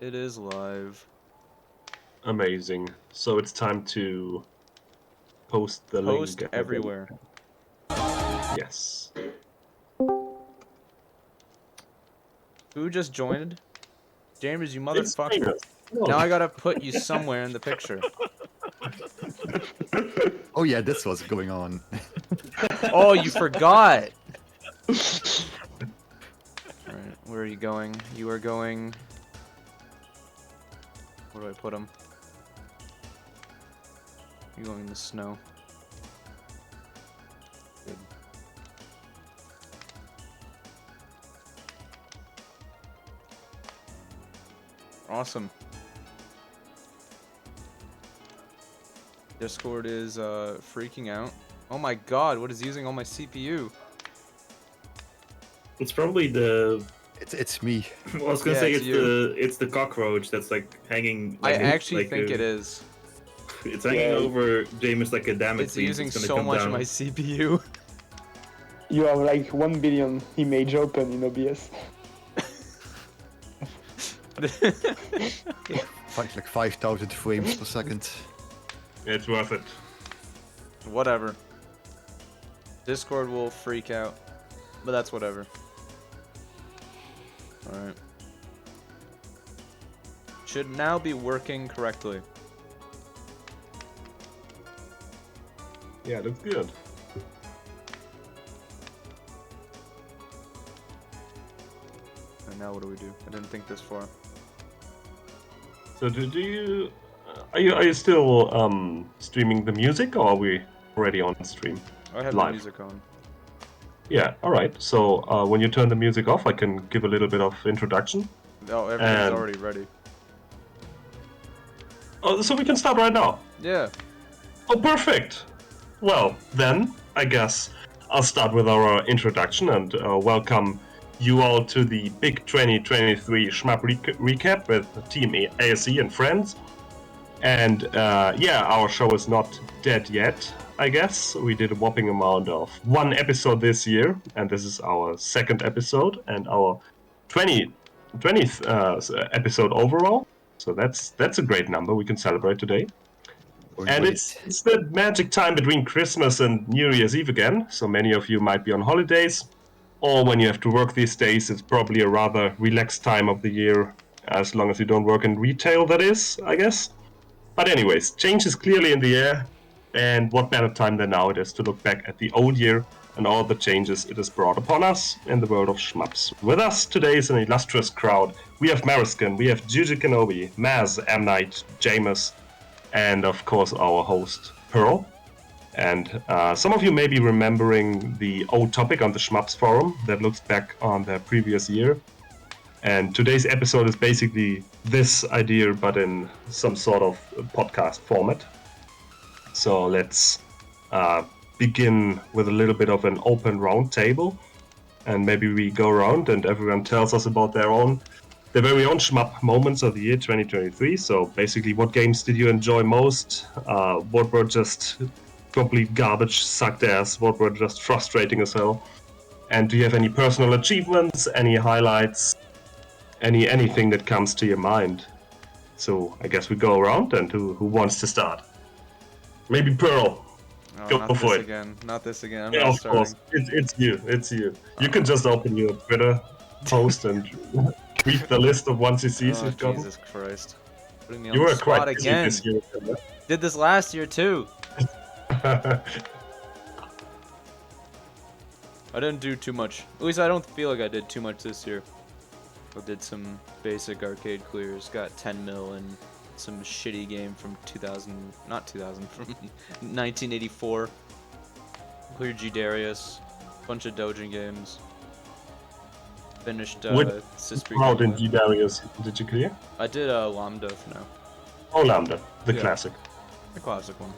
It is live. Amazing. So it's time to post the link. Post everywhere. Yes. Who just joined? Jaimers, you motherfucker. It's Now I gotta put you somewhere in the picture. Oh yeah, this was going on. Oh, you forgot! Alright, where are you going? You are going... Where do I put him? You're going in the snow. Good. Awesome. Discord is freaking out. Oh my god, what is using all my CPU? It's probably the. It's me. Well, I was gonna Yeah, say it's it's the cockroach that's like hanging. Like, I actually like think it is. It's hanging over James like a Damocles. It's using gonna so come much down. of my CPU. You have like 1 billion image open in OBS. Like 5,000 frames per second. It's worth it. Whatever. Discord will freak out, but that's whatever. Alright. Should now be working correctly. Yeah, that's good. And now what do we do? I didn't think this far. So do you are you still streaming the music, or are we already on stream? I have Live. the music on. Yeah, all right. So when you turn the music off, I can give a little bit of introduction. Oh, everything's And- already ready. Oh, so we can start right now. Yeah. Oh, perfect. Well, then I guess I'll start with our introduction and welcome you all to the big 2023 Shmup recap with Team ASE and friends. And yeah, our show is not dead yet, I guess. We did a whopping amount of 1 episode this year, and this is our 2nd episode and our 20th episode overall. So that's a great number we can celebrate today. And it's the magic time between Christmas and New Year's Eve again, so many of you might be on holidays, or when you have to work these days, it's probably a rather relaxed time of the year, as long as you don't work in retail, that is, I guess. But anyways, change is clearly in the air, and what better time than now it is to look back at the old year and all the changes it has brought upon us in the world of shmups. With us today is an illustrious crowd. We have Meriscan, we have JujuKenobi, Maz, M.Knight, Jaimers, and of course our host, Pearl. And some of you may be remembering the old topic on the Shmups forum that looks back on the previous year. And today's episode is basically this idea, but in some sort of podcast format. So let's begin with a little bit of an open round table. And maybe we go around and everyone tells us about their very own shmup moments of the year 2023. So basically, what games did you enjoy most? What were just complete garbage, sucked ass? What were just frustrating as hell? And do you have any personal achievements, any highlights, anything that comes to your mind? So I guess we go around, and who wants to start? Maybe Pearl. Oh, Go not for this it. again. Not this again. I'm Yeah, not of starting. course. It's you. It's you. You can just open your Twitter post and read the list of 1cc's Oh, you've gotten. Jesus Christ. Putting me on You the were spot quite busy again. this year. Did this last year too. I didn't do too much. At least I don't feel like I did too much this year. I did some basic arcade clears, got 10 mil and some shitty game from from 1984. Cleared G Darius, bunch of Dojin games. Finished Sispri. How in G Darius did you clear? I did Lambda for now. Oh, Lambda, the Yeah. classic. The classic one.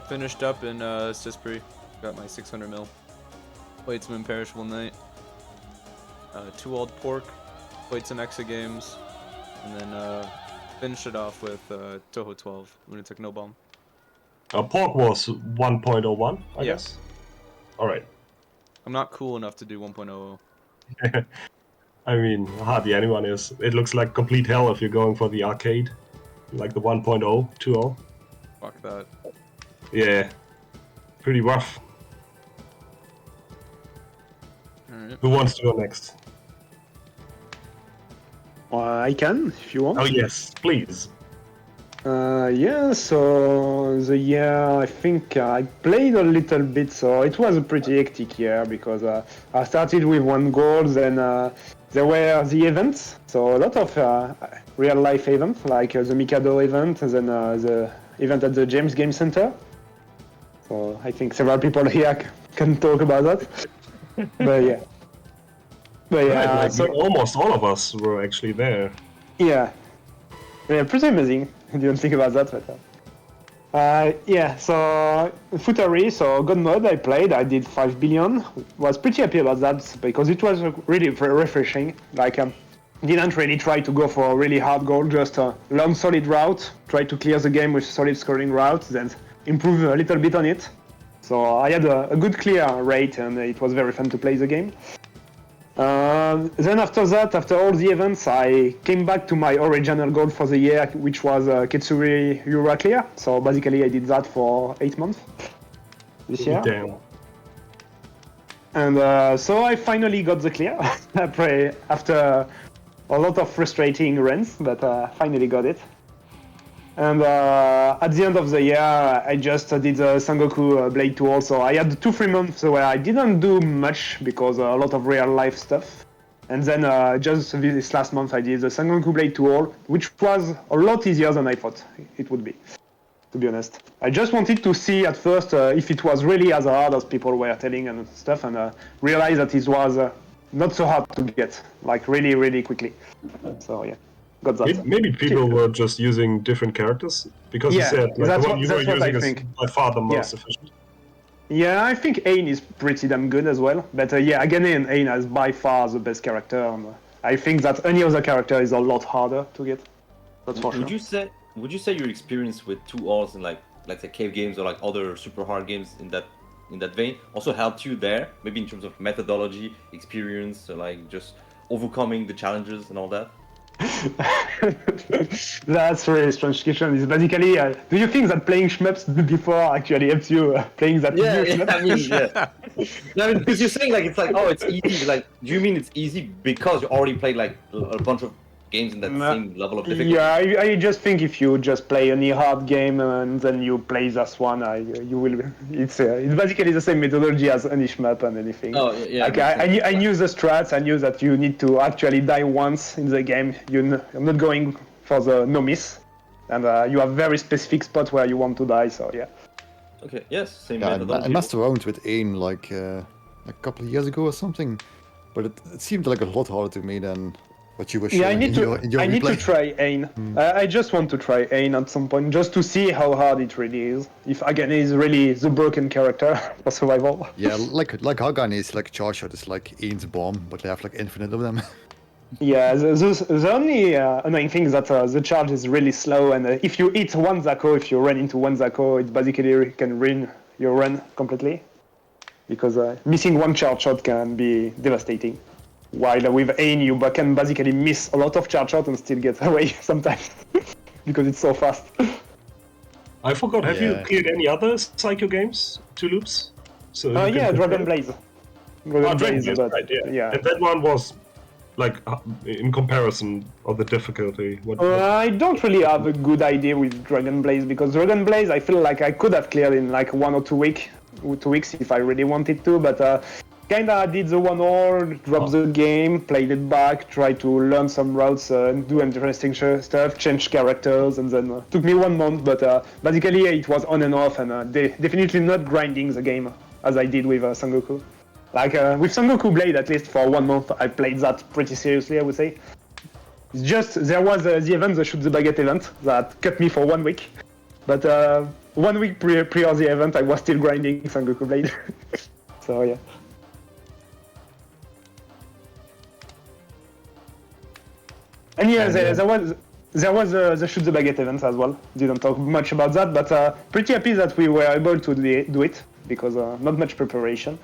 Finished up in Sispri, got my 600 mil. Played some Imperishable Night. 2 Old Pork, played some Exa games, and then finished it off with Toho 12, Lunatic No Bomb. Pork was 1.01, I guess. All right. I'm not cool enough to do 1.00. I mean, hardly anyone is. It looks like complete hell if you're going for the arcade, like the 1.0, 2.0. Fuck that. Yeah, pretty rough. Alright. Who wants to go next? I can, if you want. Oh yes, please. Yeah, so the year I think I played a little bit, so it was a pretty hectic year because I started with 1 goal, then there were the events, so a lot of real life events like the Mikado event, and then the event at the James Game Center. So I think several people here can talk about that. But yeah. But yeah, Right, like so almost all of us were actually there. yeah, pretty amazing. I didn't think about that, but yeah. So Futari, so God mode I played. I did 5 billion. Was pretty happy about that because it was really refreshing. Like didn't really try to go for a really hard goal. Just learn solid route. Try to clear the game with solid scoring route. Then improve a little bit on it. So I had a good clear rate, and it was very fun to play the game. Then after that, after all the events, I came back to my original goal for the year, which was Ketsui Euro clear. So basically I did that for 8 months this year. Damn. And so I finally got the clear after a lot of frustrating runs, but finally got it. And at the end of the year, I just did the Sengoku Blade 2 also. I had 2-3 months where I didn't do much because a lot of real life stuff. And then just this last month I did the Sengoku Blade 2 all, which was a lot easier than I thought it would be, to be honest. I just wanted to see at first if it was really as hard as people were telling and stuff, and realized that it was not so hard to get, like really, really quickly. So yeah. Got that. Maybe people were just using different characters because you said like, that's the one you were what I using is think. by far the most efficient. Yeah, I think ASE is pretty damn good as well. But yeah, again, ASE is by far the best character. And, I think that any other character is a lot harder to get. That's for sure. Would you say your experience with 2 alls in like let's say cave games or like other super hard games in that vein also helped you there? Maybe in terms of methodology, experience, or like just overcoming the challenges and all that? That's really strange question. It's basically, do you think that playing shmups before actually helps you playing that new shmup? I mean, yeah. No, I mean, because you're saying like it's like, oh, it's easy. Like, do you mean it's easy because you already played like a bunch of games in that same level of difficulty? Yeah, I just think if you just play any hard game and then you play this one, you will. It's basically the same methodology as any shmup and anything. Oh yeah. Like I knew the strats. I knew that you need to actually die once in the game. You're not going for the no miss, and you have very specific spots where you want to die. So yeah. Okay. Yes. Same Yeah, methodology. I messed around with AIM like a couple of years ago or something, but it seemed like a lot harder to me than what you were showing Yeah, I need in your I need to replay. try AIM. I just want to try AIM at some point, just to see how hard it really is. If again is really the broken character for survival. Yeah, like Hagan is like charge shot is like AIM's bomb, but they have like infinite of them. Yeah, the only annoying thing is that the charge is really slow, and if you hit one Zako, if you run into one Zako, it basically can ruin your run completely. Because missing one charge shot can be devastating. While with AIM, you can basically miss a lot of charge shots and still get away sometimes. Because it's so fast. I forgot, have you Yeah. cleared any other Psycho games? 2 loops? So you can Yeah, compare? Dragon Blaze. Dragon Blaze, Blaze, but, right, yeah. yeah. And that one was, like, in comparison of the difficulty. I don't really have a good idea with Dragon Blaze, because Dragon Blaze I feel like I could have cleared in like 1 or 2 weeks if I really wanted to, but kinda did the 1 all, dropped the game, played it back, tried to learn some routes, do interesting stuff, change characters, and then took me 1 month, but basically it was on and off, and definitely not grinding the game as I did with Sengoku. Like with Sengoku Blade, at least for 1 month, I played that pretty seriously, I would say. It's just there was the event, the Shoot the Baguette event, that cut me for 1 week, but 1 week prior the event, I was still grinding Sengoku Blade. So yeah. And yeah, there was the Shoot the Baguette event as well. Didn't talk much about that, but pretty happy that we were able to do it, because not much preparation.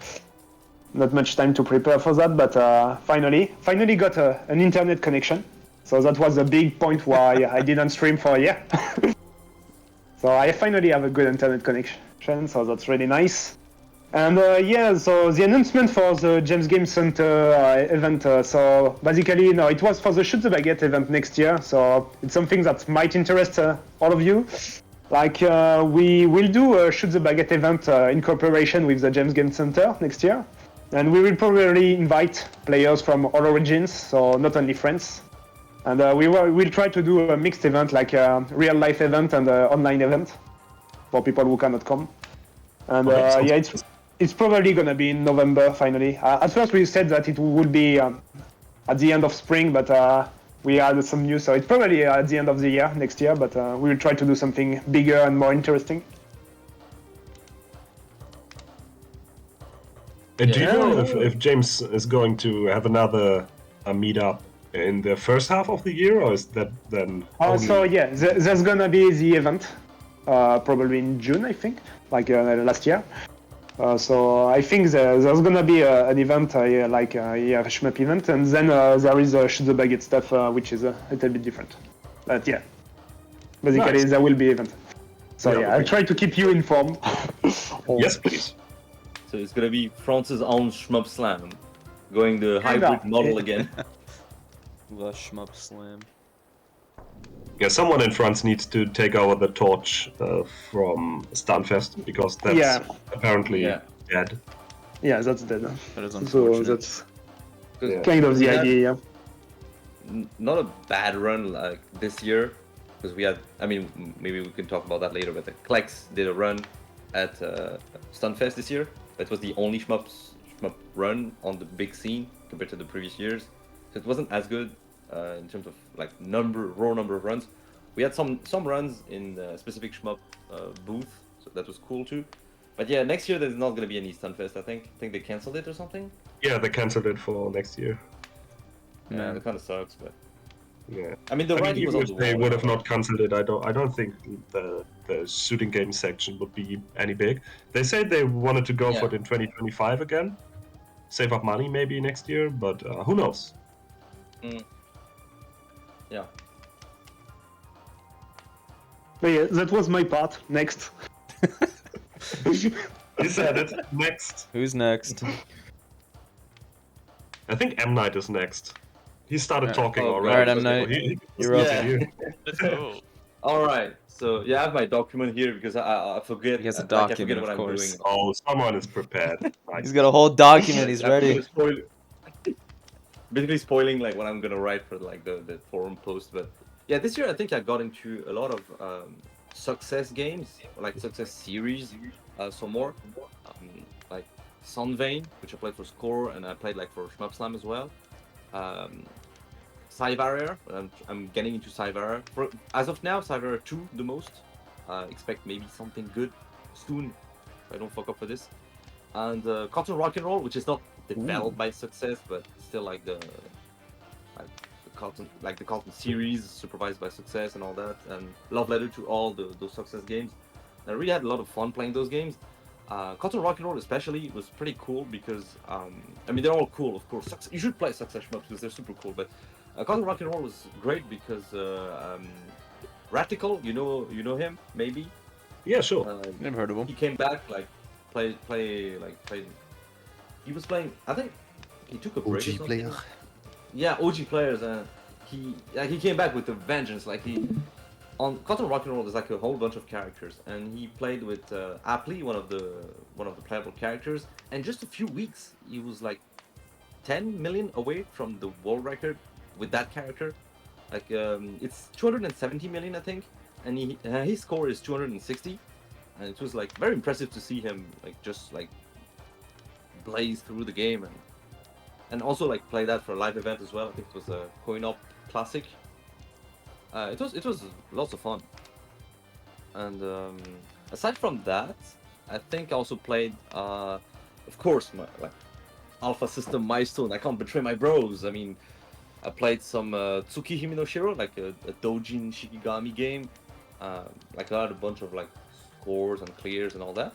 not much time to prepare for that, but finally got an internet connection. So that was a big point why I didn't stream for a year. So I finally have a good internet connection, so that's really nice. And yeah, so the announcement for the James Game Center event, so basically, no, it was for the Shoot the Baguette event next year, so it's something that might interest all of you. Like, we will do a Shoot the Baguette event in cooperation with the James Game Center next year. And we will probably invite players from all origins, so not only friends. And we'll try to do a mixed event, like a real-life event and an online event for people who cannot come. And yeah, it's probably gonna be in November finally. At first we said that it would be at the end of spring, but we had some news, so it's probably at the end of the year next year. But we will try to do something bigger and more interesting. Do you know if James is going to have another meetup in the first half of the year, or is that then? So yeah, there's gonna be the event, probably in June, I think, like last year. So I think there's gonna be an event, like a shmup event, and then there is a Shoot the Baguette stuff, which is a little bit different. But yeah, basically Nice. there will be event. So Yeah, yeah, I'll try to keep you informed. Yes, please. So it's gonna be France's own Shmup Slam, going the hybrid model again. The Shmup Slam. Yeah, someone in France needs to take over the torch from Stunfest, because that's apparently dead. Yeah, that's dead. That is So unfortunate. that's Yeah. kind of the Yeah. idea. Not a bad run like this year, because we had. I mean, maybe we can talk about that later. But the Klex did a run at Stunfest this year. That was the only shmup run on the big scene compared to the previous years. So it wasn't as good in terms of like raw number of runs. We had some runs in specific shmup booth, so that was cool too. But yeah, next year there's not gonna be any Stunfest. I think they canceled it or something. Yeah, they cancelled it for next year. Yeah, that kind of sucks. But Yeah. I mean, the writing was even on if the they wall. would have not cancelled it, I don't think the shooting game section would be any big. They said they wanted to go for it in 2025 again, save up money maybe next year, but who knows? Yeah. But yeah, that was my part. Next. You said it. Next. Who's next? I think M.Knight is next. He started talking oh, already. Alright, M.Knight. You're up. Yeah. Let's go. All right. So yeah, I have my document here because I forget. He has a like, I forget document, what of I'm course. doing. Oh, someone is prepared. Nice. He's got a whole document. He's Yeah, ready. Basically spoiling like what I'm gonna write for like the forum post. But yeah, this year I think I got into a lot of success games, like success series, some more, like Sunvane, which I played for Score, and I played like for Shmup Slam as well. CYR, I'm getting into CYR. As of now, CYR 2 the most. Expect maybe something good soon, if I don't fuck up for this. And Cotton Rock and Roll, which is not developed by Success, but still like the Cotton series, supervised by Success and all that. And love letter to all those Success games. And I really had a lot of fun playing those games. Cotton Rock and Roll especially was pretty cool because I mean they're all cool, of course. You should play Success shmups because they're super cool. But Cotton Rock and Roll was great because Ratical, you know him maybe. Yeah, sure. Never heard of him. He came back played. He was playing. I think he took a break. or OG something. player. Yeah, OG players. He came back with a vengeance. On Cotton Rock and Roll, there's like a whole bunch of characters, and he played with Apley, one of the playable characters. And just a few weeks, he was like 10 million away from the world record with that character. Like it's 270 million, I think, and his score is 260, and it was like very impressive to see him just blaze through the game and also like play that for a live event as well. I think it was a coin-op classic. It was lots of fun. And aside from that, I think I also played, of course, my Alpha System milestone. I can't betray my bros. I mean, I played some Tsukihime no Shiro, like a Dojin Shikigami game. Like I had a bunch of like scores and clears and all that.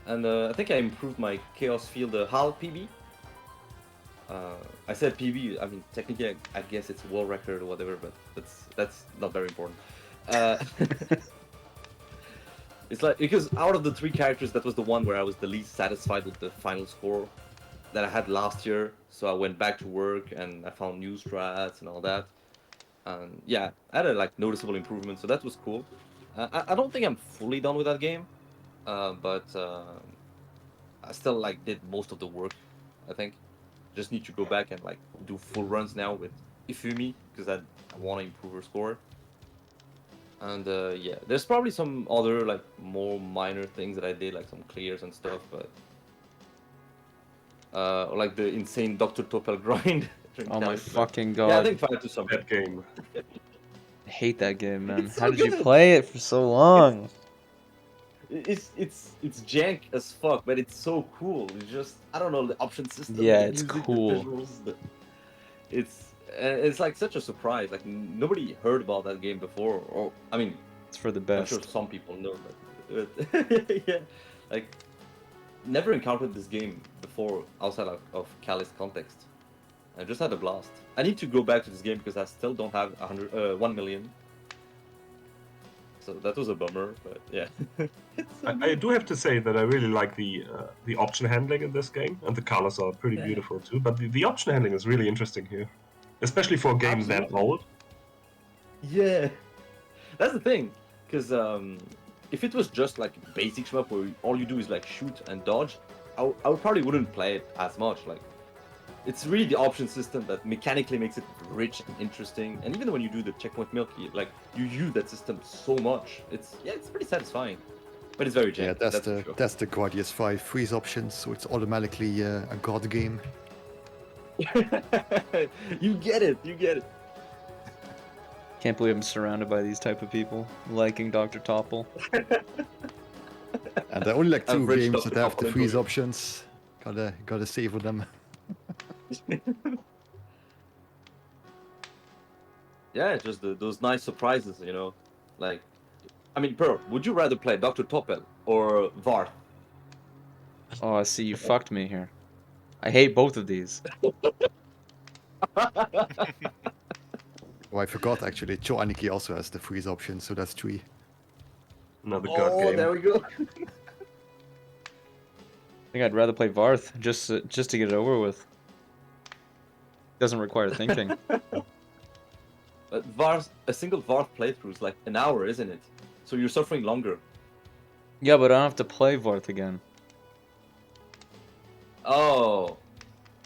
And I think I improved my Chaos Field HAL PB I said PB. I mean, technically, I guess it's world record or whatever, but that's not very important. It's like because out of the 3 characters, that was the one where I was the least satisfied with the final score that I had last year. So I went back to work and I found new strats and all that. And yeah, I had a like noticeable improvement, so that was cool. I don't think I'm fully done with that game, but I still like did most of the work. I think just need to go back and like do full runs now with Ifumi because I want to improve her score. And yeah, there's probably some other like more minor things that I did, like some clears and stuff, but like the insane Dr. Topel grind. Oh my fucking Yeah, I god. think 5 to some. That game. I hate that game, man. It's How so did you good. play it for so long? It's jank as fuck, but it's so cool. It's just I don't know the option system. Yeah, the it's music, cool. The visuals, it's like such a surprise. Like nobody heard about that game before, or I mean, It's for the I'm best. sure some people know, but yeah, like never encountered this game before outside of Cali's context. I just had a blast. I need to go back to this game because I still don't have 1 million. So that was a bummer, but yeah. I do have to say that I really like the option handling in this game, and the colors are pretty Yeah. beautiful too. But the option handling is really interesting here, especially for a game that Absolutely. old. Yeah, that's the thing. Because if it was just like basic shmup where all you do is like shoot and dodge, I probably wouldn't play it as much. Like, it's really the option system that mechanically makes it rich and interesting. And even when you do the checkpoint milky, like you use that system so much. It's pretty satisfying. But it's very janky. Yeah, that's for the sure. that's the Guardians 5 freeze options, so it's automatically a god game. You get it. You get it. Can't believe I'm surrounded by these type of people liking Dr. Topple. And there are only like 2 Average games Dr. that have the Topple freeze enjoy. options. Gotta savor them. Yeah, just those nice surprises, you know. Like, I mean, Pearl, would you rather play Dr. Topel or Varth? Oh, I see you fucked me here. I hate both of these. Oh, I forgot actually. Joe Aniki also has the freeze option, so that's 3. Another god Oh, game. there we go. I think I'd rather play Varth just to get it over with. Doesn't require thinking. But a single Varth playthrough is like an hour, isn't it? So you're suffering longer. Yeah, but I don't have to play Varth again. Oh.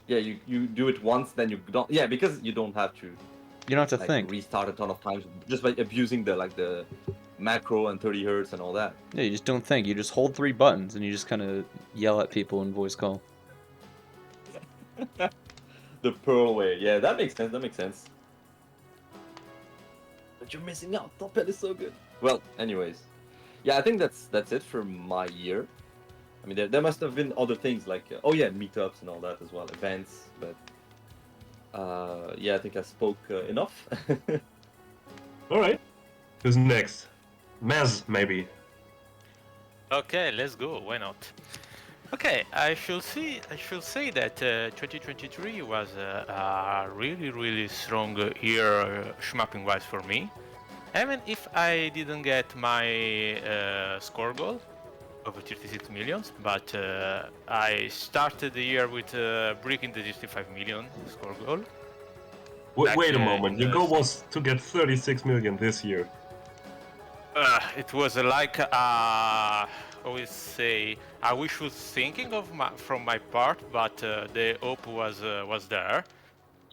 Yeah, you do it once, then you don't. Yeah, because you don't have to You don't have to like, think. restart a ton of times just by abusing the macro and 30 hertz and all that. Yeah, you just don't think. You just hold 3 buttons and you just kind of yell at people in voice call. The Pearl way. Yeah, that makes sense. That makes sense. But you're missing out. Topel is so good. Well, anyways. Yeah, I think that's it for my year. I mean, there must have been other things like, oh yeah, meetups and all that as well, events, but yeah, I think I spoke enough. Alright. Who's next? Mez, maybe. Okay, let's go. Why not? Okay, I should say that 2023 was a really strong year shmupping wise for me. Even if I didn't get my score goal of 36 millions, but I started the year with breaking the 35 million score goal. Wait a Back, moment. in Your the- goal was to get 36 million this year. It was like always say I wish was thinking of from my part, but the hope was there.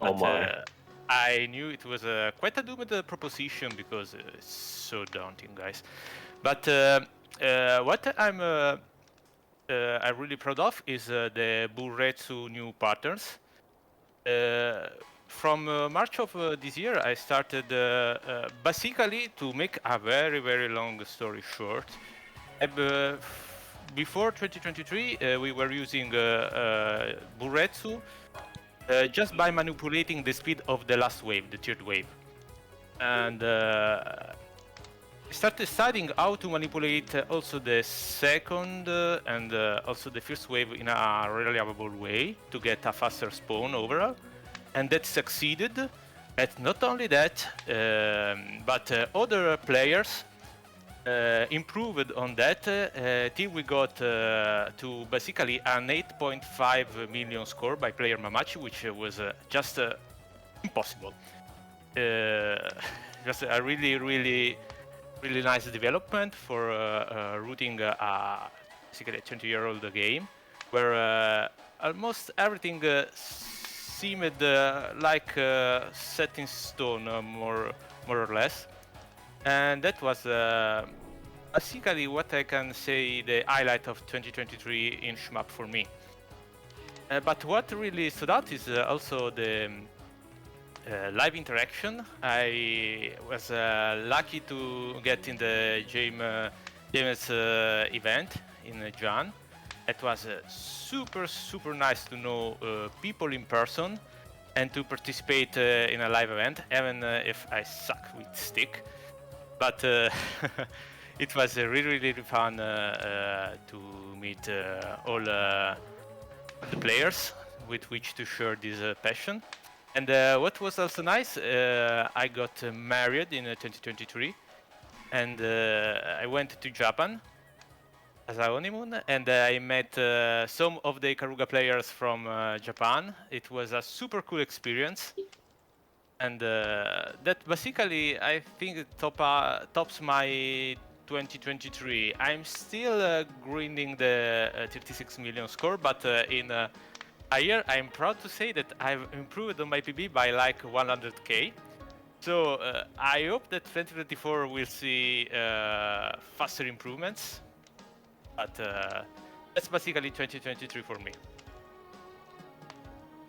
Oh But, my. I knew it was quite a doomed proposition because it's so daunting, guys. But what I'm really proud of is the Bunretsu new patterns. From March of this year, I started basically, to make a very long story short. Before 2023, we were using Bunretsu just by manipulating the speed of the last wave, the third wave. And started studying how to manipulate also the second and also the first wave in a reliable way to get a faster spawn overall, and that succeeded. And not only that, but other players improved on that till we got to basically an 8.5 million score by player Mamachi, which was just impossible. Just a really nice development for routing basically a 20-year-old game, where almost everything seemed like set in stone, more or less. And that was basically what I can say the highlight of 2023 in shmup for me. But what really stood out is also the live interaction. I was lucky to get in the Jaimers event in Jan. It was super nice to know people in person and to participate in a live event, even if I suck with stick. But it was really fun to meet all the players with which to share this passion. And what was also nice, I got married in 2023, and I went to Japan as a honeymoon, and I met some of the Ikaruga players from Japan. It was a super cool experience. And that basically, I think, tops my 2023. I'm still grinding the 36 million score, but in a year, I'm proud to say that I've improved on my PB by like 100k. So I hope that 2024 will see faster improvements. But that's basically 2023 for me.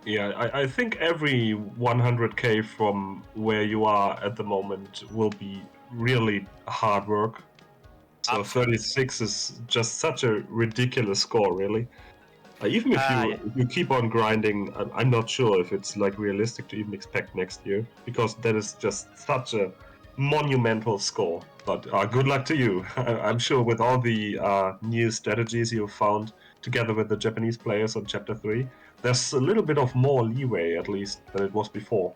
Yeah, I think every 100k from where you are at the moment will be really hard work. So Absolutely. 36 is just such a ridiculous score, really. Even if you keep on grinding, I'm not sure if it's like realistic to even expect next year, because that is just such a monumental score. But good luck to you. I'm sure with all the new strategies you've found together with the Japanese players on Chapter 3, there's a little bit of more leeway, at least, than it was before.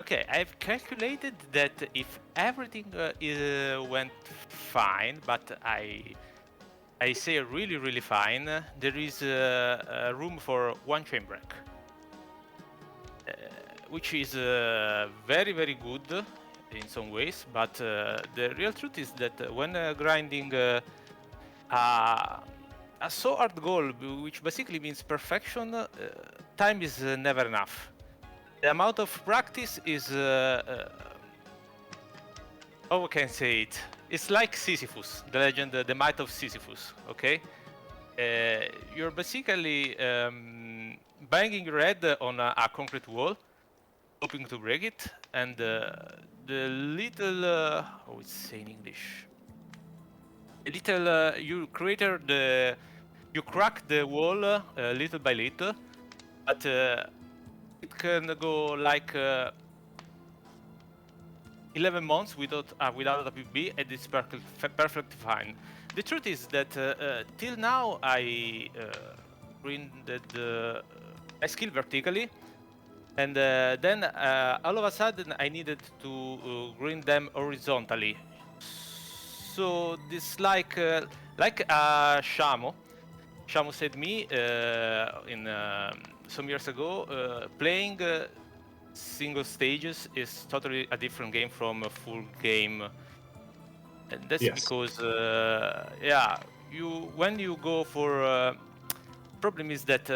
Okay, I've calculated that if everything went fine, but I say really fine, there is room for one chain break, which is very good in some ways, but the real truth is that when grinding a so hard goal, which basically means perfection, time is never enough. The amount of practice is how can I say it? It's like Sisyphus, the legend, the might of Sisyphus. Okay, you're basically banging your head on a concrete wall, hoping to break it, and the little how it's say in English? A little you crack the wall little by little, but it can go like 11 months without a PB, and it's perfectly fine. The truth is that till now I grinded my skill vertically, and then all of a sudden I needed to grind them horizontally. So this like Shamu said me in some years ago, playing single stages is totally a different game from a full game, and that's because when you go for problem is that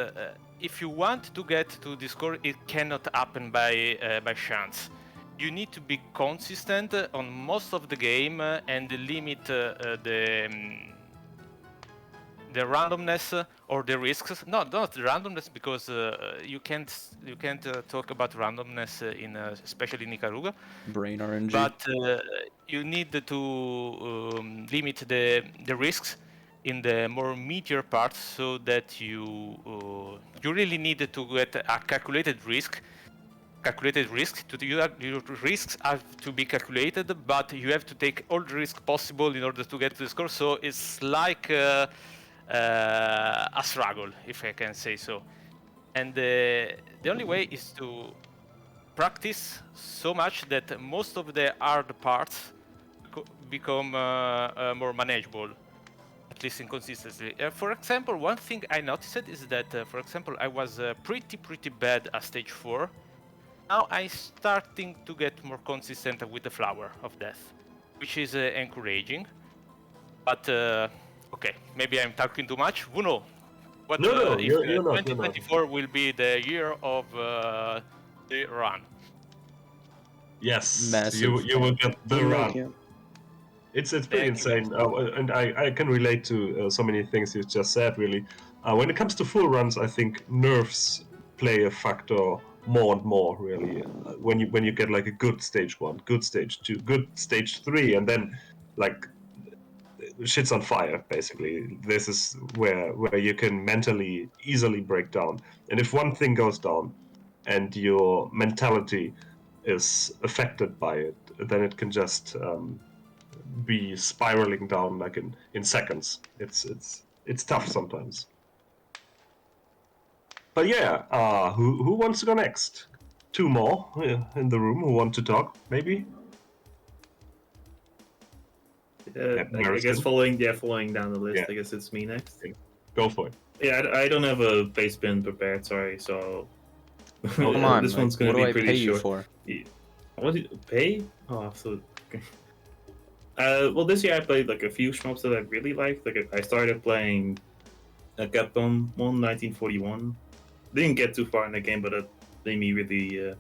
if you want to get to the score, it cannot happen by chance. You need to be consistent on most of the game and limit the randomness or the risks. Not the randomness, because you can't talk about randomness in especially in Ikaruga. Brain RNG. But you need to limit the risks in the more meteor parts, so that you really need to get a calculated risk calculated risks. Your risks have to be calculated, but you have to take all the risk possible in order to get to the score. So it's like a struggle, if I can say so. And the only way is to practice so much that most of the hard parts become more manageable, at least in consistency. For example, one thing I noticed is that, for example, I was pretty bad at stage 4. Now I'm starting to get more consistent with the Flower of Death, which is encouraging. But okay, maybe I'm talking too much. Who knows? What No, if you're not, 2024 will be the year of the run? Yes, Massive. you will get the run. Yeah. It's pretty insane, and I can relate to so many things you just said. Really, when it comes to full runs, I think nerfs play a factor more and more. Really, when you get like a good stage 1, good stage 2, good stage 3, and then like shit's on fire. Basically, this is where you can mentally easily break down. And if one thing goes down, and your mentality is affected by it, then it can just be spiraling down like in seconds. It's tough sometimes. But yeah, who wants to go next? 2 more in the room who want to talk, maybe? I guess following down the list, Yeah. I guess it's me next. Go for it. Yeah, I don't have a base bin prepared, sorry, so... Come on, this like, one's gonna what do be I pretty pay you short. for? What did you pay? Oh, absolutely. Okay. Well, this year I played like a few shmups that I really liked. Like I started playing Capcom 1941. Didn't get too far in the game, but it made me really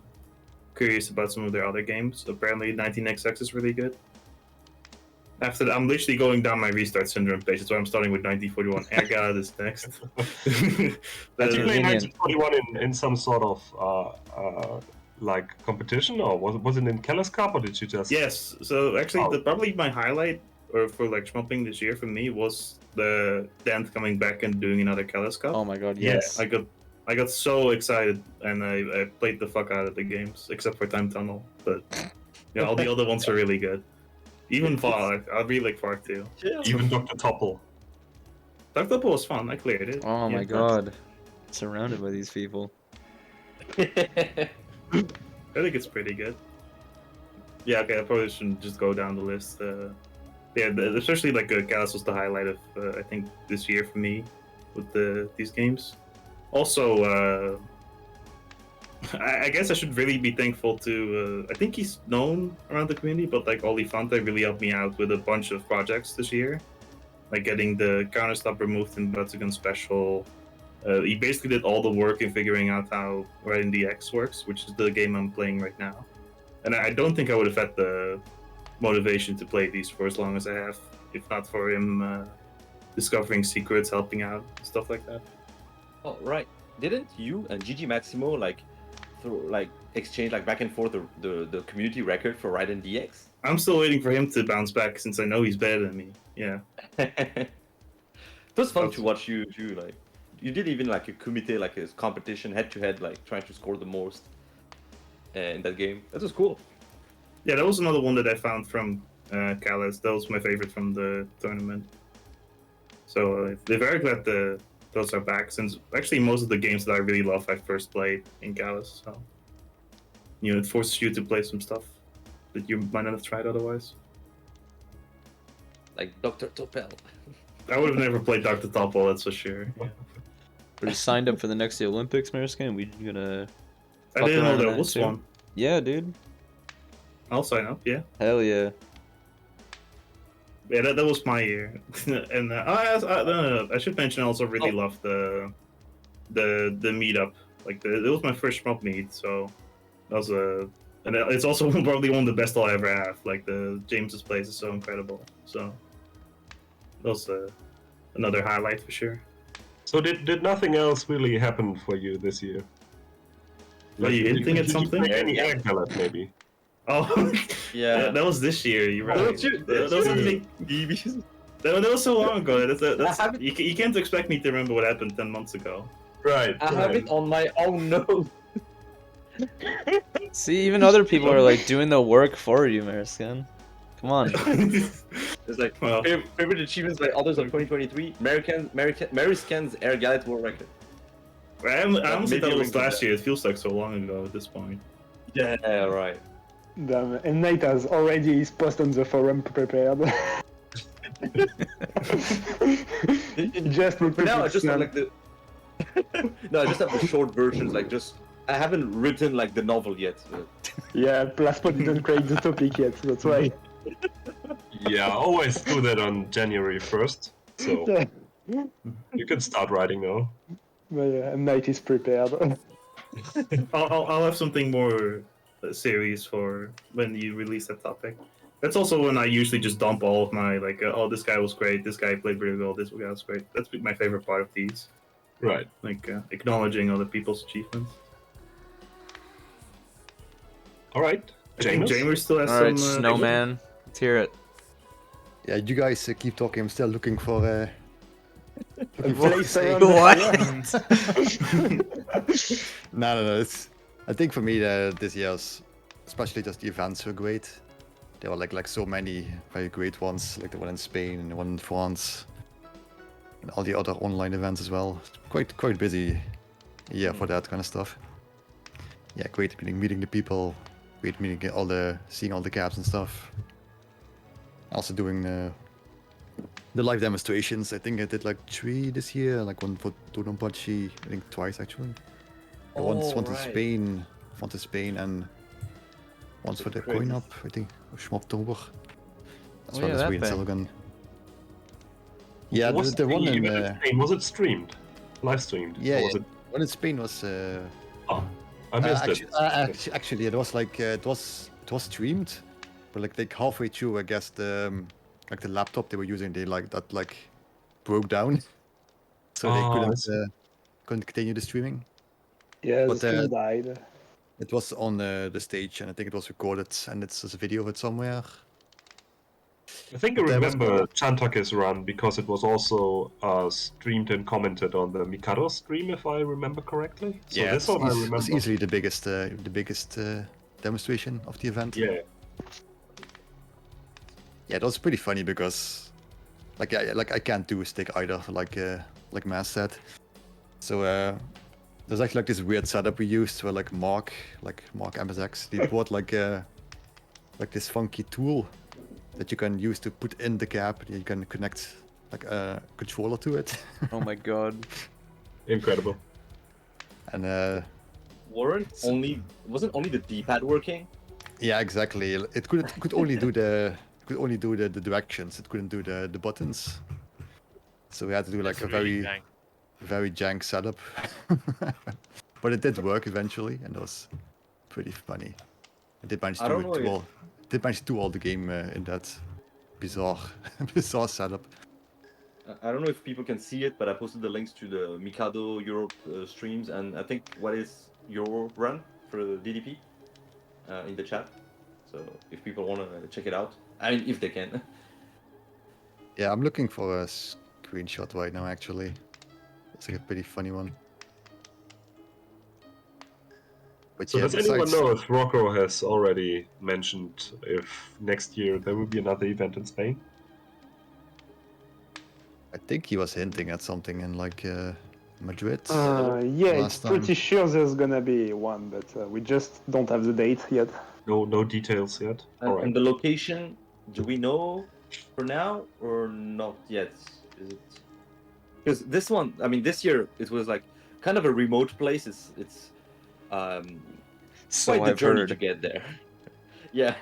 curious about some of their other games. Apparently, 19XX is really good. After that, I'm literally going down my restart syndrome page. That's why I'm starting with 1941. Erga is next. Did you play Convenient. 1941 in some sort of like competition, or was it in Keller's Cup, or did you just? Yes. So actually, Oh. probably my highlight for like shmupping this year for me was the Dent coming back and doing another Keller's Cup. Oh my god, Yeah. yes. I got so excited, and I played the fuck out of the games, except for Time Tunnel. But yeah, all the other ones are really good. Even Far, I really like Far too. Even Dr. Topple. Dr. Topple was fun. I cleared it. Oh my Yeah. god. Surrounded by these people. I think it's pretty good. Yeah, okay, I probably shouldn't just go down the list. Especially like Gallus was the highlight of I think this year for me with these games. Also, I guess I should really be thankful to. I think he's known around the community, but like Olifante really helped me out with a bunch of projects this year, like getting the counter stop removed in Batsugan Special. He basically did all the work in figuring out how Raiden DX works, which is the game I'm playing right now. And I don't think I would have had the motivation to play these for as long as I have, if not for him discovering secrets, helping out, stuff like that. Oh right, didn't you and Gigi Maximo exchange like back and forth the community record for Raiden DX? I'm still waiting for him to bounce back since I know he's better than me. Yeah. It was fun to watch you do like. You did even like a kumite, like a competition head to head, like trying to score the most in that game. That was cool. Yeah, that was another one that I found from Calais. That was my favorite from the tournament. So they're very glad those are back, since actually most of the games that I really love I first played in Calais. So it forces you to play some stuff that you might not have tried otherwise. Like Dr. Topel. I would have never played Dr. Topple, that's for sure. Yeah. Are you signed up for the next Olympics, Meriscan? We gonna... I fuck didn't know around in there that was too? one. Yeah, dude. I'll sign up, yeah. Hell yeah. Yeah, that was my year. And no, I should mention I also really loved the meetup. Like it was my first shmup meet, so that was and it's also probably one of the best I'll ever have. Like the James's place is so incredible. So that was another highlight for sure. So did nothing else really happen for you this year? Are you hinting at Did something? you play any air pellet, maybe? Oh, Yeah. that was this year. You're right. That was so long ago. You can't expect me to remember what happened 10 months ago. Right. I have it on my own note. See, even other people are like doing the work for you, Meriscan. Come on. It's like Well. favorite achievements by others of 2023. Meriscan's Air Gallet World Record. I honestly maybe thought it a was link to last that. year. It feels like so long ago at this point. Yeah, right. Damn, M.Knight has already his post on the forum prepared. Just For now, I just have have like the. No, I just have the short versions. Like just, I haven't written like the novel yet. Yeah, Plasmo didn't create the topic yet, that's why. Yeah, I always do that on January 1st. So you can start writing now. But yeah, M.Knight is prepared. I'll have something more serious for when you release that topic. That's also when I usually just dump all of my like, oh, this guy was great, this guy played really well, this guy was great. That's my favorite part of these, Right. like acknowledging other people's achievements. All right. I think Jaimers? Jaimers still has Alright, some. Snowman. Let's hear it. Yeah, you guys keep talking. I'm still looking for. Place around No. I think for me, this year's, especially just the events were great. There were like so many very great ones, like the one in Spain and the one in France, and all the other online events as well. Quite busy year for that kind of stuff. Yeah, great meeting the people, great seeing all the cabs and stuff. Also doing the live demonstrations. I think I did like 3 this year, like one for Donpachi, I think twice actually. Once to Spain, and once for the coin up, I think, Schmoptober. As Oh, well yeah, as that Wien thing. Silgan. Yeah, Was the one in event Spain, was it streamed? Live streamed? yeah, Or was it? one in Spain was Oh, I missed it. actually it was like it was streamed, but like halfway through, I guess the laptop they were using, they broke down, so they Oh, I couldn't continue the streaming. Yeah, But, the stream died. It was on the stage, and I think it was recorded, and it's a video of it somewhere. I think I But there was remember Chantake's run because it was also streamed and commented on the Mikado stream, if I remember correctly. So Yeah, this one I remember. it's easily the biggest demonstration of the event. Yeah. Yeah, it was pretty funny because, I can't do a stick either, like Mass said. So there's actually this weird setup we used where Mark MSX, he bought this funky tool that you can use to put in the cab. You can connect a controller to it. Oh my god. Incredible. And wasn't only the D-pad working? yeah, exactly. It could only do the directions. It couldn't do the buttons. So we had to do That's a really jank. very jank setup. But it did work eventually, and it was pretty funny. I did manage to do all the game in that bizarre setup. I don't know if people can see it, but I posted the links to the Mikado Europe streams, and I think what is your run for the DDP in the chat. So if people want to check it out, I mean, if they can. Yeah, I'm looking for a screenshot right now. Actually, it's a pretty funny one. But So yeah, does anyone besides- know if Rocco has already mentioned if next year there will be another event in Spain? I think he was hinting at something in Madrid. Yeah, it's last time. pretty sure there's gonna be one, but we just don't have the date yet. No details yet. All right. And the location, do we know for now or not yet? Is it? Because this one, I mean, this year it was kind of a remote place. It's So quite the I've journey heard. to get there. Yeah.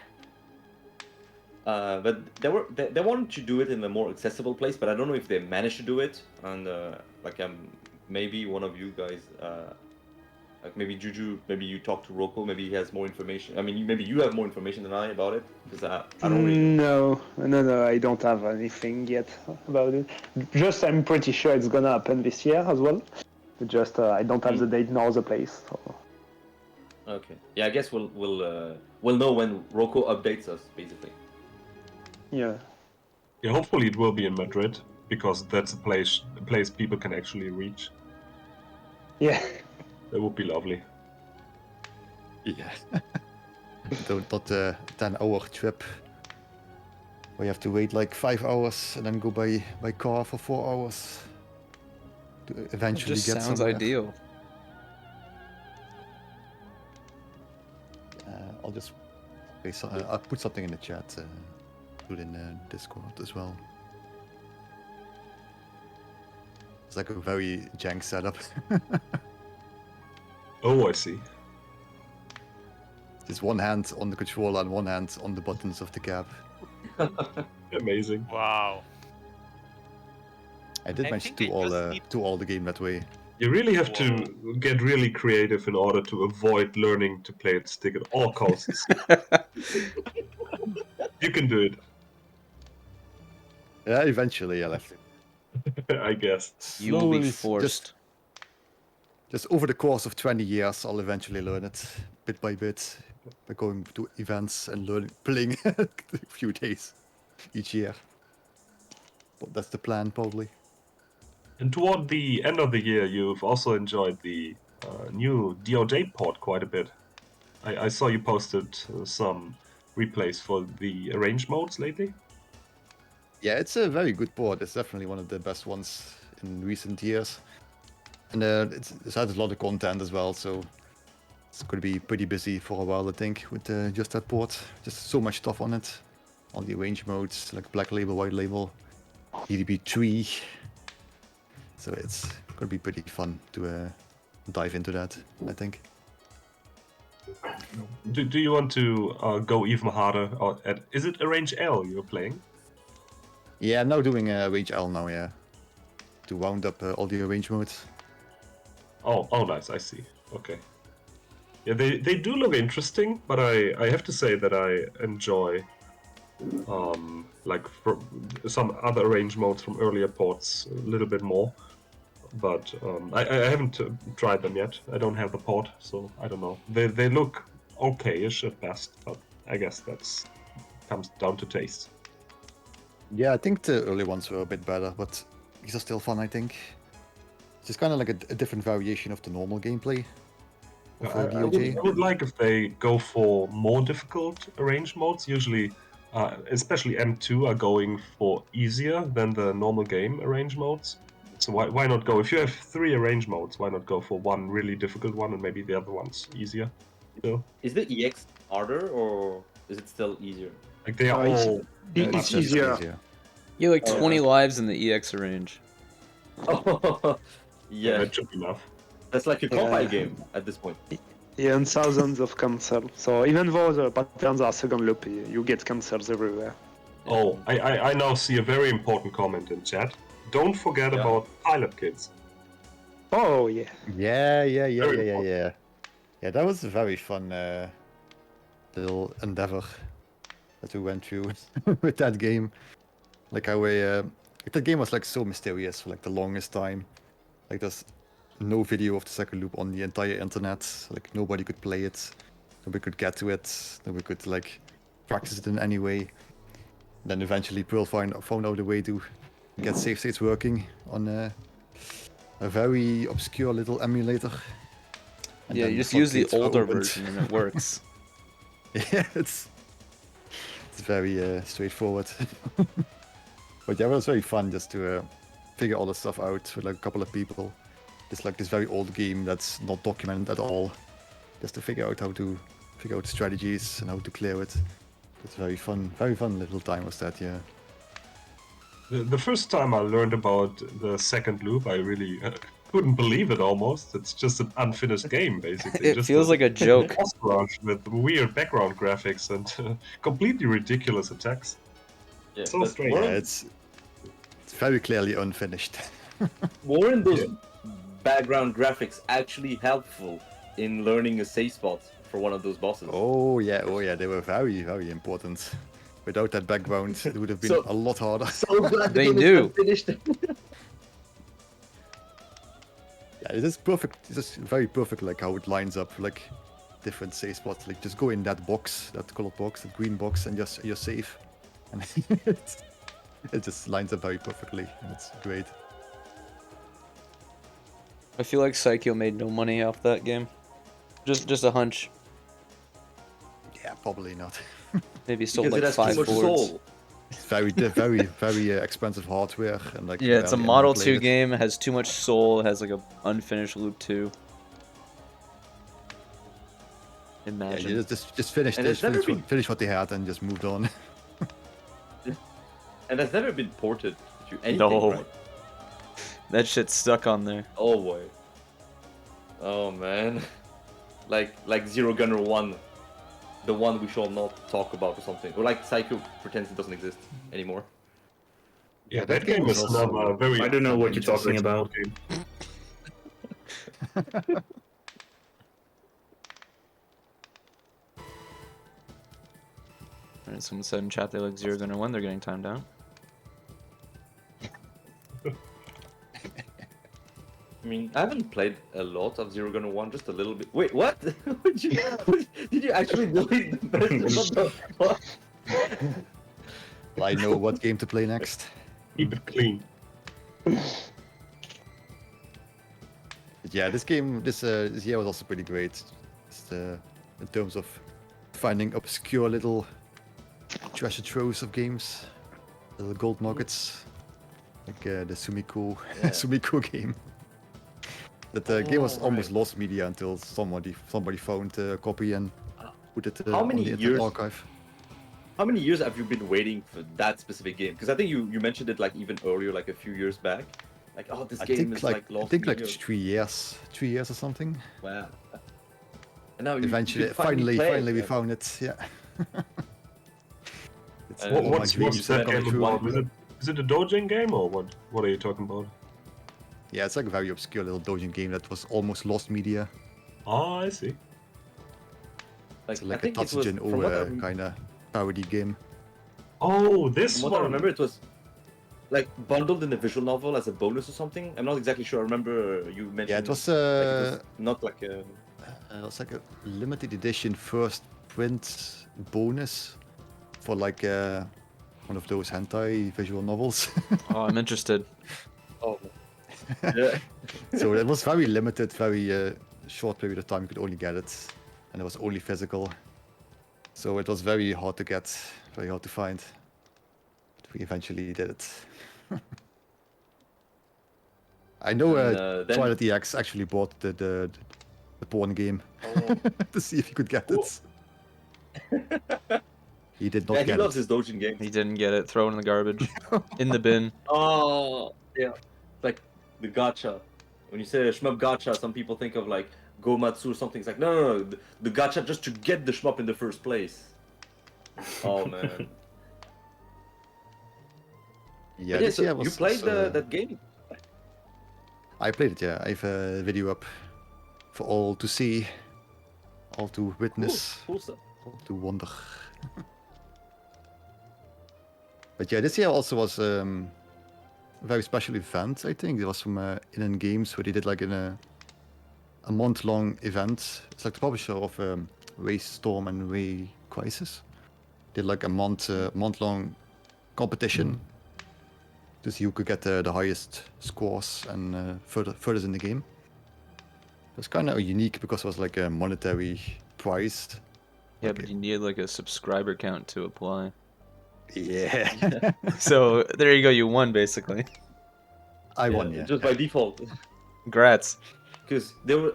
But they wanted to do it in a more accessible place, but I don't know if they managed to do it. And maybe one of you guys, maybe Juju, maybe you talk to Rocco, maybe he has more information. I mean, maybe you have more information than I about it, because I don't really know. No, I don't have anything yet about it. Just I'm pretty sure it's gonna happen this year as well. Just I don't have the date nor the place. So. Okay. Yeah, I guess we'll know when Rocco updates us, basically. Yeah. Yeah, hopefully it will be in Madrid because that's a place people can actually reach. Yeah. That would be lovely. Yeah. Not a 10-hour trip where you have to wait like 5 hours and then go by car for 4 hours to It eventually just get sounds somewhere. ideal. I'll just I'll put something in the chat. Put in Discord as well. It's like a very jank setup. Oh, I see. Just one hand on the controller and one hand on the buttons of the cab. Amazing. Wow. I did I manage to think I just need- do all the game that way. You really have Whoa. to get really creative in order to avoid learning to play at stick at all costs. You can do Yeah, eventually I left it. it, I guess. You will be Slowly, forced. Just over the course of 20 years, I'll eventually learn it bit by bit by going to events and playing a few days each year. But that's the plan, probably. And toward the end of the year, you've also enjoyed the new DOJ port quite a bit. I saw you posted some replays for the arranged modes lately. Yeah, it's a very good board. It's definitely one of the best ones in recent years. And it's had a lot of content as well, so it's going to be pretty busy for a while, I think, with just that board. Just so much stuff on it. All the arrange modes, like Black Label, White Label, DDP 3. So it's going to be pretty fun to dive into that, I think. Do you want to go even harder? Or is it Arrange L you're playing? Yeah, I'm now doing Arrange L now, yeah. To round up all the arrange modes. Oh, nice. I see. Okay. Yeah, they do look interesting, but I have to say that I enjoy like some other arrange modes from earlier ports a little bit more. But I haven't tried them yet. I don't have the port, so I don't know. They look okay-ish at best, but I guess that's comes down to taste. Yeah, I think the early ones were a bit better, but these are still fun, I think. It's just kind of like a different variation of the normal gameplay of I DOJ. would like if they go for more difficult arrange modes. Usually, especially M2 are going for easier than the normal game arrange modes. So why not go? If you have 3 arrange modes, why not go for one really difficult one and maybe the other one's easier? So, Is the EX harder or is it still easier? like they are It's- all It's much easier. You have like Oh, 20 yeah. lives in the EX range. Yeah, That should be enough. that's like a Yeah. compile game at this point. Yeah, and thousands of cancel. So even though the patterns are second loop, you get cancels everywhere. Oh, I now see a very important comment in chat. Don't forget Yeah. about pilot kits. Oh yeah. Yeah. Very Yeah, that was a very fun little endeavor that we went through with that game. Like how that game was like so mysterious for like the longest time. Like there's no video of the second loop on the entire internet. Like nobody could play it, nobody could get to it, nobody could like practice it in any way. Then eventually Pearl found out a way to get save states working on a very obscure little emulator. And Yeah, then you just use the floodgates were older opened. version and it works. Yeah, it's very straightforward. But yeah, it was very fun just to figure all the stuff out with like a couple of people. It's like this very old game that's not documented at all. Just to figure out how to figure out strategies and how to clear it. It's very fun little time was that, yeah. The first time I learned about the second loop, I really couldn't believe it almost. It's just an unfinished game, basically. It just feels like a joke. boss rush with weird background graphics and completely ridiculous attacks. Yeah, So but strange. Yeah, weren't- it's very clearly unfinished. weren't those background graphics actually helpful in learning a safe spot for one of those bosses? Oh yeah, they were very important. Without that background, it would have been So- a lot harder. So glad the They game is knew. unfinished. Yeah, it is perfect. It's just very perfect, like how it lines up, like different safe spots. Like just go in that box, that colored box, that green box, and just you're safe. And it just lines up very perfectly, and it's great. I feel like Psycho made no money off that game. Just a hunch. Yeah, probably not. Maybe sold Because like it has too 5 much boards. soul. It's very expensive hardware and like. Yeah, it's a barely Model anyone 2 played it. game. It has too much soul. It has like a unfinished Loop 2. Yeah, Imagine. you just finish And this, it's never been- finish what they had, and just moved on. And that's never been ported to anything, No. right? That shit's stuck on there. Oh boy. Oh man. Like Zero Gunner 1. The one we shall not talk about or something. Or like Psycho pretends it doesn't exist anymore. Yeah, that that game game was is also- another very. I don't know what you're talking interesting about. game. Alright, someone said in chat they like Zero Gunner 1. They're getting timed out. I mean, I haven't played a lot of Zero Gunner 1, just a little bit. Wait, what? Did you actually delete the best? What the fuck? Well, I know what game to play next. Keep it clean. But yeah, this game this year was also pretty great. Just, in terms of finding obscure little treasure troves of games, little gold nuggets, like the Sumiko Yeah. Sumiko game. That game was Oh, almost right. lost media until somebody found a copy and put it How on many the internet years- archive. How many years have you been waiting for that specific game? Because I think you mentioned it like even earlier, like a few years back. Like, oh, this I game think is like like I lost think like media. 3 years or something. Wow. And now you Eventually, can finally play finally it, we yeah. found it. Yeah. It's What- all my What's dreams that have come game true. about? Is it a Dojin game or what? What are you talking about? Yeah, it's like a very obscure little dojin game that was almost lost media. Oh, I see. Like, It's like I a think it was, Tatsujin from what I O kind of parody game. Oh, this From what I one. remember, it was like bundled in the visual novel as a bonus or something. I'm not exactly sure. I remember you mentioned. Yeah, it was not like a. it was like a limited edition first print bonus for like one of those hentai visual novels. Oh, I'm interested. Oh. Yeah. So it was very limited, very short period of time you could only get it, and it was only physical. So it was very hard to get, very hard to find. But we eventually did it. I know And, then- Twilight EX actually bought the porn game Oh. to see if he could get it. He did not Yeah, he get loves it. his Dojin games. He didn't get it. Throw it in the garbage. In the bin. Oh, yeah. Like the gacha. When you say shmup gacha, some people think of like Gomatsu or something. It's like, no. The gacha just to get the shmup in the first place. Oh, man. Yeah, But this so year you was played also, that game? I played it, yeah. I have a video up for all to see, all to witness, Cool stuff. all to wonder. But yeah, this year also was a very special event, I think. It was from Innen Games, where they did like a month-long event. It's like the publisher of Ray Storm and Ray Crisis. Did like a month-long competition to see who could get the highest scores and furthest in the game. It was kind of unique because it was like a monetary prize. Yeah, but you need like a subscriber count to apply. Yeah. So there you go. You won basically. I won, yeah. Just by default. Congrats. Because there were.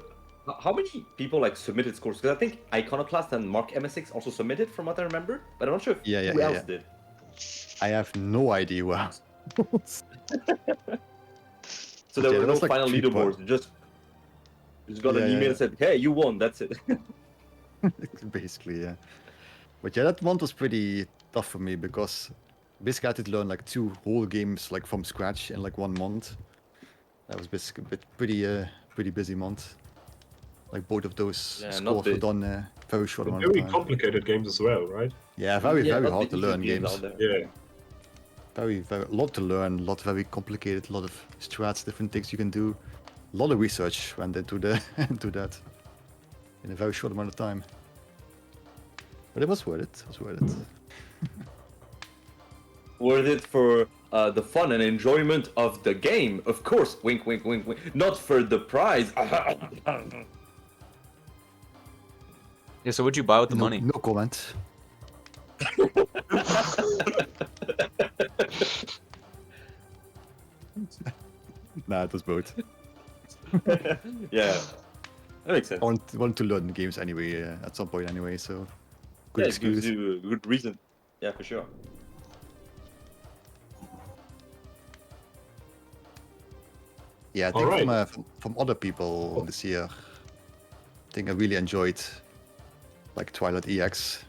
How many people like submitted scores? Because I think Iconoclast and Mark MSX also submitted, from what I remember. But I'm not sure Yeah, who yeah, else yeah. did. I have no idea who else. So there Yeah, were it no was like final 3 leaderboards. You just got Yeah, an yeah, email yeah. that said, "Hey, you won. That's it." Basically, yeah. But yeah, that month was pretty tough for me because basically I had to learn like 2 whole games like from scratch in like 1 month. That was basically pretty busy month. Like both of those Yeah, not scores were big. done very short amount of Very time. complicated games as well, right? Yeah, very Yeah, not hard the to learn easiest games. out there. Yeah. Very a lot to learn, a lot very complicated, a lot of strats, different things you can do. A lot of research went into into that in a very short amount of time. But it was worth it. It was worth it. Worth it for the fun and enjoyment of the game, of course. Wink, wink, wink, wink. Not for the prize. Yeah, so what'd you buy with the no, money? no comment. Nah, it was both. Yeah, that makes sense. I want to learn games anyway, at some point anyway, so good Yeah, it gives excuse. you a good reason. Yeah, for sure. Yeah, I think Alright. from other people this year, I think I really enjoyed like Twilight EX,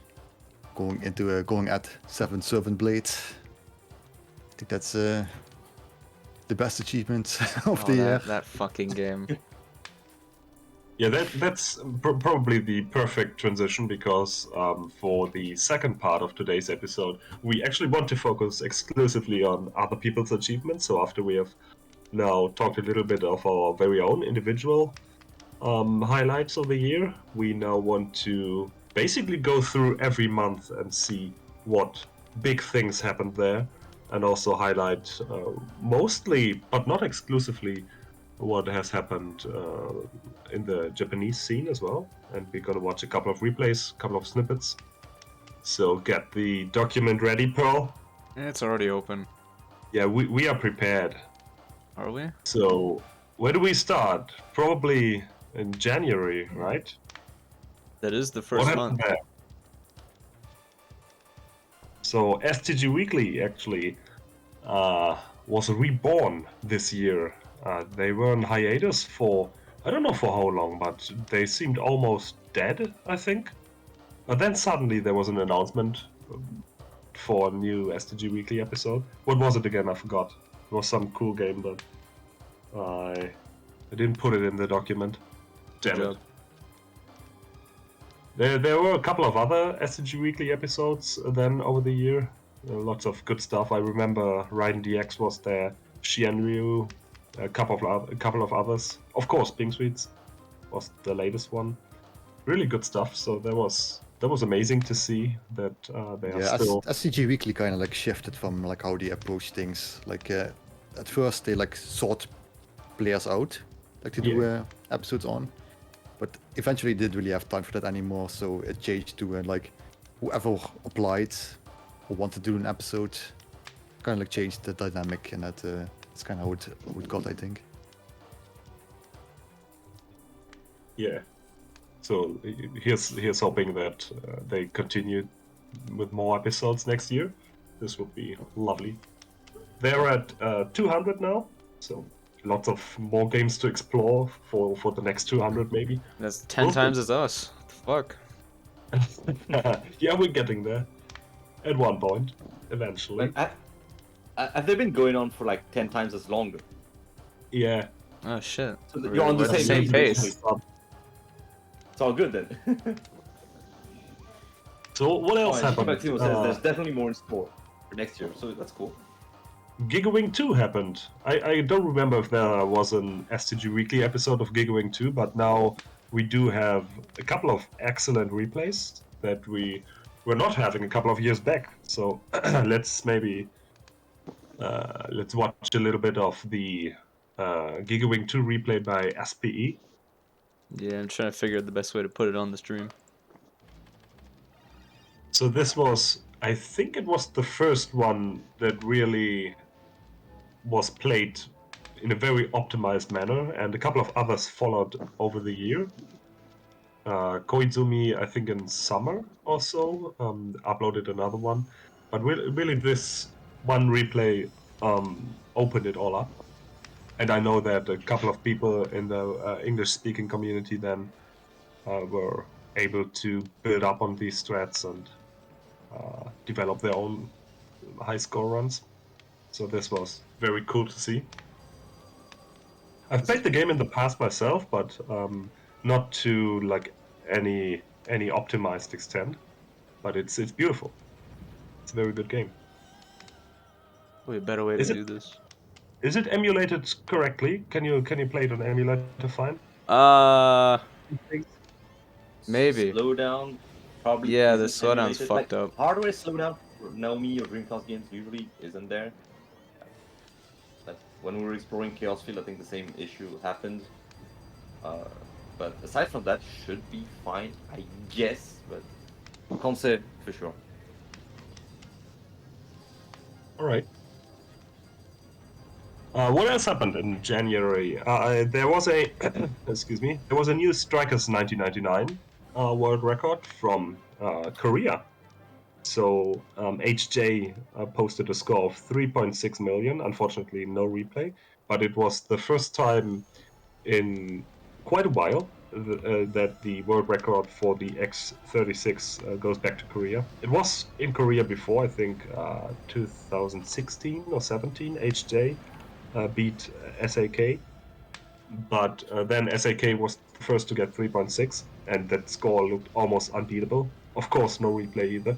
going at 7 Servant Blade. I think that's the best achievement of the year. That fucking game. Yeah, that's probably the perfect transition because for the second part of today's episode, we actually want to focus exclusively on other people's achievements. So after we have now talked a little bit of our very own individual highlights of the year, we now want to basically go through every month and see what big things happened there, and also highlight mostly, but not exclusively, what has happened in the Japanese scene as well. And we're gonna watch a couple of replays, a couple of snippets. So get the document ready, Pearl. It's already open. Yeah, we are prepared. Are we? So where do we start? Probably in January, right? That is the What first happened month. there? So STG Weekly actually was reborn this year. They were on hiatus for, I don't know for how long, but they seemed almost dead, I think. But then suddenly there was an announcement for a new STG Weekly episode. What was it again? I forgot. It was some cool game, but I didn't put it in the document. Good Damn it. job. There were a couple of other STG Weekly episodes then over the year. Lots of good stuff. I remember Raiden DX was there, Shienryu, a couple of others. Of course, Pink Sweets was the latest one. Really good stuff. So that was amazing to see that they are Yeah, still. SCG Weekly kind of like shifted from like how they approach things. Like at first they like sought players out, like to do episodes on, but eventually didn't really have time for that anymore. So it changed to like whoever applied or wanted to do an episode, kind of like changed the dynamic, and that's kind of how it got, I think. Yeah. So here's hoping that they continue with more episodes next year. This would be lovely. They're at 200 now, so lots of more games to explore for the next 200 maybe. That's 10 times as us. What the fuck? Yeah, we're getting there. At one point, eventually. Have they been going on for like 10 times as longer? Yeah. Oh shit. So you're on the We're same pace. It's all good then. So what else happened? Says there's definitely more in store for next year, so that's cool. Gigawing 2 happened. I don't remember if there was an STG Weekly episode of Gigawing 2, but now we do have a couple of excellent replays that we were not having a couple of years back. So let's maybe let's watch a little bit of the Gigawing 2 replay by SPE. Yeah, I'm trying to figure out the best way to put it on the stream. So this was, I think it was the first one that really was played in a very optimized manner, and a couple of others followed over the year. Koizumi, I think in summer or so, uploaded another one. But really this one replay opened it all up. And I know that a couple of people in the English-speaking community then were able to build up on these threads and develop their own high score runs. So this was very cool to see. I've played the game in the past myself, but not to like any optimized extent. But it's beautiful. It's a very good game. Wait, a better way to do this. Is it emulated correctly? Can you play it on emulator fine? Maybe. Slowdown probably. Yeah, the isn't slowdown's emulated. fucked Like, up. hardware slowdown for Naomi or Dreamcast games usually isn't there. Like when we were exploring Chaos Field, I think the same issue happened. But But aside from that, should be fine, I guess. But can't say for sure. All right. What else happened in January? There was a excuse me. There was a new Strikers 1999 world record from Korea. So HJ posted a score of 3.6 million. Unfortunately, no replay, but it was the first time in quite a while that the world record for the X36 goes back to Korea. It was in Korea before, I think 2016 or 17. HJ beat SAK, but then SAK was the first to get 3.6, and that score looked almost unbeatable. Of course, no replay either.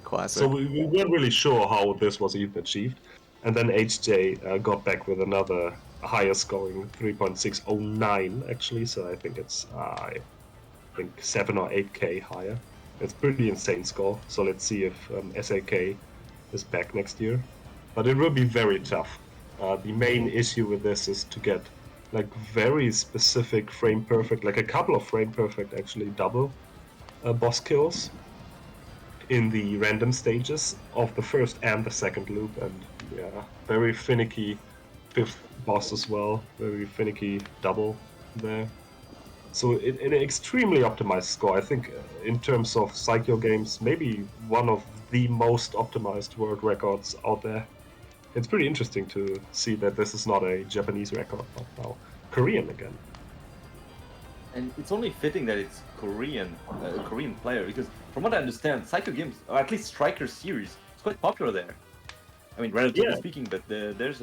Classic. So we weren't really sure how this was even achieved. And then HJ got back with another higher scoring 3.609 actually. So I think it's 7 or 8k higher. It's pretty insane score. So let's see if SAK is back next year. But it will be very tough. The main issue with this is to get like very specific frame perfect, like a couple of frame perfect actually double boss kills in the random stages of the first and the second loop, and yeah, very finicky fifth boss as well, very finicky double there. So an extremely optimized score. I think in terms of Psycho games, maybe one of the most optimized world records out there. It's pretty interesting to see that this is not a Japanese record, but now Korean again. And it's only fitting that it's Korean, a Korean player, because from what I understand, Psycho games, or at least Striker series, it's quite popular there. I mean, relatively speaking, but there's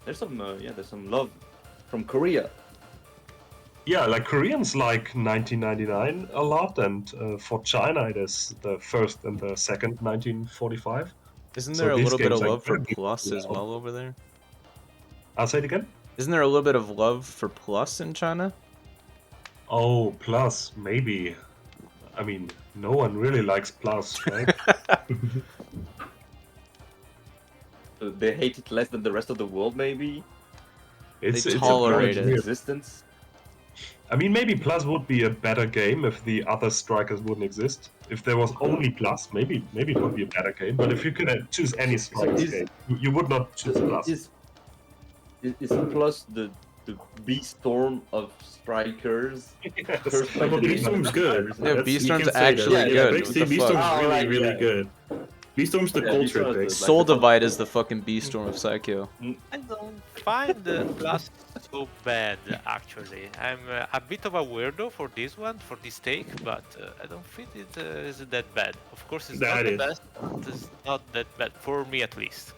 some love from Korea. Yeah, like Koreans like 1999 a lot, and for China it is the first and the second 1945. Isn't So there a these little bit of games, like, love for very Plus as well. well over there? I'll say it again. Isn't there a little bit of love for Plus in China? Oh, Plus, maybe. I mean, no one really likes Plus, right? They hate it less than the rest of the world, maybe. It's They a tolerate very it. weird- Existence. I mean, maybe Plus would be a better game if the other strikers wouldn't exist. If there was only Plus, maybe it would be a better game. But if you could choose any strikers is- game, you would not choose Plus. Is Plus the B-Storm of Strikers? First Well, like the B-Storm's good. Yeah, That's- B-Storm's you can say that. actually Yeah, good. Big What the B-Storm's fuck? Oh, really, right, really yeah. good. B-Storm's the Yeah, culture B-Storm pick. is Soul like the Divide is the fucking B-Storm of Psycho. I don't find the Plus so bad, actually. I'm a bit of a weirdo for this one, for this take, but I don't think it is that bad. Of course, it's not That the is. best, but it's not that bad, for me at least.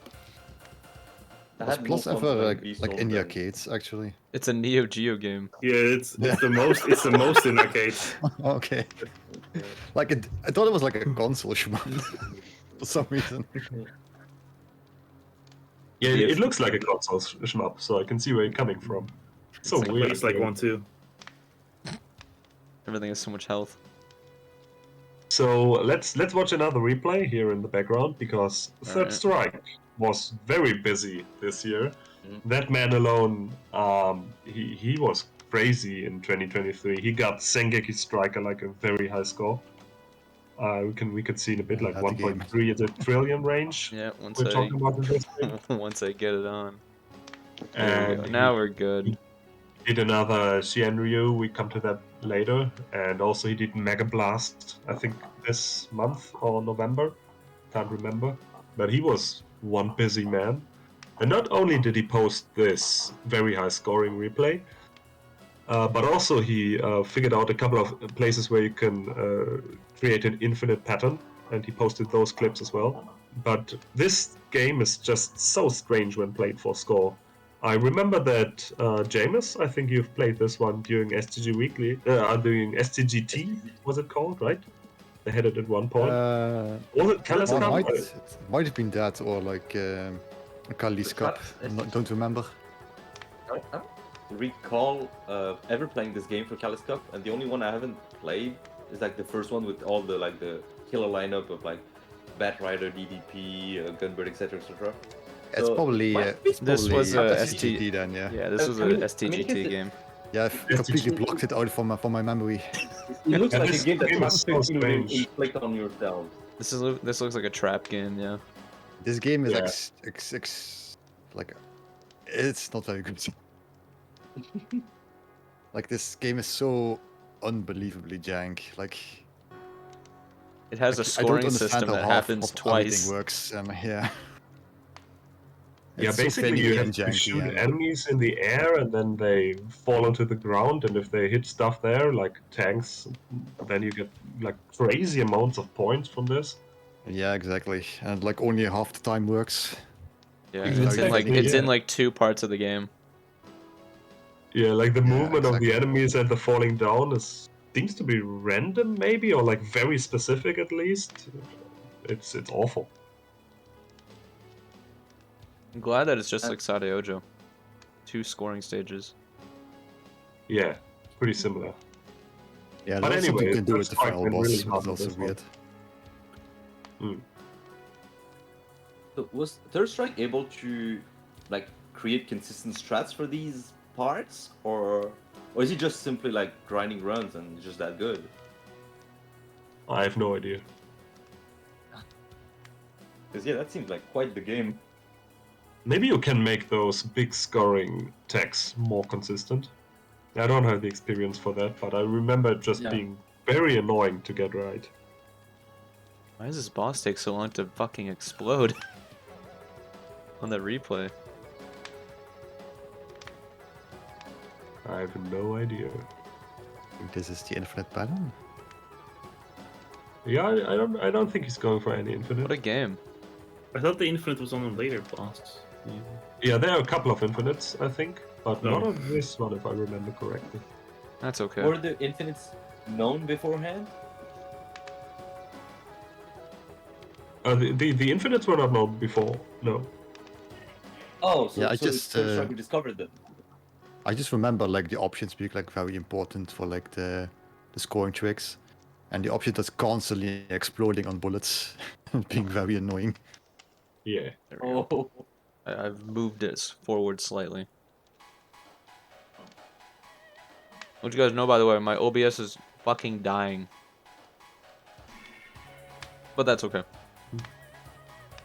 I Was had Plus more fun ever playing like B-Storm in the than- arcades actually? It's a Neo Geo game. Yeah, it's the most in arcades. Okay. Like I thought it was like a console shmup for some reason. Yeah, it looks like a console shmup, so I can see where you're coming from. So It's like weird. It's like one too. Everything has so much health. So let's watch another replay here in the background, because Third Alright. Strike was very busy this year. Mhm. That man alone, he was crazy in 2023. He got Sengeki Striker like a very high score. We could see in a bit like That's a game. 1.3 at a trillion range. Yeah, once We're talking about in this thing. once I get it on. There we go. And Now he we're good. did another Xianryu, we come to that later, and also he did Mega Blast, I think this month or November, can't remember, but he was one busy man. And not only did he post this very high scoring replay, but also he figured out a couple of places where you can create an infinite pattern, and he posted those clips as well. But this game is just so strange when played for score. I remember that Jaimers, I think you've played this one during STG Weekly, during STGT, was it called, right? They had it at one point. Was it Callis Well, Cup? might have been that or like Kali's Cup. Don't remember. I don't recall ever playing this game for Callis Cup, and the only one I haven't played is like the first one with all the like the killer lineup of like Bat Rider, DDP, Gunbird, etc., etc. It's probably might be This was probably a STG then, yeah. Yeah, this was I a mean, STGT here's the- game. Yeah, I've Yes, completely you- blocked it out from my memory. It looks Yeah, like a this game that game you is have so to strange. inflict on yourselves. This looks like a trap game, yeah. This game is Yeah. like it's not very good. Like this game is so unbelievably jank. Like It has a I don't scoring understand system how that half happens of everything twice. works. Yeah. Yeah, It's so basically finicky you have and to janky. shoot And enemies in the air and then they fall onto the ground, and if they hit stuff there, like tanks, then you get like crazy amounts of points from this. yeah, exactly. And like only half the time works. Yeah, It's it's very in like finicky. it's in like 2 parts of the game. Yeah, like the Yeah, movement of the exactly. enemies and the falling down seems to be random, maybe, or like very specific at least. It's awful. I'm glad that it's just like Sadeojo. 2 scoring stages. Yeah, pretty similar. Yeah, But there's something anyway, you can do with first the strike final went boss, really which hard is on also this one. weird. So was Third Strike able to like create consistent strats for these parts, or is he just simply like grinding runs and it's just that good? I have no idea. Because yeah, that seems like quite the game. Maybe you can make those big scoring tags more consistent. I don't have the experience for that, but I remember it just Yeah. being very annoying to get right. Why does this boss take so long to fucking explode? On that replay. I have no idea. I think this is the infinite pattern. Yeah, I don't think he's going for any infinite. What a game. I thought the infinite was on a later boss. Yeah, there are a couple of infinites, I think, but No. not on this one, if I remember correctly. That's okay. Were the infinites known beforehand? The infinites were not known before, no. Oh, so, Yeah, I so it's just, Third Strike who discovered them. I just remember like the options being like very important for like the scoring tricks, and the option that's constantly exploding on bullets, being very annoying. Yeah. There we go. Oh, I've moved it forward slightly. What you guys know, by the way, my OBS is fucking dying. But that's okay.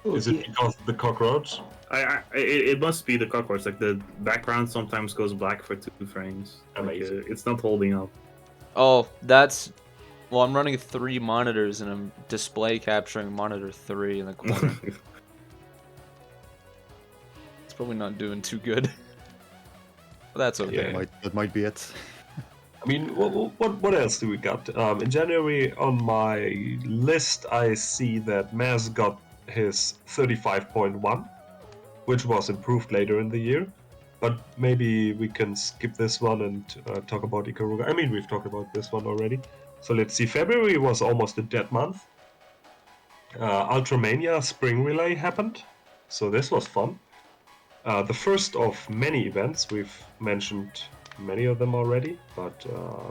Is it because of the cockroach? It must be the cockroach. Like the background sometimes goes black for 2 frames. Like, Amazing. it's not holding up. Oh, that's... Well, I'm running 3 monitors and I'm display capturing monitor 3 in the corner. It's probably not doing too good. But that's okay. Yeah. That might be it. I mean, what else do we got? In January on my list, I see that Maz got his 35.1, which was improved later in the year. But maybe we can skip this one and talk about Ikaruga. I mean, we've talked about this one already. So let's see. February was almost a dead month. Ultramania Spring Relay happened, so this was fun. The first of many events. We've mentioned many of them already, but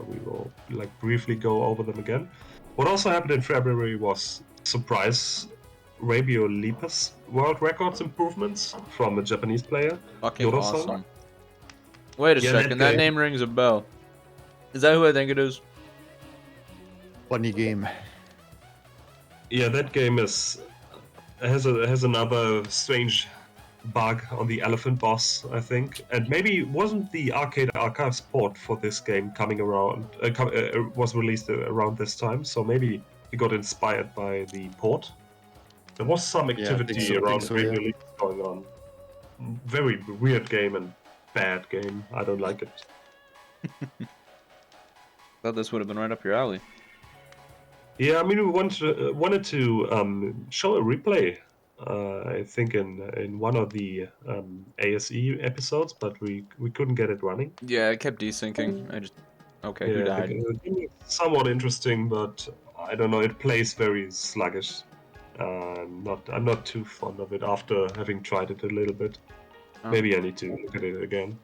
we will like briefly go over them again. What also happened in February was surprise Rabio Lepus world records improvements from a Japanese player. Fucking Yodosan. awesome. Wait a Yeah, that second, that guy- name rings a bell. Is that who I think it is? Funny game. Yeah, that game has another strange bug on the elephant boss, I think, and maybe wasn't the Arcade Archives port for this game coming around was released around this time, so maybe he got inspired by the port. There was some Yeah, I activity think so, around yeah. Rabio Lepus going on. Very weird game and bad game. I don't like it. Thought this would have been right up your alley. Yeah, I mean, we wanted to show a replay. I think in one of the ASE episodes, but we couldn't get it running. Yeah, it kept desyncing. I just... Okay, who Yeah, died? the game is somewhat interesting, but I don't know. It plays very sluggish. I'm not too fond of it after having tried it a little bit. Oh. Maybe I need to look at it again,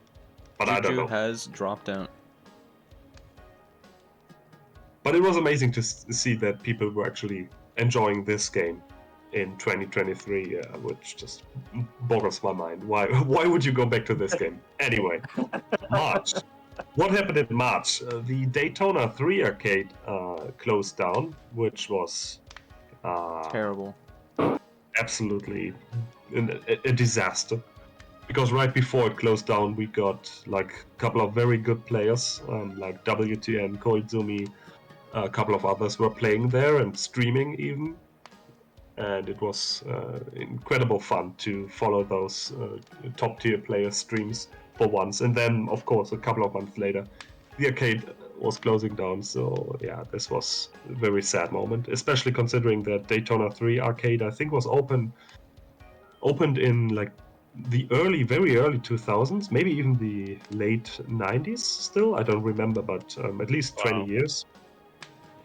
but I don't Juju know. has dropped out. But it was amazing to see that people were actually enjoying this game in 2023, which just boggles my mind. Why would you go back to this game? Anyway, March. what happened in March? The Daytona III arcade closed down, which was Terrible. absolutely a disaster. Because right before it closed down, we got like a couple of very good players, like WTN, Koizumi, a couple of others were playing there and streaming even. And it was incredible fun to follow those top tier player streams for once. And then, of course, a couple of months later, the arcade was closing down. So yeah, this was a very sad moment, especially considering that Daytona 3 arcade, I think, was opened in like the very early 2000s, maybe even the late 90s still. I don't remember, but at least 20 years.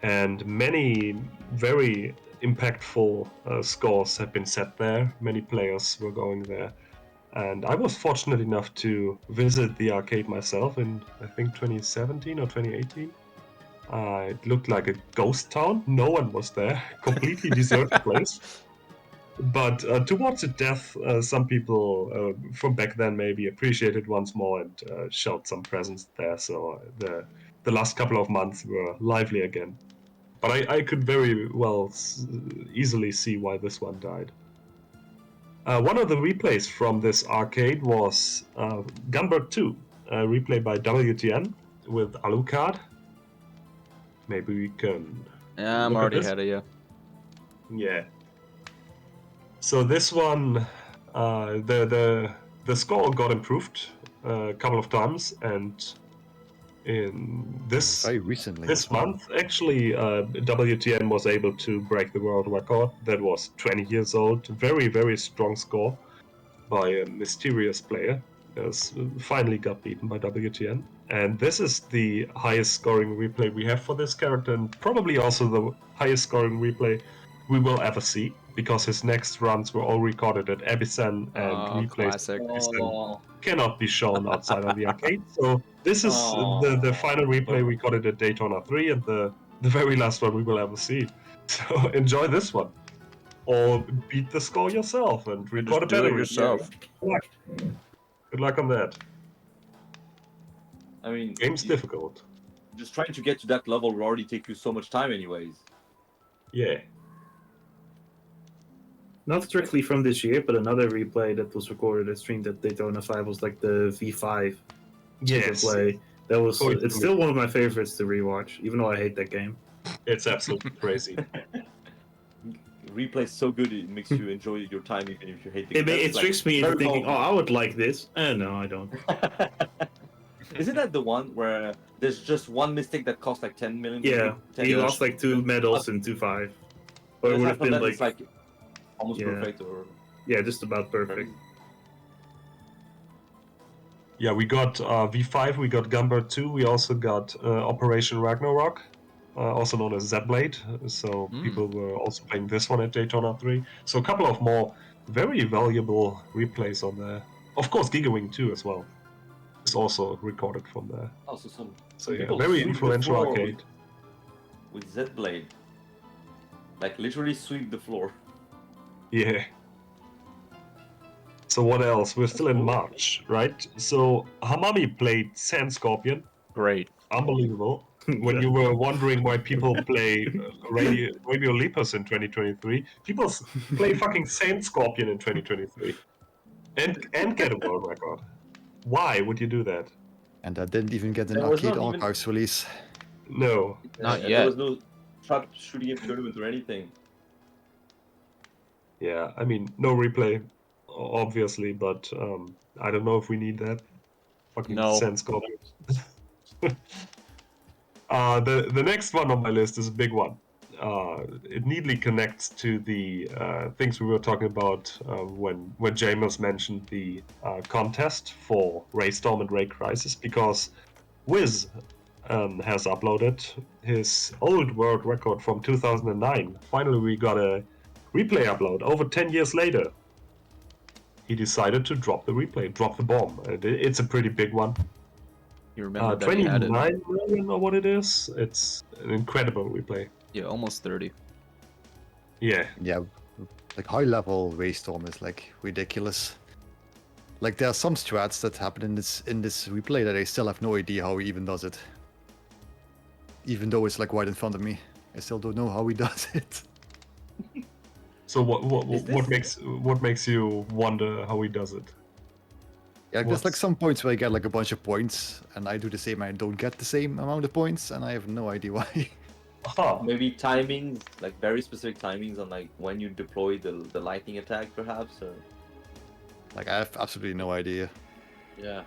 And many very impactful scores have been set there. Many players were going there. And I was fortunate enough to visit the arcade myself in, I think, 2017 or 2018. It looked like a ghost town. No one was there. Completely deserted place. But towards its death, some people from back then maybe appreciated once more and showed some presence there. So the last couple of months were lively again. But I could very well easily see why this one died. One of the replays from this arcade was Gunbird 2, a replay by WTN with Alucard. Maybe we can. Yeah, I'm look at already this. ahead of you. Yeah. So this one, the score got improved a couple of times, and in Very recently. this month, actually, WTN was able to break the world record. That was 20 years old. Very, very strong score by a mysterious player. Finally got beaten by WTN. And this is the highest scoring replay we have for this character, and probably also the highest scoring replay we will ever see, because his next runs were all recorded at Ebisen, and replays Classic. at Ebisen Oh, cannot be shown outside of the arcade. So this is the final replay. We got it at Daytona 3, and the very last one we will ever see. So enjoy this one, or beat the score yourself and record a Just do better it replay. yourself. Good luck on that. I mean, Game's difficult. just trying to get to that level will already take you so much time, anyways. Yeah. Not strictly from this year, but another replay that was recorded and streamed at Daytona 5 was like the V5 Yes. Superplay. That was. Totally. It's still one of my favorites to rewatch, even though I hate that game. It's absolutely crazy. Replay is so good, it makes you enjoy your time even if you hate the game. It That's, tricks me into very thinking, oh, powerful. I would like this. No, I don't. Isn't that the one where there's just one mistake that costs like 10 million? Yeah, 10 he million? lost like 2 medals in 2-5. But it Aside would have from been that, it's like, almost yeah. perfect, or yeah, just about perfect. Yeah, we got V5, we got Gunbird 2, we also got Operation Ragnarok, also known as Z-Blade. So people were also playing this one at Daytona 3. So a couple of more very valuable replays on there. Of course, Gigawing 2 as well is also recorded from there. also some So yeah, people very sweep the influential floor arcade. with Z-Blade. Like literally sweep the floor. Yeah. So what else? We're still in March, right? So Hamami played Sand Scorpion. Great. Unbelievable. When you were wondering why people play Rabio Lepus in 2023, people play fucking Sand Scorpion in 2023. And get a world record. Why would you do that? And I didn't even get an There was arcade not even- archives release. No. Not And yet. There was no trap shooting game tournament or anything. Yeah, I mean, no replay, obviously, but I don't know if we need that. Fucking No. Sand Scorpion. The next one on my list is a big one. It neatly connects to the things we were talking about when Jaimers mentioned the contest for Raystorm and Ray Crisis, because Wiz has uploaded his old world record from 2009. Finally, we got a replay upload over 10 years later. He decided to drop the replay, drop the bomb. It's a pretty big one. You remember that he had 29 it? million or what it is. It's an incredible replay. Yeah, almost 30. Yeah. Yeah, like high level Raystorm is like ridiculous. Like there are some strats that happen in this replay that I still have no idea how he even does it. Even though it's like right in front of me, I still don't know how he does it. So what makes you wonder how he does it? Yeah, there's like What's- some points where I get like a bunch of points, and I do the same, and I don't get the same amount of points, and I have no idea why. Aha. Maybe timings, like very specific timings on like when you deploy the lightning attack, perhaps. Or... Like I have absolutely no idea. Yeah.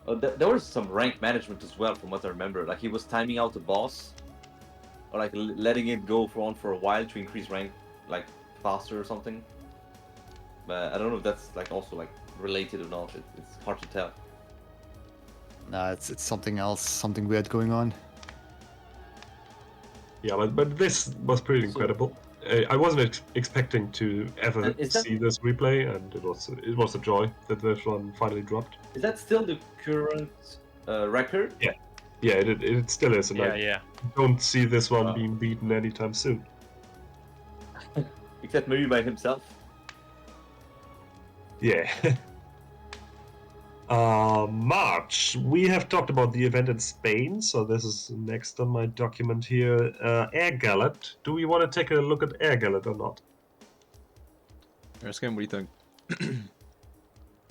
Oh, there was some rank management as well, from what I remember. Like he was timing out the boss, or like letting it go for a while to increase rank, like faster or something. But I don't know if that's like also like related or not. It's hard to tell. Nah, it's something else, something weird going on. Yeah, but this was pretty incredible. I wasn't expecting to ever And is that- see this replay, and it was a joy that this one finally dropped. Is that still the current record? Yeah, it still is, and Yeah, I yeah. don't see this one Wow. being beaten anytime soon. Except maybe by himself. Yeah. March. We have talked about the event in Spain, so this is next on my document here. Air Gallet. Do we want to take a look at Air Gallet or not? Meriscan, what do you think?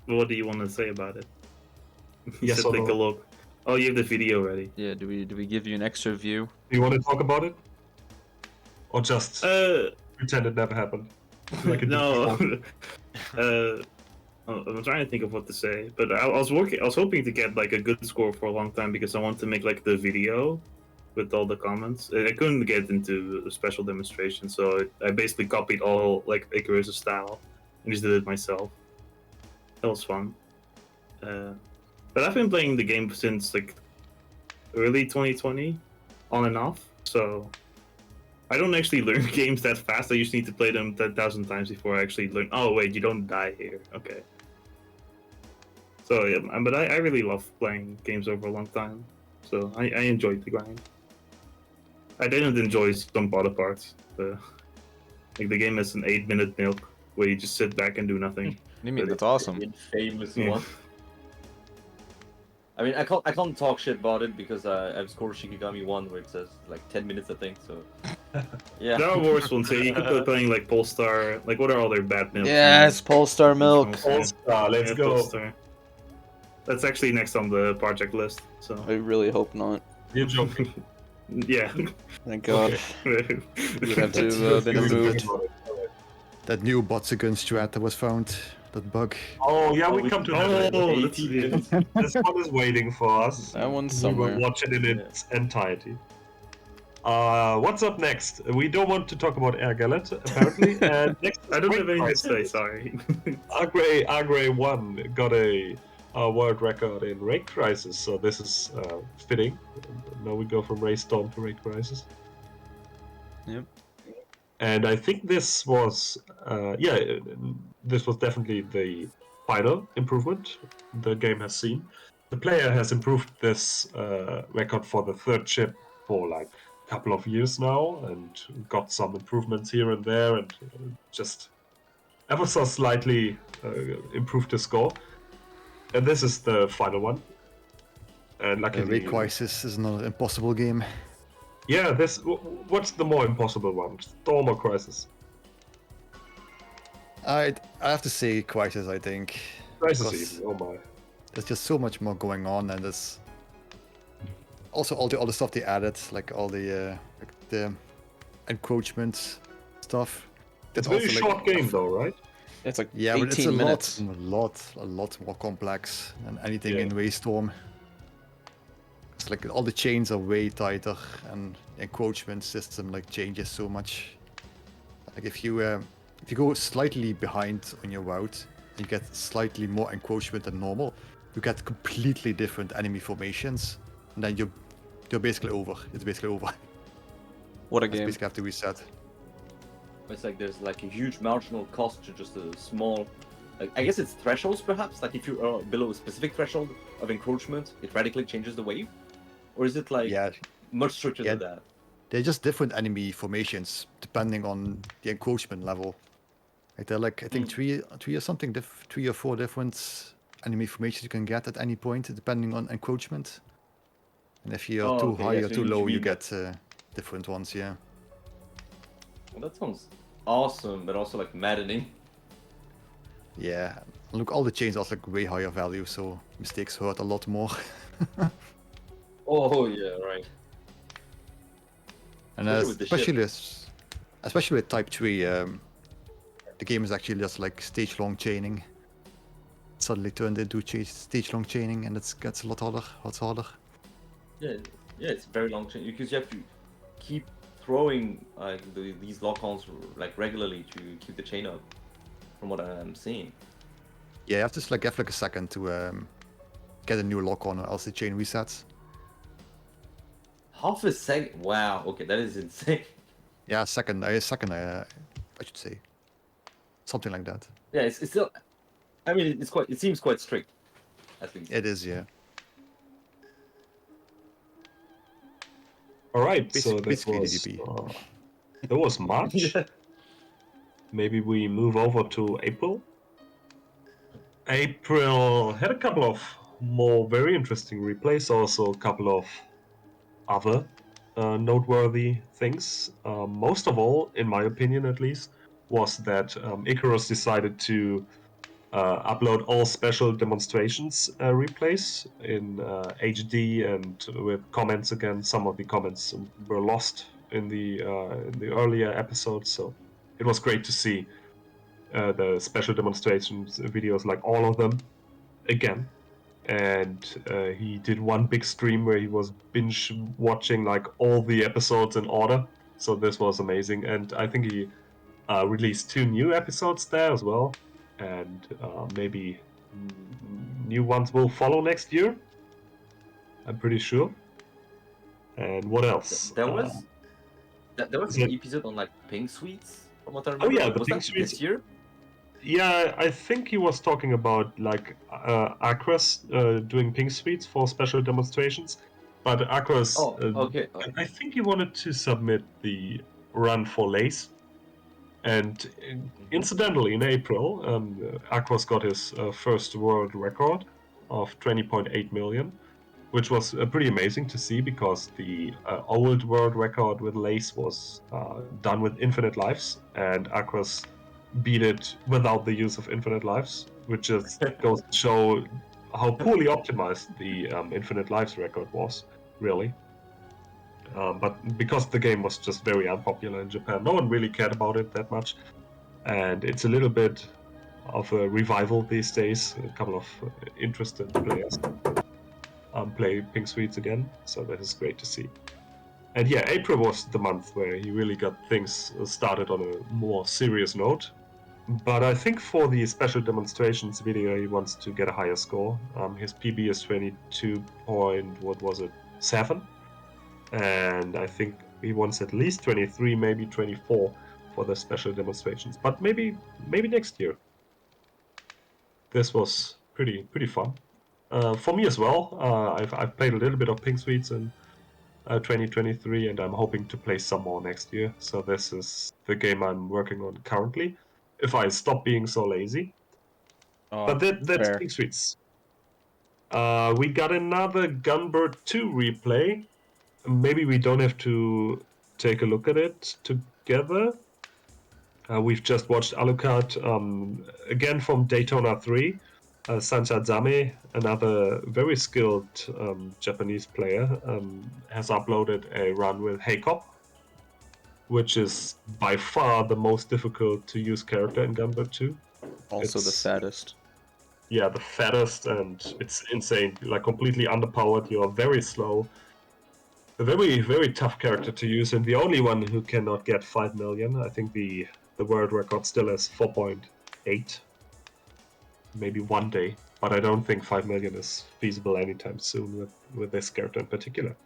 What do you want to say about it? You Yes said or take no? a look. Oh, you have the video ready. Yeah, do we give you an extra view? Do you want to talk about it? Or just pretend it never happened? Like it did No. before? I'm trying to think of what to say, but I was hoping to get like a good score for a long time because I want to make like the video with all the comments. I couldn't get into a special demonstration, so I basically copied all like Icarus' style and just did it myself. That was fun. But I've been playing the game since like early 2020, on and off. So I don't actually learn games that fast. I just need to play them 10,000 times before I actually learn. Oh wait, you don't die here. Okay. So yeah, but I really love playing games over a long time. So I enjoyed the grind. I didn't enjoy some other parts. Like the game has an 8-minute milk where you just sit back and do nothing. What do you mean? That's awesome. The infamous Yeah. one. I mean, I can't talk shit about it because I've scored Shikigami 1 where it says like 10 minutes, I think. So yeah. There are worse ones. Yeah, you could be playing like Polestar. Like what are all their bad milks? Yes, Polestar milk. Polestar, let's Yeah, go. Polestar. That's actually next on the project list. So I really hope not. You're joking. yeah. Thank God. Okay. Would have to have been removed. That new Botsagun strat that was found, that bug. Oh yeah, we come to that. Oh, later. that's it. This one is waiting for us. That one's We somewhere. will watch it in its entirety. What's up next? We don't want to talk about Air Gallet, apparently. And next, I don't have anything to say. Crisis. Sorry. Agre 1 got a world record in Raid Crisis, so this is fitting. Now we go from Raid Storm to Raid Crisis. Yep. And I think this was, this was definitely the final improvement the game has seen. The player has improved this record for the third chip for like a couple of years now, and got some improvements here and there, and just ever so slightly improved the score. And this is the final one. And luckily, Raid Crisis is another impossible game. yeah, this. What's the more impossible one, Storm or Crisis? I have to say Crisis, I think. Crisis, Because even. Oh my. there's just so much more going on, and there's also all the stuff they added, like all the encroachment stuff. It's That's a very also, short game, though, right? It's like Yeah, 18 but it's a minutes. lot more complex than anything Yeah. in Waystorm. It's like all the chains are way tighter, and the encroachment system like changes so much. Like if you go slightly behind on your route, you get slightly more encroachment than normal. You get completely different enemy formations, and then you're basically over. It's basically over. What a You game. basically have to reset. It's like there's like a huge marginal cost to just a small, like I guess it's thresholds perhaps. Like if you are below a specific threshold of encroachment, it radically changes the wave, or is it like Yeah, much stricter Yeah. than that? they're just different enemy formations depending on the encroachment level. Like there are like I think three or something, 3 or 4 different enemy formations you can get at any point depending on encroachment. And if you're Oh, too okay, high yeah, or so too you low, you mean get different ones. Yeah. well, that sounds awesome, but also like maddening. Yeah. Look, all the chains are like way higher value, so mistakes hurt a lot more. Oh yeah, right. And Especially with the ship. especially with Type 3, the game is actually just like stage-long chaining. It suddenly turned into stage-long chaining, and it gets a lot harder. Yeah, yeah, it's very long chain because you have to keep throwing like these lock-ons like regularly to keep the chain up. From what I'm seeing. Yeah, you have to have like a second to get a new lock on, or else the chain resets. Half a second? Wow. Okay, that is insane. Yeah, a second, I should say, something like that. Yeah, it's still. I mean, it's quite. It seems quite strict, at least. It is, yeah. All right, so Basically that was March. Yeah. Maybe we move over to April. April had a couple of more very interesting replays, also a couple of other noteworthy things. Most of all, in my opinion at least, was that Icarus decided to upload all special demonstrations replays in HD and with comments again. Some of the comments were lost in the earlier episodes, so it was great to see the special demonstrations videos, like all of them, again. And he did one big stream where he was binge watching like all the episodes in order. So this was amazing, and I think he released 2 new episodes there as well, and maybe new ones will follow next year. I'm pretty sure. And what else? There was an episode on like pink sweets, from what I remember. Oh yeah, the was pink that sweets. this year? Yeah, I think he was talking about like Aquas doing pink sweets for special demonstrations, but Aquas, Oh, okay. I think he wanted to submit the run for Lace, and incidentally, in April, Aquas got his first world record of 20.8 million, which was pretty amazing to see because the old world record with Lace was done with infinite lives, and Aquas beat it without the use of infinite lives, which just goes to show how poorly optimized the infinite lives record was, really. But because the game was just very unpopular in Japan, no one really cared about it that much, and it's a little bit of a revival these days. A couple of interested players play Pink Sweets again, so that is great to see. And yeah, April was the month where he really got things started on a more serious note. But I think for the special demonstrations video, he wants to get a higher score. His PB is 22.7, and I think he wants at least 23, maybe 24 for the special demonstrations. But maybe next year. This was pretty fun for me as well. I've played a little bit of Pink Sweets in 2023, and I'm hoping to play some more next year. So this is the game I'm working on currently, if I stop being so lazy. But that's fair. Pink Sweets. We got another Gunbird 2 replay. Maybe we don't have to take a look at it together. We've just watched Alucard again from Daytona 3. Sancha Zame, another very skilled Japanese player, has uploaded a run with Heikop, which is by far the most difficult to use character in Gunbird 2. Also the fattest. Yeah, the fattest, and it's insane. Like completely underpowered. You are very slow. A very, very tough character to use, and the only one who cannot get 5 million. I think the world record still has 4.8. Maybe one day, but I don't think 5 million is feasible anytime soon with this character in particular.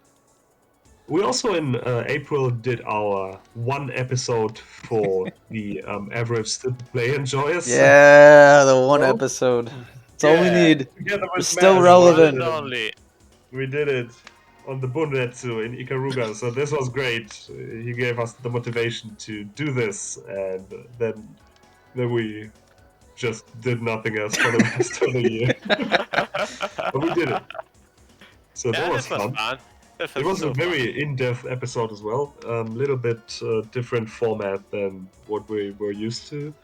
We also in April did our 1 episode for the average Superplay enjoyers. Yeah, the 1 episode. That's all we need. We're still relevant. Only. We did it on the Bunretsu in Ikaruga, so this was great. He gave us the motivation to do this, and then then we just did nothing else for the rest of the year. But we did it. So that was fun. That It was so a very in-depth episode as well. Little bit different format than what we were used to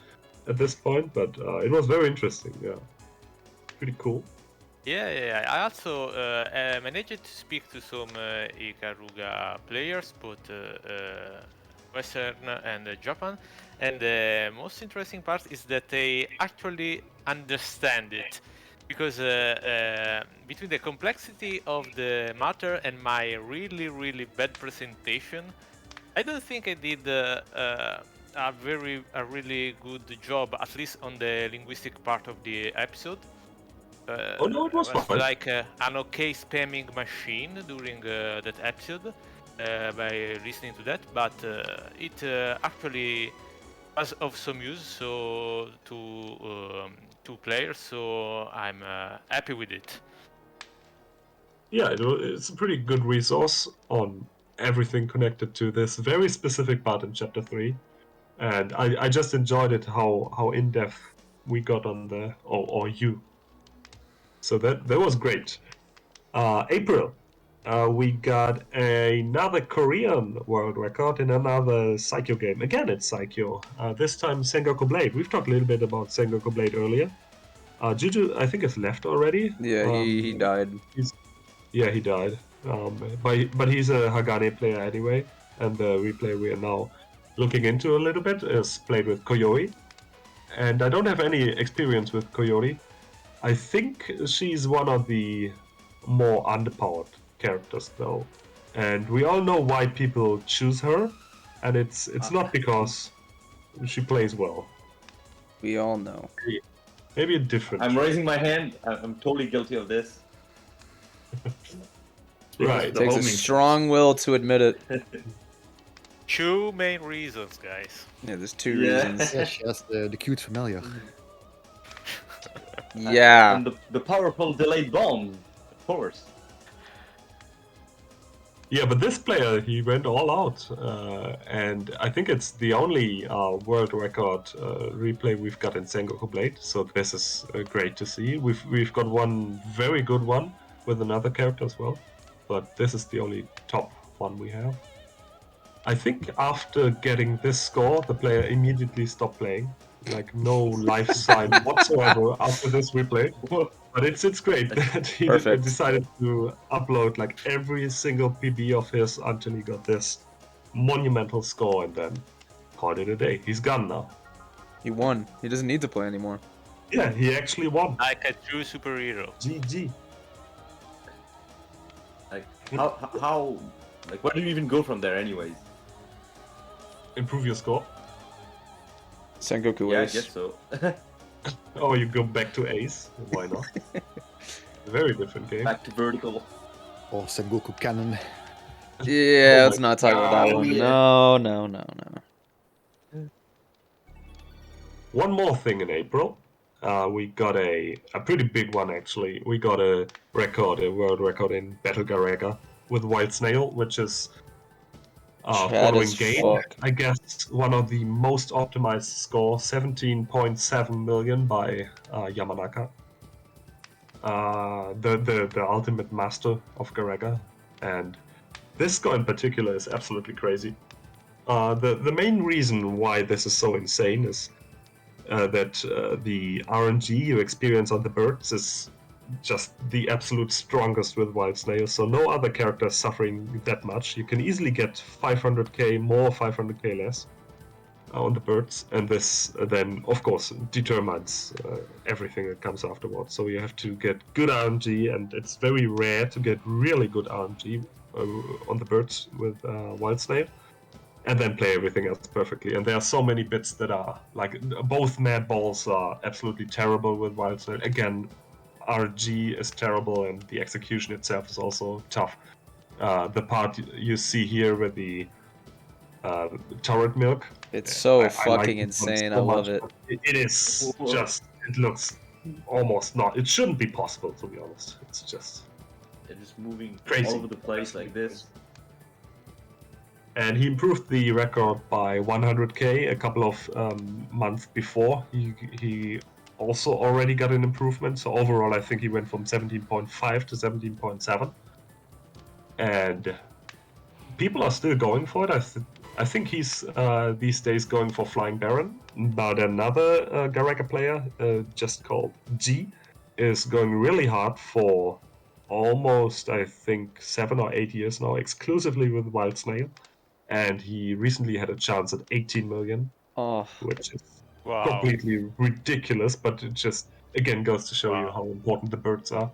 at this point, but it was very interesting. Yeah, pretty cool. Yeah. I also managed to speak to some Ikaruga players, both Western and Japan. And the most interesting part is that they actually understand it. Because between the complexity of the matter and my really bad presentation, I don't think I did a really good job, at least on the linguistic part of the episode. Oh no, it was fine. Like an okay spamming machine during that episode by listening to that, but it actually was of some use to players, so I'm happy with it. Yeah, it's a pretty good resource on everything connected to this very specific part in Chapter 3. And I just enjoyed it, how in-depth we got on the, or you. So that was great. April, we got another Korean world record in another Saikyo game. Again, it's Saikyo. This time Sengoku Blade. We've talked a little bit about Sengoku Blade earlier. Juju, I think, has left already. Yeah, he died. He died. But he's a Hagane player anyway. And the replay we are now looking into a little bit is played with Koyori. And I don't have any experience with Koyori. I think she's one of the more underpowered characters though. And we all know why people choose her, and it's not because she plays well. We all know. Maybe a different. I'm raising my hand. I'm totally guilty of this. Right. It takes a strong will to admit it. Two main reasons, guys. Yeah, there's two reasons. Yeah, she has the cute familiar. Yeah. And the powerful delayed bomb, of course. Yeah, but this player, he went all out, and I think it's the only world record replay we've got in Sengoku Blade. So this is great to see. We've got one very good one with another character as well, but this is the only top one we have. I think after getting this score, the player immediately stopped playing. Like no life sign whatsoever after this replay. But it's great that he decided to upload like every single PB of his until he got this monumental score and then called it a day. He's gone now. He won. He doesn't need to play anymore. Yeah, he actually won. Like a true superhero. GG. Like how like where do you even go from there anyways? Improve your score. Sengoku Yeah, I Ace. guess so. Oh, you go back to Ace. Why not? Very different game. Back to vertical. Or Sengoku Cannon. Yeah, Oh let's my not talk about that God, one. yeah. No. One more thing in April. We got a pretty big one actually. We got a world record in Battle Garegga with Wild Snail, which is following game. fuck. I guess one of the most optimized score, 17.7 million by Yamanaka. The ultimate master of Garegga. And this score in particular is absolutely crazy. The main reason why this is so insane is that the RNG you experience on the birds is just the absolute strongest with Wild Snail, so no other character is suffering that much. You can easily get 500k more, 500k less on the birds, and this then, of course, determines everything that comes afterwards. So you have to get good RNG, and it's very rare to get really good RNG on the birds with Wild Snail, and then play everything else perfectly. And there are so many bits that are, like, both mad balls are absolutely terrible with Wild Snail. Again, RG is terrible, and the execution itself is also tough. The part you see here with the turret milk, It's so I fucking like insane. so I love much, it. but it is just, it looks almost not, it shouldn't be possible, to be honest. It's just They're just moving Crazy. all over the place like this. And he improved the record by 100k a couple of months before. He also already got an improvement. So overall, I think he went from 17.5 to 17.7. And people are still going for it. I think he's these days going for Flying Baron. But another Garegga player, just called G, is going really hard for almost, I think, 7 or 8 years now, exclusively with Wild Snail. And he recently had a chance at 18 million, which is Wow. completely ridiculous, but it just, again, goes to show you Wow. how important the birds are.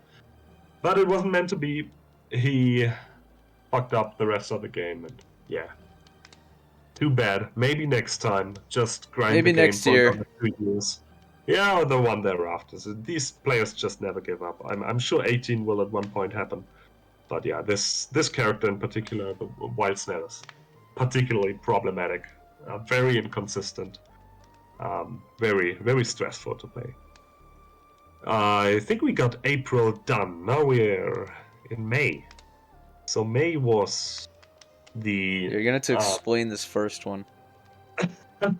But it wasn't meant to be. He fucked up the rest of the game, and yeah. Too bad. Maybe next time. Just grind Maybe the game next for year. another 2 years. Yeah, or the one thereafter. So these players just never give up. I'm sure 18 will at one point happen. But yeah, this character in particular, the Wild Snail, is particularly problematic. Very inconsistent. Very, very stressful to play. I think we got April done. Now we're in May. So May was the... You're gonna have to explain this first one. What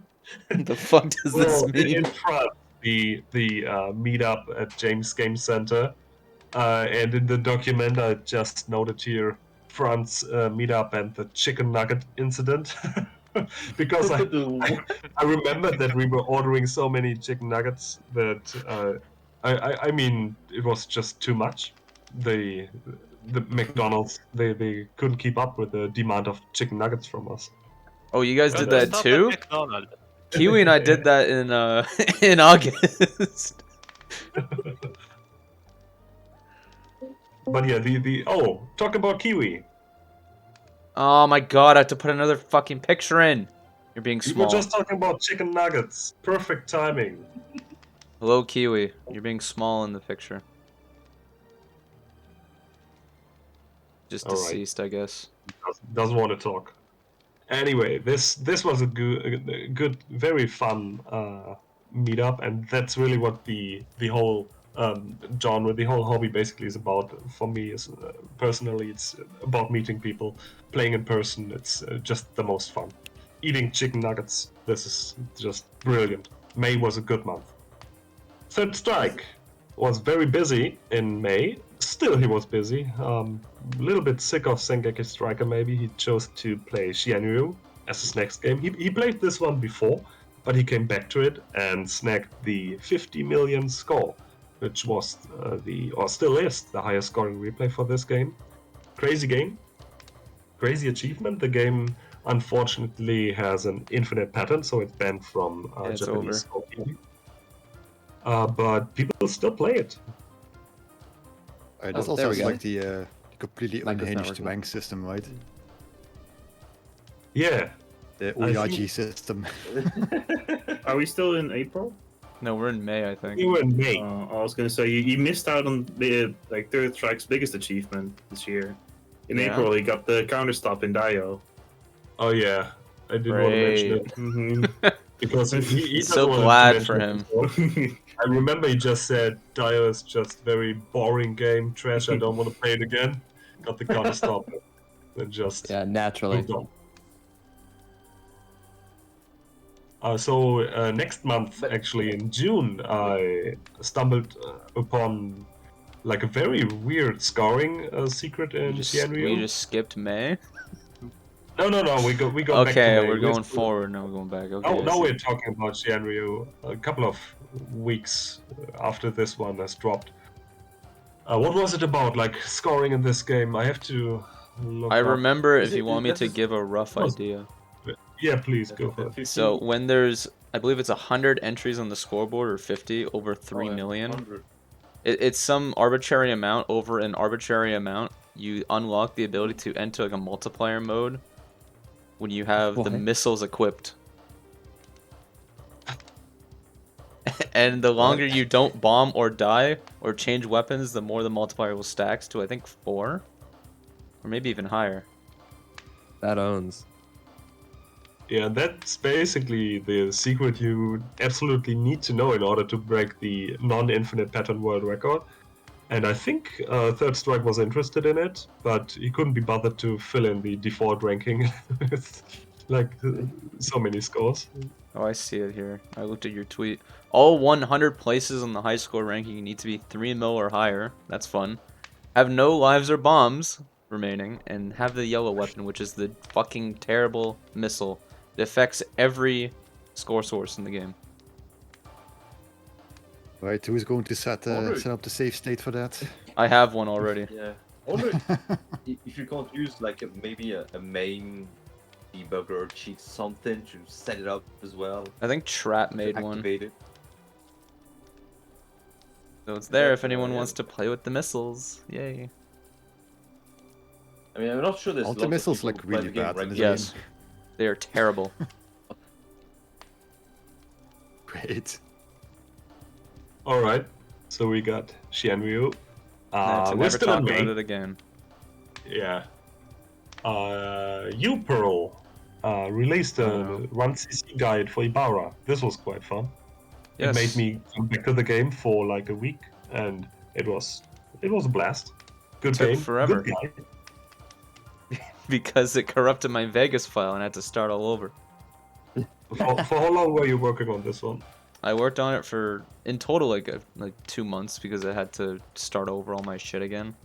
the fuck does this mean? In France, the meetup at James Game Center, and in the document I just noted here France meetup and the chicken nugget incident, because I remember that we were ordering so many chicken nuggets that I mean it was just too much. The McDonald's they couldn't keep up with the demand of chicken nuggets from us. Oh, you guys did That's that not too? a McDonald's. Kiwi and I did that in in August. But yeah, talk about Kiwi. Oh my god, I have to put another fucking picture in. You're being We were small. just talking about chicken nuggets. Perfect timing. Hello, Kiwi. You're being small in the picture. Just All right. deceased, I guess. Doesn't want to talk. Anyway, this was a good, very fun meetup, and that's really what the whole genre, the whole hobby basically is about. For me, is personally, it's about meeting people, playing in person. It's just the most fun. Eating chicken nuggets. This is just brilliant. May was a good month. Third Strike was very busy in May. Still, he was busy. A little bit sick of Sengeki Striker, maybe. He chose to play Xianryu as his next game. He played this one before, but he came back to it and snagged the 50 million score, which was or still is, the highest scoring replay for this game. Crazy game. Crazy achievement. The game, unfortunately, has an infinite pattern, so it's banned from it's Japanese over. scorekeeping. But people still play it. That's Oh, also there we go. like the completely Mic does not unhinged work. rank system, right? Yeah. The I Oyagi think- system. Are we still in April? No, we're in May, I think. You were in May. I was gonna say you missed out on the Third Strike's biggest achievement this year. In Yeah. April, he got the counter stop in Dio. Oh yeah, I didn't want to mention it Mm-hmm. because he So doesn't want to glad mention for it him. before. I remember he just said Dio is just very boring game, trash. I don't want to play it again. Got the counter stop and just Yeah, naturally. moved on. So next month, actually in June, I stumbled upon like a very weird scoring secret in We Xianryu. just skipped May. No, we go back to Okay, May. we're going forward. Now we're going back. Okay. Oh, I now see. we're talking about Xianryu a couple of weeks after this one has dropped. What was it about, like scoring in this game? I have to look I up. remember Is if it- you want me that's to just- give a rough Oh, idea. Yeah, please go for it. So when there's, I believe it's 100 entries on the scoreboard or 50 over 3 million. It's some arbitrary amount over an arbitrary amount. You unlock the ability to enter like a multiplayer mode when you have the What? missiles equipped. And the longer you don't bomb or die or change weapons, the more the multiplier will stacks to I think 4 or maybe even higher. That owns. Yeah, that's basically the secret you absolutely need to know in order to break the non-infinite pattern world record. And I think Third Strike was interested in it, but he couldn't be bothered to fill in the default ranking with like so many scores. Oh, I see it here. I looked at your tweet. All 100 places on the high score ranking need to be 3 mil or higher. That's fun. Have no lives or bombs remaining, and have the yellow weapon, which is the fucking terrible missile that affects every score source in the game. Right, who's going to set up the save state for that? I have one already. Yeah. I wonder if you can't use like maybe a main debugger or cheat something to set it up as well. I think Trap made one. Activate it. So it's there if anyone wants to play with the missiles. Yay. I mean, I'm not sure there's All lots the of missiles people look who play really the game bad in this regularly. Yes. They are terrible. Great. All right, so we got Xianryu. To We're never still talk on about me. it again. Yeah. ASE-Pearl released a Run CC guide for Ibara. This was quite fun. Yes. It made me come back to the game for like a week, and it was a blast. Good Took game. forever. Good guide. Because it corrupted my Vegas file and I had to start all over. For how long were you working on this one? I worked on it for, in total, like 2 months because I had to start over all my shit again.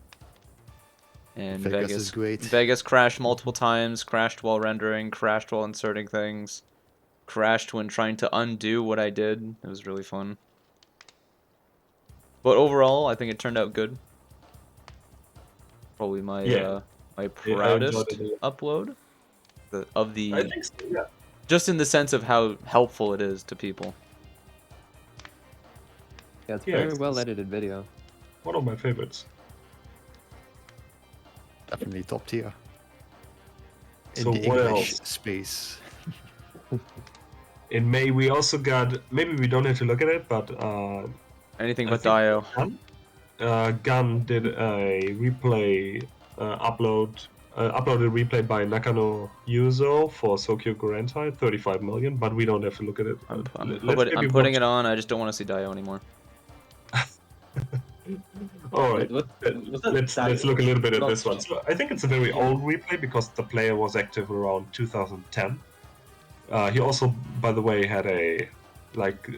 And Vegas is great. Vegas crashed multiple times, crashed while rendering, crashed while inserting things, crashed when trying to undo what I did. It was really fun. But overall, I think it turned out good. Probably my my proudest enjoyed it. upload of the I think so, yeah. just in the sense of how helpful it is to people. Yeah, it's Yeah, very it's- well edited video. One of my favorites. Definitely top tier. In So the what English else? space. In May, we also got. Maybe we don't have to look at it, but Anything I but think Dio. Gun did a replay uploaded replay by Nakano Yuzo for Sokyo Gurentai, 35 million, but we don't have to look at it. I'm Let's maybe putting watch- it on. I just don't want to see Dio anymore. All right, Was that let's look a little bit at Not- this one. So I think it's a very old replay because the player was active around 2010. He also, by the way, had a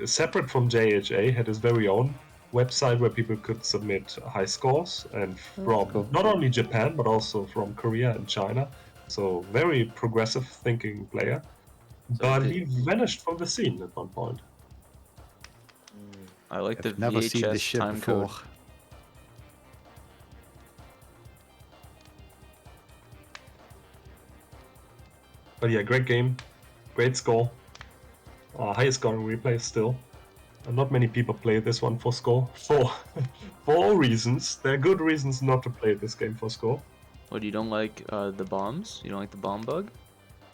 separate from JHA, had his very own website where people could submit high scores, and from cool. not only Japan but also from Korea and China. So very progressive thinking player. But he vanished from the scene at one point. I like the I've never seen this VHS shit time before. code. But yeah, great game, great score, highest scoring replay still. Not many people play this one for score for all reasons. There are good reasons not to play this game for score. What, you don't like the bombs? You don't like the bomb bug?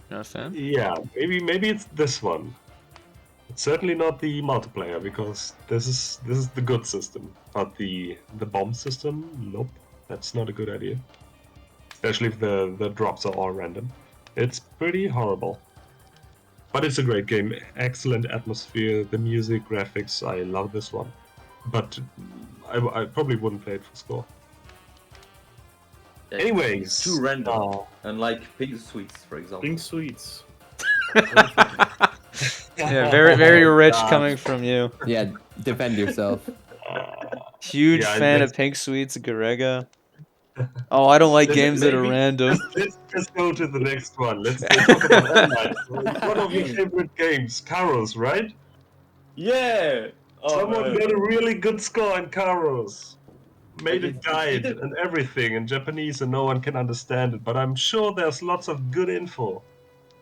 You're not a fan? Yeah, maybe it's this one. It's certainly not the multiplayer because this is the good system, but the bomb system, nope, that's not a good idea. Especially if the drops are all random. It's pretty horrible. But it's a great game, excellent atmosphere, the music, graphics, I love this one. But I probably wouldn't play it for score. Yeah, Anyways, it's too random. Unlike Pink Sweets, for example. Pink sweets. Yeah, very rich God. coming from you. Yeah, defend yourself. Huge Yeah, fan let's- of Pink Sweets, Garegga. Oh, I don't like Let's- games that are maybe- random. Let's just go to the next one. Let's talk about M.Knight. One of your favorite games, Karos, right? Yeah! Oh, Someone man. got a really good score in Karos. Made a Okay, guide did it- and everything in Japanese and no one can understand it, but I'm sure there's lots of good info.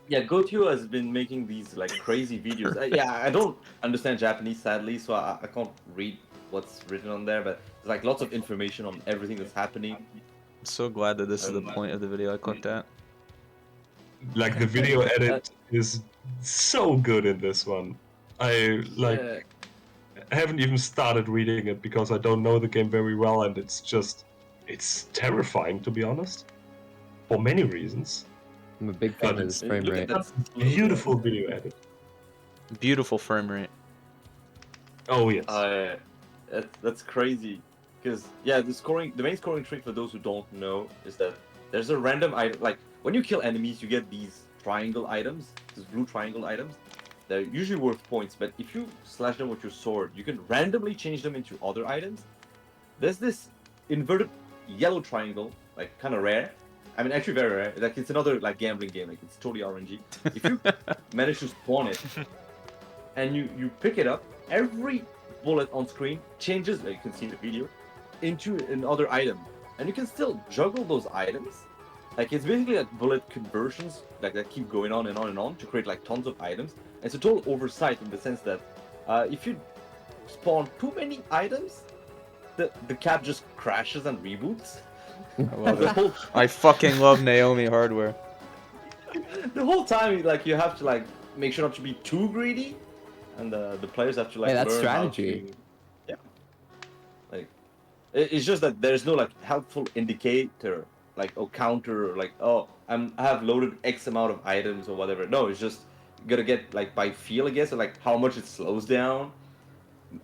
Yeah, GoTo has been making these like crazy videos. I don't understand Japanese, sadly, so I can't read what's written on there, but there's like lots of information on everything that's happening. I'm so glad that this is the point of the video I clicked at. Like the video edit is so good in this one. I Yeah. haven't even started reading it because I don't know the game very well, and it's terrifying to be honest, for many reasons. I'm a big fan But of this frame Look at rate. that. Beautiful video edit. Beautiful frame rate. Oh yes. That's crazy. Because yeah, the main scoring trick for those who don't know is that there's a random item. Like when you kill enemies, you get these triangle items, these blue triangle items. They're usually worth points, but if you slash them with your sword, you can randomly change them into other items. There's this inverted yellow triangle, like kind of rare. I mean, actually very rare. Like it's another like gambling game. Like it's totally RNG. If you manage to spawn it and you pick it up, every bullet on screen changes, like you can see in the video, into another item, and you can still juggle those items. Like it's basically like bullet conversions, like that keep going on and on and on to create like tons of items. And it's a total oversight in the sense that if you spawn too many items, the cap just crashes and reboots. I love The it. whole I fucking love Naomi hardware. the whole time, like you have to like make sure not to be too greedy, and the players have to like Hey, that's learn strategy. how to, yeah. Like it's just that there's no like helpful indicator, like counter, like I have loaded X amount of items or whatever. No, it's just you gotta get like by feel, I guess, or like how much it slows down.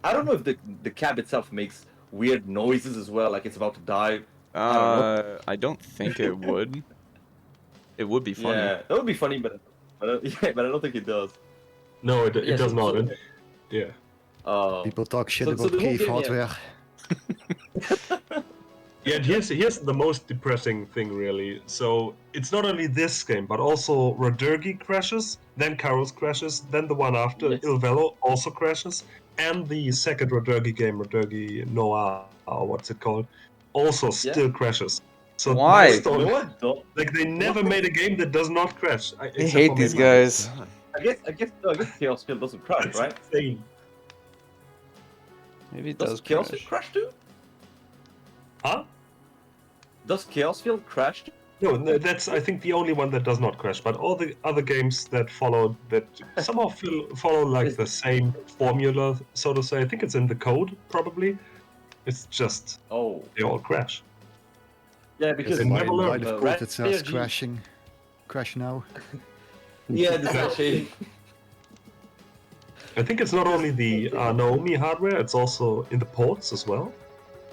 I don't know if the cap itself makes weird noises as well, like it's about to die. I don't think it would. It would be funny. Yeah, that would be funny, but yeah, but I don't think it does. No, it Yeah, does so- not. so- And, yeah. People talk shit So about the whole cave game, yeah. hardware. Yeah, and here's the most depressing thing, really. So it's not only this game, but also Rodurgi crashes, then Karos crashes, then the one after, Yes. Ilvelo, also crashes, and the second Rodurgi game, Rodurgi-NOA, or what's it called, also still crashes. So Why? those don't- No one don't. like they never made a game that does not crash. I except hate for these maybe- guys. I guess Chaos Field doesn't crash, That's right? insane. Maybe it Does does Chaos crash. Field crash too? Huh? Does Chaos Field crash too? No, that's I think the only one that does not crash. But all the other games that follow that somehow follow like the same formula, so to say. I think it's in the code probably. It's just Oh, they all crash. yeah, because They In my never learn. line of code it says Rabio- crashing. Crash now. Yeah, this actually. I think it's not only the Naomi hardware; it's also in the ports as well.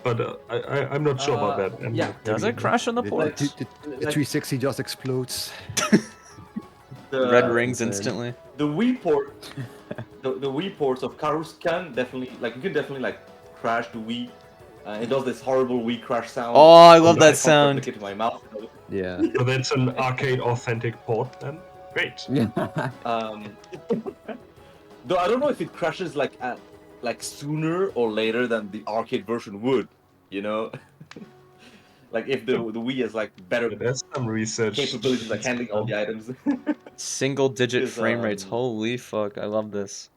But I'm not sure about that. And yeah. Does maybe- it crash on the The, port? the 360 just explodes. The, Red rings insane. instantly. The Wii port, the Wii ports of Karus can definitely like you can definitely like crash the Wii. It does this horrible Wii crash sound. Oh, I love I that can't sound. replicate it to my mouth. Yeah. So that's an arcade authentic port then. Great. Though I don't know if it crashes like sooner or later than the arcade version would, you know. Like if the Wii has like better There's some research. capabilities like handling all the items. Single digit Is, frame rates. um, Holy fuck, I love this.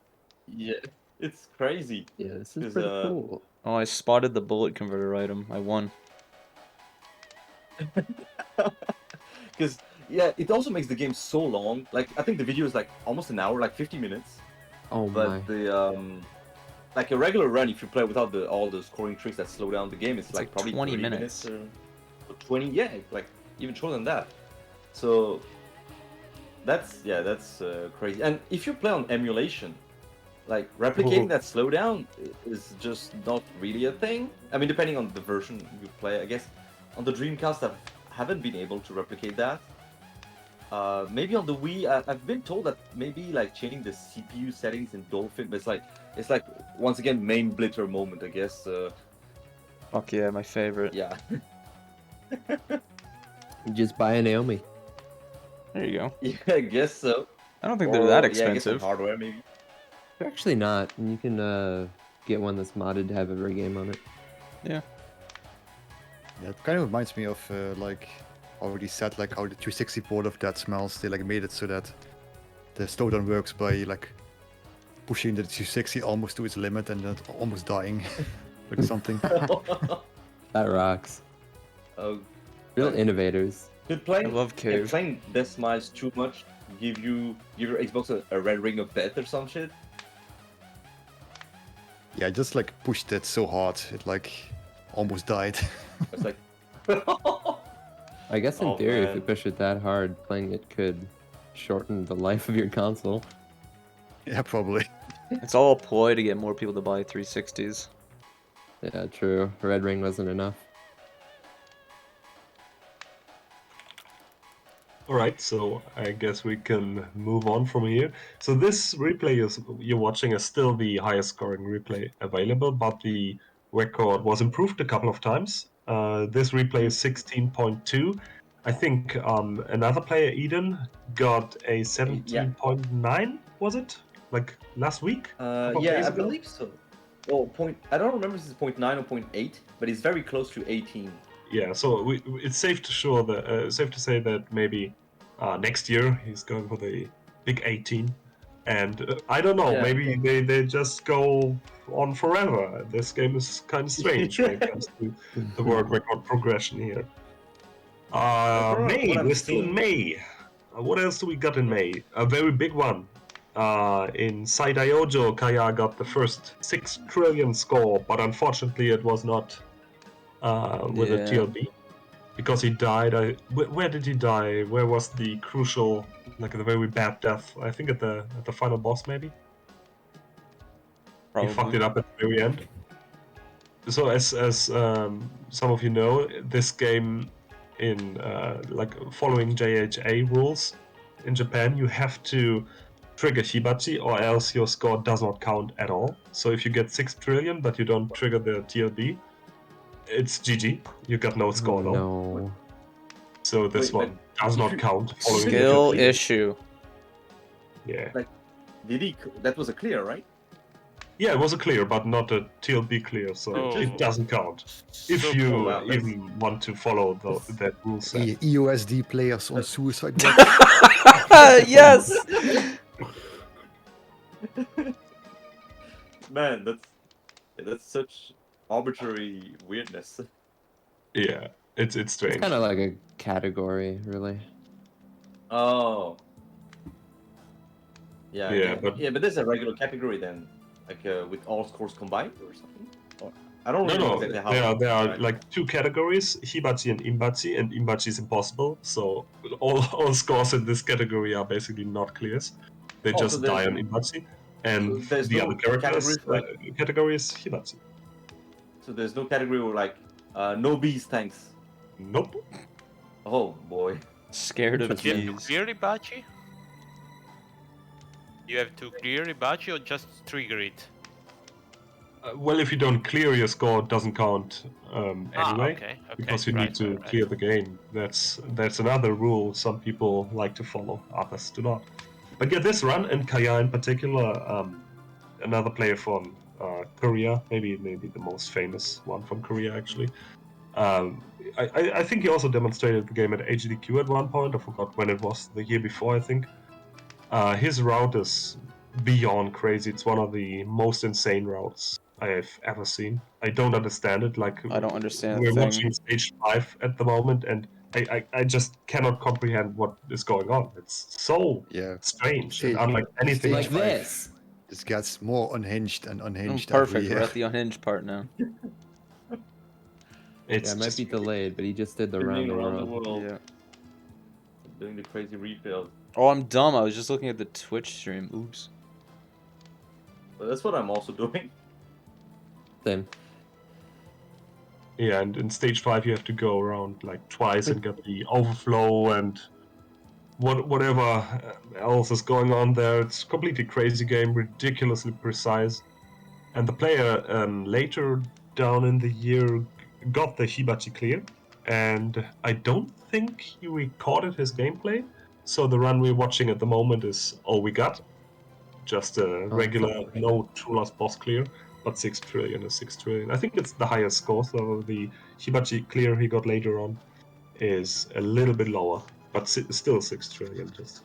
Yeah, it's crazy. Yeah, this is Is, pretty cool. Oh, I spotted the bullet converter item. I won. Because yeah, it also makes the game so long. Like I think the video is like almost an hour, like 50 minutes. Oh But my. the like a regular run, if you play without all the scoring tricks that slow down the game, it's like like probably 20 30 minutes. or 20. Yeah, like even shorter than that. So that's crazy. And if you play on emulation, like replicating that slowdown is just not really a thing. I mean, depending on the version you play, I guess on the Dreamcast I haven't been able to replicate that. Maybe on the Wii, I've been told that maybe like changing the CPU settings in Dolphin, but it's like once again main blitter moment, I guess. Fuck yeah, my favorite. Yeah. You just buy a Naomi. There you go. Yeah, I guess so. I don't think they're that Or, yeah, I guess on expensive. hardware maybe. They're actually not. And you can get one that's modded to have every game on it. Yeah, it kind of reminds me of like already said, like how the 360 port of that smells. They like made it so that the slowdown works by like pushing the 260 almost to its limit and then almost dying, like something. That rocks. Oh, Real innovators. could playing, I love yeah, Cave. playing Deathmise too much give your Xbox a red ring of death or some shit? Yeah, I just like pushed it so hard, it like almost died. It's like. I guess in Oh, theory, if you man. push it that hard, playing it could shorten the life of your console. Yeah, probably. It's all a ploy to get more people to buy 360s. Yeah, true. Red ring wasn't enough. Alright, so I guess we can move on from here. So this replay you're watching is still the highest scoring replay available, but the record was improved a couple of times. This replay is 16.2. I think another player, Eden, got a 17.9, was it? Like last week? Couple of Yeah, days I ago? believe so. Well, I don't remember if it's 0.9 or 0.8, but it's very close to 18. Yeah, so it's safe to say that maybe next year he's going for the big 18, and I don't know, Yeah. maybe they just go on forever. This game is kind of strange when it comes to the world record progression here. From May, what I'm we're still in seeing- May. What else do we got in May? A very big one. In Saidaiyojo, Kaya got the first 6 trillion score, but unfortunately it was not with a Yeah. TLB because he died. Where did he die? Where was the crucial, like the very bad death? I think at the final boss maybe. Probably. He fucked it up at the very end. So as some of you know, this game in like following JHA rules in Japan, you have to trigger Hibachi or else your score does not count at all. So if you get 6 trillion but you don't trigger the TLB, it's GG. You got no score at all. No. So this Wait, one does if not you- count. Following the Skill TLB. issue. Yeah. That was a clear, right? Yeah, it was a clear, but not a TLB clear, so Oh. it doesn't count. If So you cool. Wow, that's- even want to follow that rule set. EUSD players on suicide watch. Yes. Man, that's such arbitrary weirdness. Yeah, it's strange. It's kind of like a category, really. Oh. Yeah. Yeah, okay. But there's a regular category then, like with all scores combined or something. Or, I don't really know No, exactly how. there are right. like 2 categories, Hibachi and Imbachi is impossible, so all scores in this category are basically not clears. They Oh, so just die there's- on Imbachi, and so there's the no other characters categories, category is Hibachi. So there's no category where like no bees, thanks. Nope. Oh boy. Scared of You have to bees. clear Ibachi? You have to clear Ibachi or just trigger it? Well, if you don't clear your score, it doesn't count anyway. Okay. Because you right, need to right. clear the game. That's another rule some people like to follow, others do not. But yeah, this run and Kaya in particular, another player from Korea, maybe the most famous one from Korea actually. I think he also demonstrated the game at HDQ at one point. I forgot when it was, the year before I think. His route is beyond crazy. It's one of the most insane routes I've ever seen. I don't understand it. Like I don't understand a we're thing. watching stage 5 at the moment, and I just cannot comprehend what is going on. It's so Yeah. strange See, and unlike anything. stage Like five. this. This gets more unhinged and unhinged Perfect. every We're year. at the unhinged part now. It's Yeah, it might just be delayed, but he just did the round Spinning the around the world. world, Yeah. doing the crazy refills. Oh, I'm dumb. I was just looking at the Twitch stream. Oops. But that's what I'm also doing. Same. Yeah, and in stage 5 you have to go around like twice and get the overflow and whatever else is going on there. It's a completely crazy game, ridiculously precise. And the player later down in the year got the Hibachi clear, and I don't think he recorded his gameplay. So the run we're watching at the moment is all we got. Just a regular, no true lost boss clear, but 6 trillion is 6 trillion. I think it's the highest score, so the Hibachi clear he got later on is a little bit lower, but still 6 trillion. Just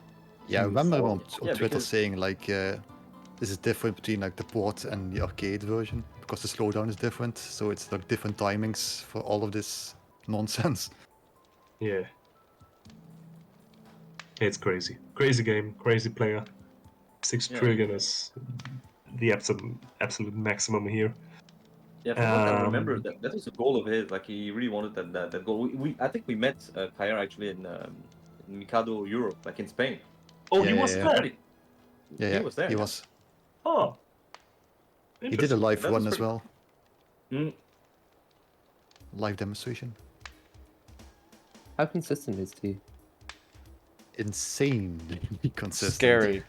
Yeah, I remember him on Yeah, Twitter because- saying like this is different between like the port and the arcade version because the slowdown is different, so it's like different timings for all of this nonsense. yeah. It's crazy. Crazy game, crazy player. 6 Yeah. trillion is the absolute maximum here. Yeah, from what I remember, Um, that was a goal of his. Like he really wanted that goal. I think we met Kaya actually in Mikado Europe, like in Spain. Oh, Yeah, he yeah, was yeah. there. Already. Yeah, He was there. He yeah. was. Oh. He did a live That run was as well. Mm. live demonstration. How consistent is he? Insanely consistent. Scary.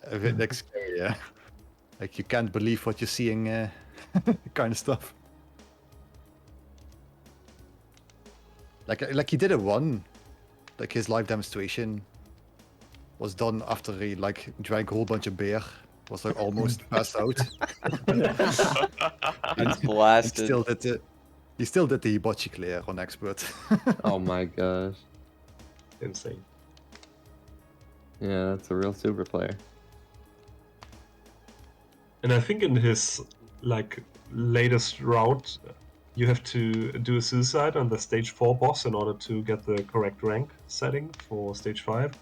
A bit like scary, yeah. Like you can't believe what you're seeing, kind of stuff. Like he did a one, like his live demonstration was done after he like drank a whole bunch of beer, was like almost passed out. It's He blasted. still did the hibachi clear on expert. Oh my gosh. Insane. Yeah, that's a real super player. And I think in his like latest route, you have to do a suicide on the stage 4 boss in order to get the correct rank setting for stage 5.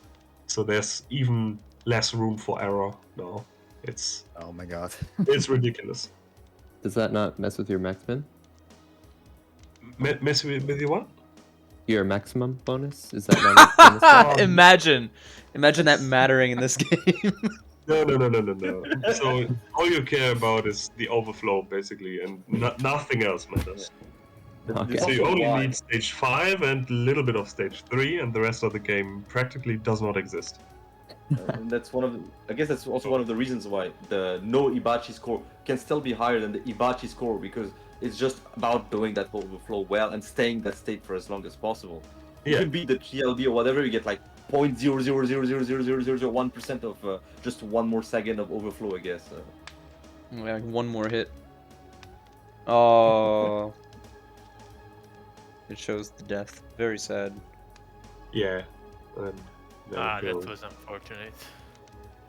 So there's even less room for error now. It's Oh my god. it's ridiculous. Does that not mess with your maximum? Mess with you what? Your maximum bonus? Is that not a bonus? Imagine that mattering in this game. No. So all you care about is the overflow, basically, and nothing else matters. Okay. So you Also only why- need stage 5 and a little bit of stage 3, and the rest of the game practically does not exist. And that's I guess that's also one of the reasons why the no Ibachi score can still be higher than the Ibachi score, because it's just about doing that overflow well and staying that state for as long as possible. You Yeah. can beat the TLB or whatever, you get like 0.000000001% of just one more second of overflow, I guess. Like one more hit. Oh. It shows the death. Very sad. Yeah. And there we That go. was unfortunate.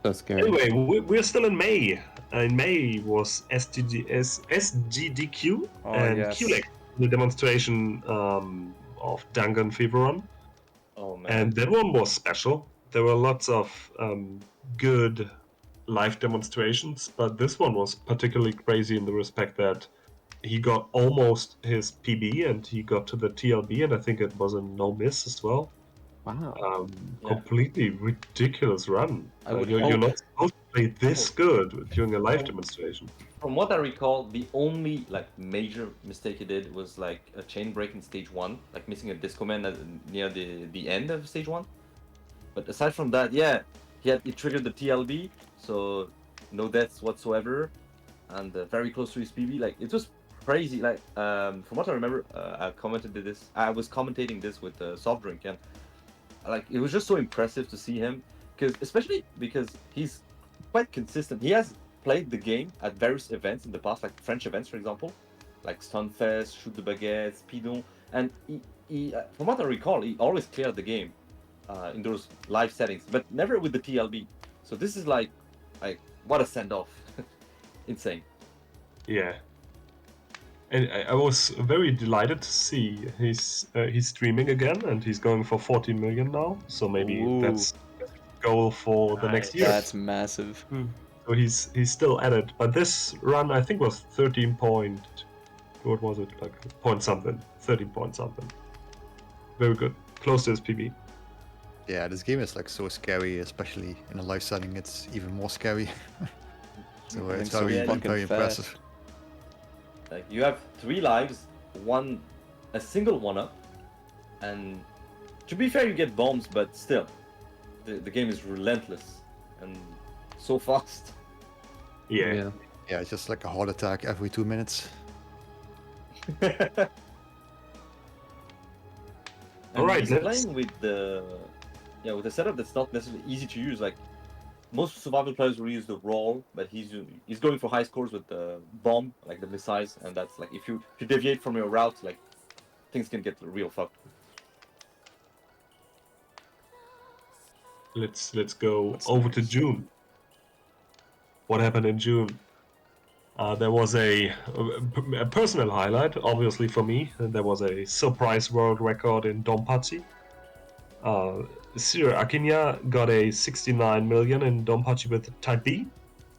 So scary. Anyway, we're still in May. In May was SGDQ Oh, and yes. QLEC, the demonstration of Dangan Feveron. Oh man. And that one was special. There were lots of good live demonstrations, but this one was particularly crazy in the respect that he got almost his PB and he got to the TLB, and I think it was a no miss as well. Wow. Yeah. Completely ridiculous run. I would You're hope. not supposed to play this good during a live demonstration. From what I recall, the only like major mistake he did was like a chain break in stage 1, like missing a disco man near the end of stage 1. But aside from that, yeah, he triggered the TLB, so no deaths whatsoever, and very close to his PB. Like it was crazy. Like from what I remember, I was commentating this with Soft Drink, and like it was just so impressive to see him, especially because he's quite consistent. He has played the game at various events in the past, like French events, for example, like Stunfest, Shoot the Baguette, Speedon, and he from what I recall, he always cleared the game in those live settings, but never with the TLB. So this is like what a send-off. Insane. Yeah. And I was very delighted to see he's streaming again, and he's going for 40 million now. So maybe Ooh. that's a goal for the next year. That's massive. So he's still at it. But this run, I think, was 13 point. What was it? Like point something. 13 point something. Very good. Close to his PB. Yeah, this game is like so scary, especially in a live setting. It's even more scary. So Moving it's so very, fucking very fast. impressive. Like you have 3 lives, a single 1-up, and to be fair, you get bombs, but still, the game is relentless and so fast. Yeah. Yeah, it's just like a heart attack every 2 minutes. And Alright, he's let's- playing with the with a setup that's not necessarily easy to use. Like most survival players will use the roll, but he's going for high scores with the bomb, like the missiles, and that's like if you deviate from your route, like things can get real fucked. Let's go over to June. What happened in June? There was a personal highlight, obviously for me. There was a surprise world record in Donpachi. CYR-Akinya got a 69 million in Donpachi with Type B.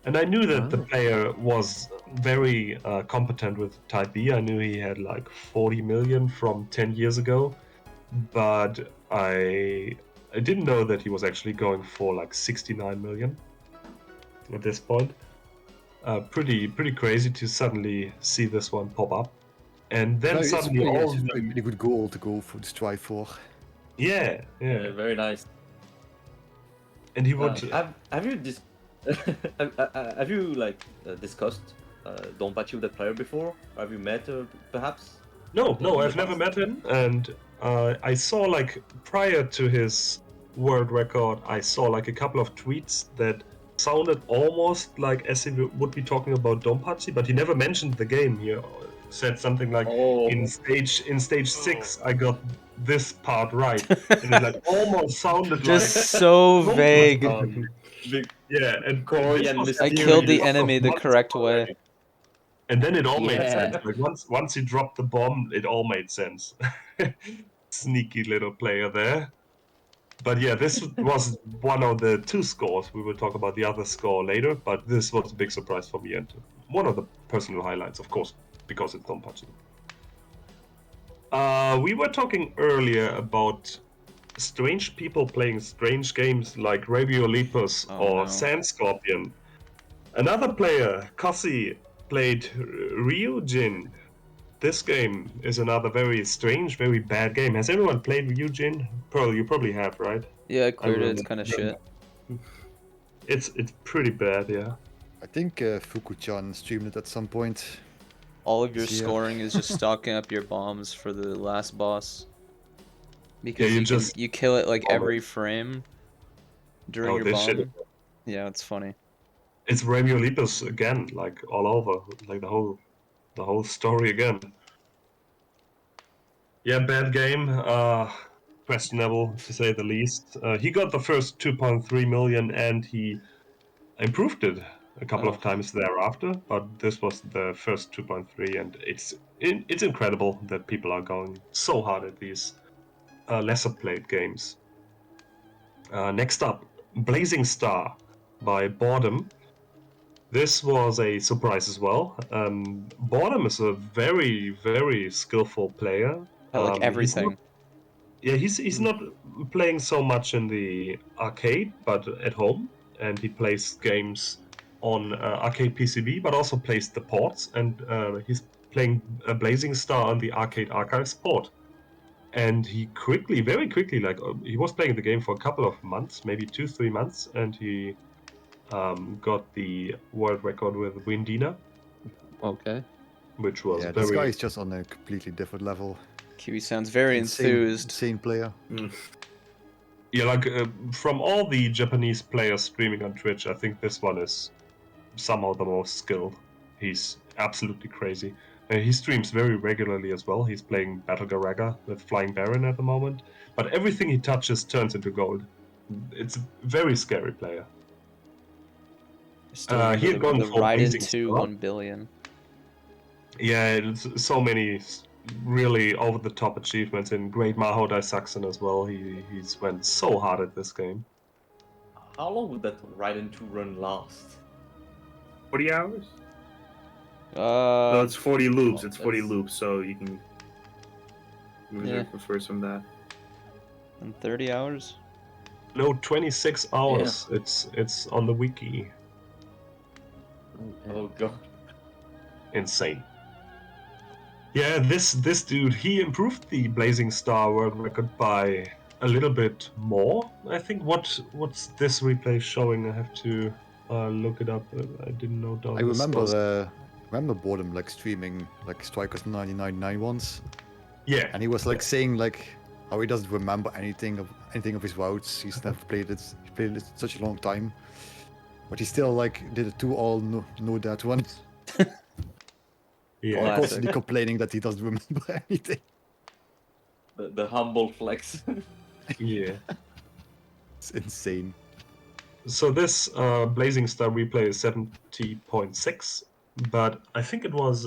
And I knew that the Wow. player was very competent with Type B. I knew he had like 40 million from 10 years ago. But I didn't know that he was actually going for like 69 million at this point. Pretty crazy to suddenly see this one pop up. And then No, it's suddenly pretty, all it's of a them, pretty good goal to go for the strive for. yeah. Very nice. And he would, Have you have you like discussed Donpachi with that player before? Have you met perhaps? no, in the I've never past? met him, and I saw like prior to his world record, I saw like a couple of tweets that sounded almost like as he would be talking about Donpachi, but he never mentioned the game. He said something like, Oh. in stage 6, I got this part right, and it like almost sounded Just like so Donpachi. vague. Big Yeah, and Korean this was mystery. I killed the a couple of enemy the months correct ago way. already. And then it all made Yeah. sense. Like once he dropped the bomb, it all made sense. Sneaky little player there. But yeah, this was one of the 2 scores. We will talk about the other score later, but this was a big surprise for me and one of the personal highlights, of course, because it's Donpachi. We were talking earlier about strange people playing strange games like Rabio Lepus or no. Sand Scorpion. Another player, Kossy, played Ryu Jin. This game is another very strange, very bad game. Has anyone played Ryu Jin? Pearl, you probably have, right? Yeah, I cleared it. It's kind of shit. It's pretty bad, yeah. I think Fuku-chan streamed it at some point. All of your Yeah. scoring is just stocking up your bombs for the last boss. Because you you just you kill it like bomb every it. frame during Oh, your this bomb. shit. Yeah, it's funny. It's Rabio Lepus again, like all over, like the whole story again. Yeah, bad game. Questionable to say the least. He got the first 2.3 million and he improved it a couple of times thereafter, but this was the first 2.3, and it's incredible that people are going so hard at these lesser played games. Next up, Blazing Star by Boredom. This was a surprise as well. Boredom is a very, very skillful player. I like everything. He's not playing so much in the arcade, but at home, and he plays games on arcade PCB, but also plays the ports, and he's playing Blazing Star on the Arcade Archives port. And he very quickly, like he was playing the game for a couple of months, maybe 2-3 months, and he got the world record with Windina, Okay. which was Yeah, very. this guy is just on a completely different level. Kiwi sounds very enthused. Insane player. Yeah, like from all the Japanese players streaming on Twitch, I think this one is somehow the most skilled. He's absolutely crazy. He streams very regularly as well. He's playing Battle Garegga with Flying Baron at the moment, but everything he touches turns into gold. It's a very scary player. Still remember he had gone the for Raiden Blazing 2 Star. 1 billion. Yeah, it's so many really over-the-top achievements in Great Maho Daisakusen as well. He's went so hard at this game. How long would that Raiden 2 run last? 40 hours? No, it's 40 loops. It's 40 that's- loops, so you can Yeah. refer from that. In 30 hours? No, 26 hours. It's on the wiki. Oh god. Insane. Yeah, this dude, he improved the Blazing Star world record by a little bit more. I think what's this replay showing? I have to look it up. I didn't know down I the remember scores. remember Boredom like streaming like Strikers 99.9 once, Yeah, and he was like saying like how he doesn't remember anything of his routes. He's never played it. He played it such a long time, but he still like did it 2 all no that one. yeah. Classic. Constantly complaining that he doesn't remember anything. The humble flex. Yeah. It's insane. So this Blazing Star replay is 70.6, but I think it was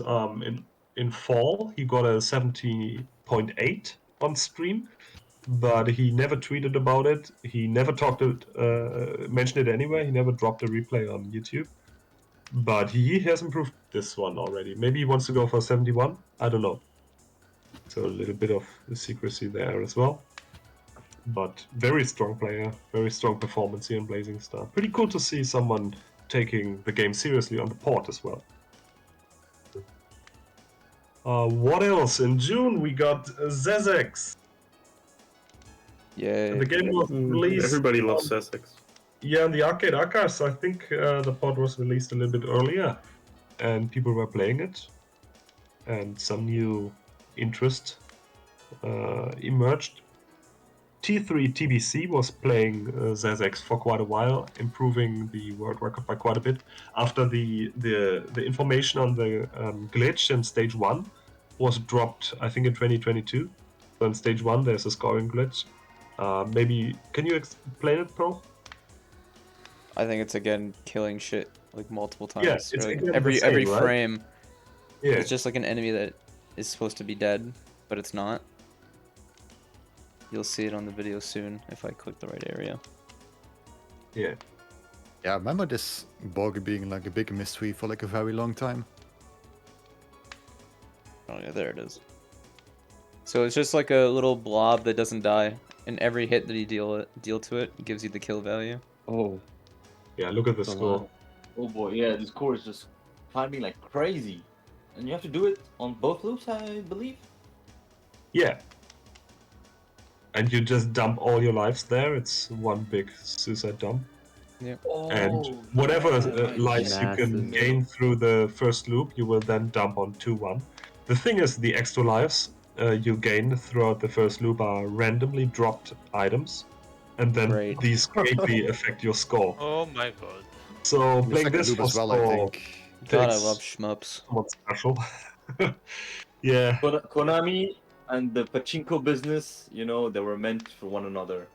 in fall he got a 70.8 on stream, but he never tweeted about it. He never mentioned it anywhere. He never dropped a replay on YouTube. But he has improved this one already. Maybe he wants to go for 71. I don't know. So a little bit of secrecy there as well. But very strong player, very strong performance here in Blazing Star. Pretty cool to see someone taking the game seriously on the port as well. What else? In June we got ZX. Yay. The game was released. Everybody loves Sussex. Yeah, in the arcade archives, I think the pod was released a little bit earlier, and people were playing it, and some new interest emerged. T3 TBC was playing ZX for quite a while, improving the world record by quite a bit. After the information on the glitch in stage 1 was dropped, I think in 2022. So in stage 1 there's a scoring glitch. Maybe, can you explain it, Pearl? I think it's again killing shit like multiple times. Yeah, it's Or, like, again the every same, right? frame. Yeah. It's just like an enemy that is supposed to be dead, but it's not. You'll see it on the video soon if I click the right area. Yeah. Yeah, I remember this bug being like a big mystery for like a very long time. Oh yeah, there it is. So it's just like a little blob that doesn't die, and every hit that you deal to it gives you the kill value. Oh, Yeah, look at the that's a score. lot. Oh boy, yeah, the score is just climbing like crazy. And you have to do it on both loops, I believe? Yeah. And you just dump all your lives there. It's one big suicide dump. Oh, And whatever right. lives you can Massive. gain through the first loop, you will then dump on 2-1. The thing is, the extra lives you gain throughout the first loop are randomly dropped items. And then Great. these greatly affect your score. Oh my god. So The playing second this loop for as well, I score think. God, I takes love shmups. somewhat special. Yeah. Konami and the pachinko business, you know, they were meant for one another.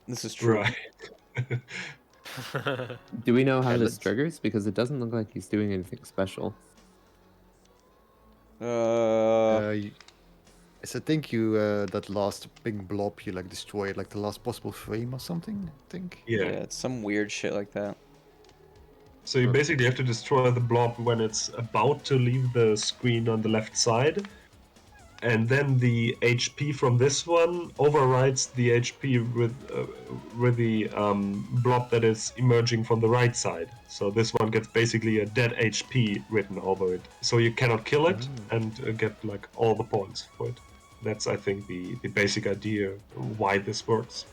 This is true. Right. Do we know how Yeah, this let's- triggers? Because it doesn't look like he's doing anything special. Yes, I think you that last big blob you like destroyed like the last possible frame or something. I think. Yeah, Yeah. it's some weird shit like that. So you basically have to destroy the blob when it's about to leave the screen on the left side. And then the HP from this one overrides the HP with the blob that is emerging from the right side. So this one gets basically a dead HP written over it. So you cannot kill it and get like all the points for it. That's, I think, the basic idea why this works.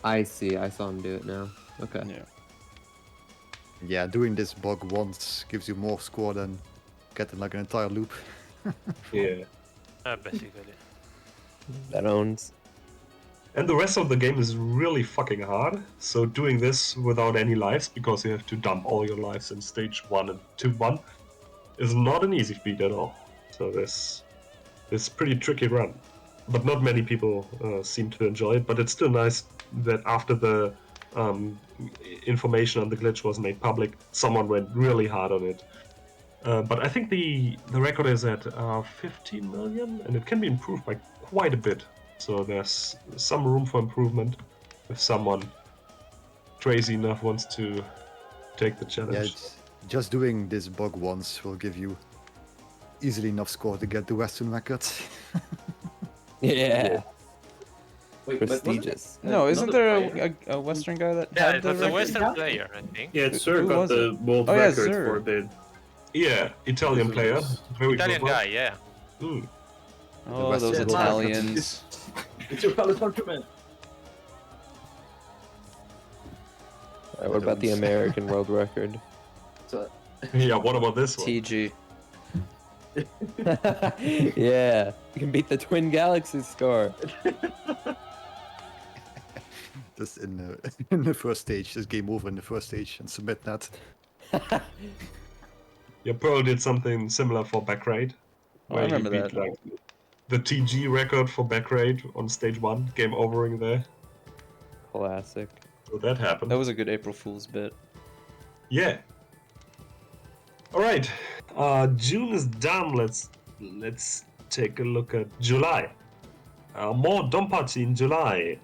I see. I saw him do it now. Okay. Yeah. Yeah, doing this bug once gives you more score than getting like an entire loop. Yeah. Basically. That owns. And the rest of the game is really fucking hard. So doing this without any lives, because you have to dump all your lives in stage 1 and 2-1, is not an easy feat at all. So this pretty tricky run. But not many people seem to enjoy it, but it's still nice that after the information on the glitch was made public, someone went really hard on it. But I think the record is at 15 million, and it can be improved by quite a bit. So there's some room for improvement if someone crazy enough wants to take the challenge. Yeah, just doing this bug once will give you easily enough score to get the Western record. Yeah. Wait, but wasn't it- Prestigious. No, isn't another there player? a Western guy that Yeah, had it the was a record? Western player, I think. Yeah, Sir Who got was the world Oh, yeah, record Sir. for a bit. Yeah, Italian player. Very Italian good one. guy, yeah. Mm. Oh, Western those record. Italians. It's your fellow countrymen. What about the American world record? So, Yeah, what about this one? TG. Yeah, you can beat the Twin Galaxies score. Just in the first stage, just game over in the first stage and submit that. Yeah, Pearl did something similar for back raid. Oh, I where he remember beat, that. like, the TG record for back raid on stage 1, game overing there. Classic. So that happened. That was a good April Fool's bit. Yeah. All right. June is done. Let's take a look at July. More Donpachi in July.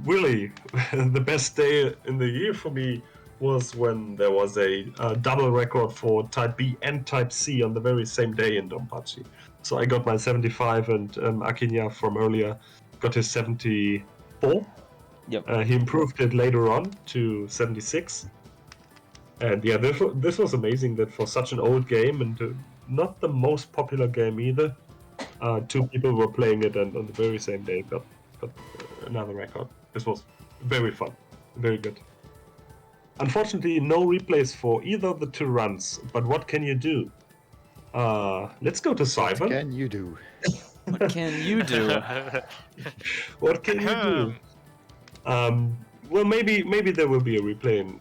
Really the best day in the year for me was when there was a double record for Type B and Type C on the very same day in Donpachi. So I got my 75, and Akinya from earlier got his 74. Yep. He improved it later on to 76. And yeah, this was amazing that for such an old game and not the most popular game either, 2 people were playing it and on the very same day got another record. This was very fun, very good. Unfortunately, no replays for either of the 2 runs, but what can you do? Let's go to What Cyber. can you do? What can you do? What can you do? Well, maybe there will be a replay in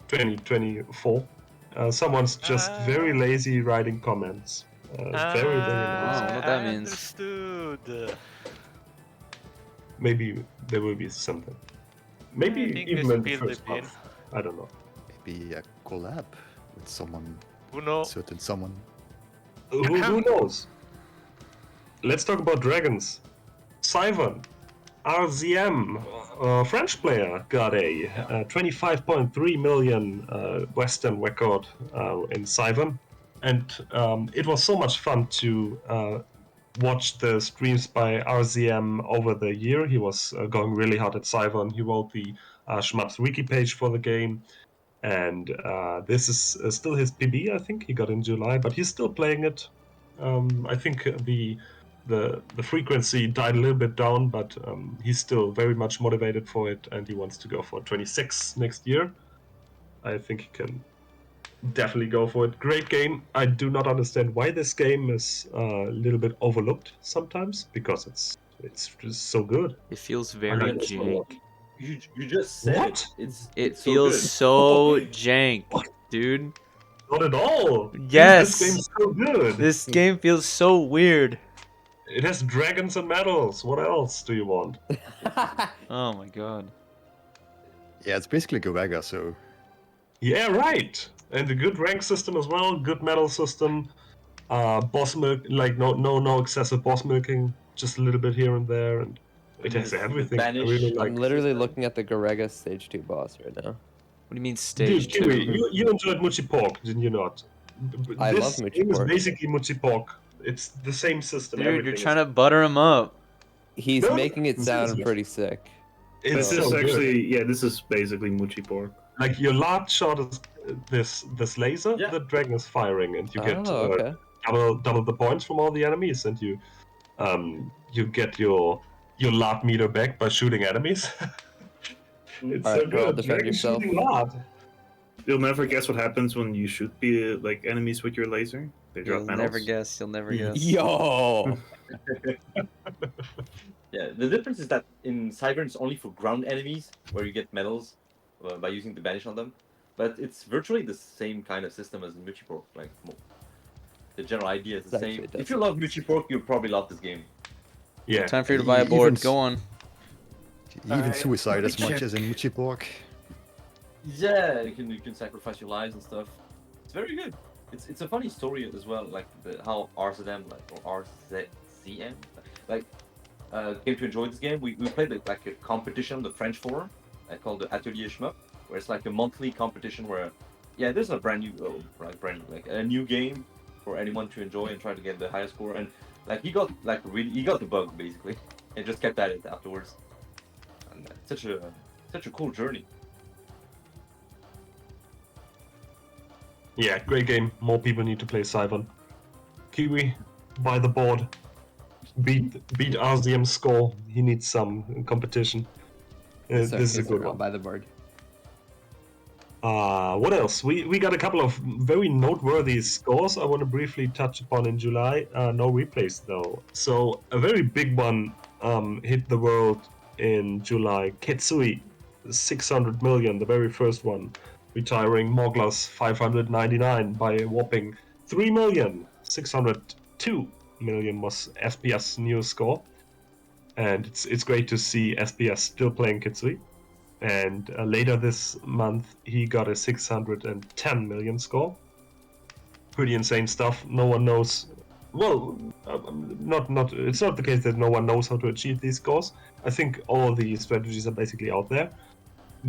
2024. Someone's just very lazy writing comments. Very lazy. Oh, what that I means. Understood. Maybe there will be something. I Maybe think even we in the spilled first the bean. month. I don't know. Maybe a collab with someone, Who knows? certain someone. Who knows? Let's talk about dragons. Sivan, RZM, French player, got a 25.3 million Western record in Sivan. And it was so much fun to watch the streams by RZM over the year. He was going really hard at Sivan. He wrote the Shmups wiki page for the game. And this is still his PB, I think. He got in July, but he's still playing it. I think the frequency died a little bit down, but he's still very much motivated for it, and he wants to go for 26 next year. I think he can definitely go for it. Great game. I do not understand why this game is a little bit overlooked sometimes, because it's just so good. It feels I very like it so jank. much. You just said What? it. It It's feels so good. so jank, dude. Not at all. Yes. This game's so good. This game feels so weird. It has dragons and medals. What else do you want? Oh my god. Yeah, it's basically Garegga, so Yeah, right. And a good rank system as well. Good medal system. Boss milk, like no excessive boss milking. Just a little bit here and there, and it has everything. I Banish. really like. I'm literally system. looking at the Garegga stage 2 boss right now. What do you mean Dude, stage Kiwi, 2? you enjoyed Muchi Pork, didn't you not? I This love Muchi game Pork. is basically Muchi Pork. It's the same system. Dude, you're everything trying to butter him up. He's No, making it sound seriously. pretty sick. It's This so is good. actually, yeah, this is basically Muchi Pork. Like your last shot is this laser. Yeah. The dragon is firing, and you get Oh, okay. double the points from all the enemies, and you get your lard meter back by shooting enemies. It's so Alright, Pearl, good. defend Dragon yourself. shooting lard. You'll never guess what happens when you shoot like enemies with your laser. They drop You'll medals. never guess. You'll never guess. Yo! Yeah, the difference is that in Cyber it's only for ground enemies where you get medals by using the banish on them, but it's virtually the same kind of system as Muchi Pork. Like the general idea is the Actually, same. it does. If you love Muchi Pork, you'll probably love this game. Yeah. Time for you to buy a Even board. s- Go on. even suicide as much check. as in Muchi Pork. Yeah, you can sacrifice your lives and stuff. It's very good. It's a funny story as well, like how RZM or RZM came to enjoy this game. We played like a competition on the French forum called the Atelier Shmup, where it's like a monthly competition where there's a brand new a new game for anyone to enjoy and try to get the highest score. And like he got the bug basically and just kept at it afterwards. And such a cool journey. Yeah, great game. More people need to play Cyber. Kiwi, buy the board. Beat RZM's score. He needs some competition. This is a good I'll one. buy the board. What else? We got a couple of very noteworthy scores I want to briefly touch upon in July. No replays though. So a very big one hit the world in July. Ketsui, 600 million, the very first one, retiring Mogla's 599 by a whopping 3 million. 602 million was SPS new score. And it's great to see SPS still playing Ketsui. And later this month, he got a 610 million score. Pretty insane stuff. No one knows. Well, it's not the case that no one knows how to achieve these scores. I think all the strategies are basically out there,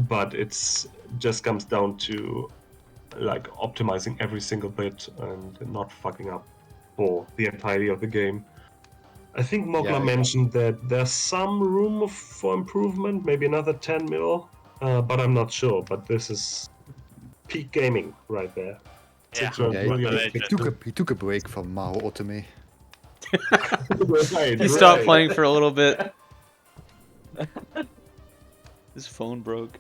but it's just comes down to like optimizing every single bit and not fucking up for the entirety of the game. I think Mogla Yeah. mentioned that there's some room for improvement, maybe another 10 mil, but I'm not sure. But this is peak gaming right there. Yeah. 600 Yeah, million. he took a break from Maho Otome. Right, He stopped right. playing for a little bit. His phone broke.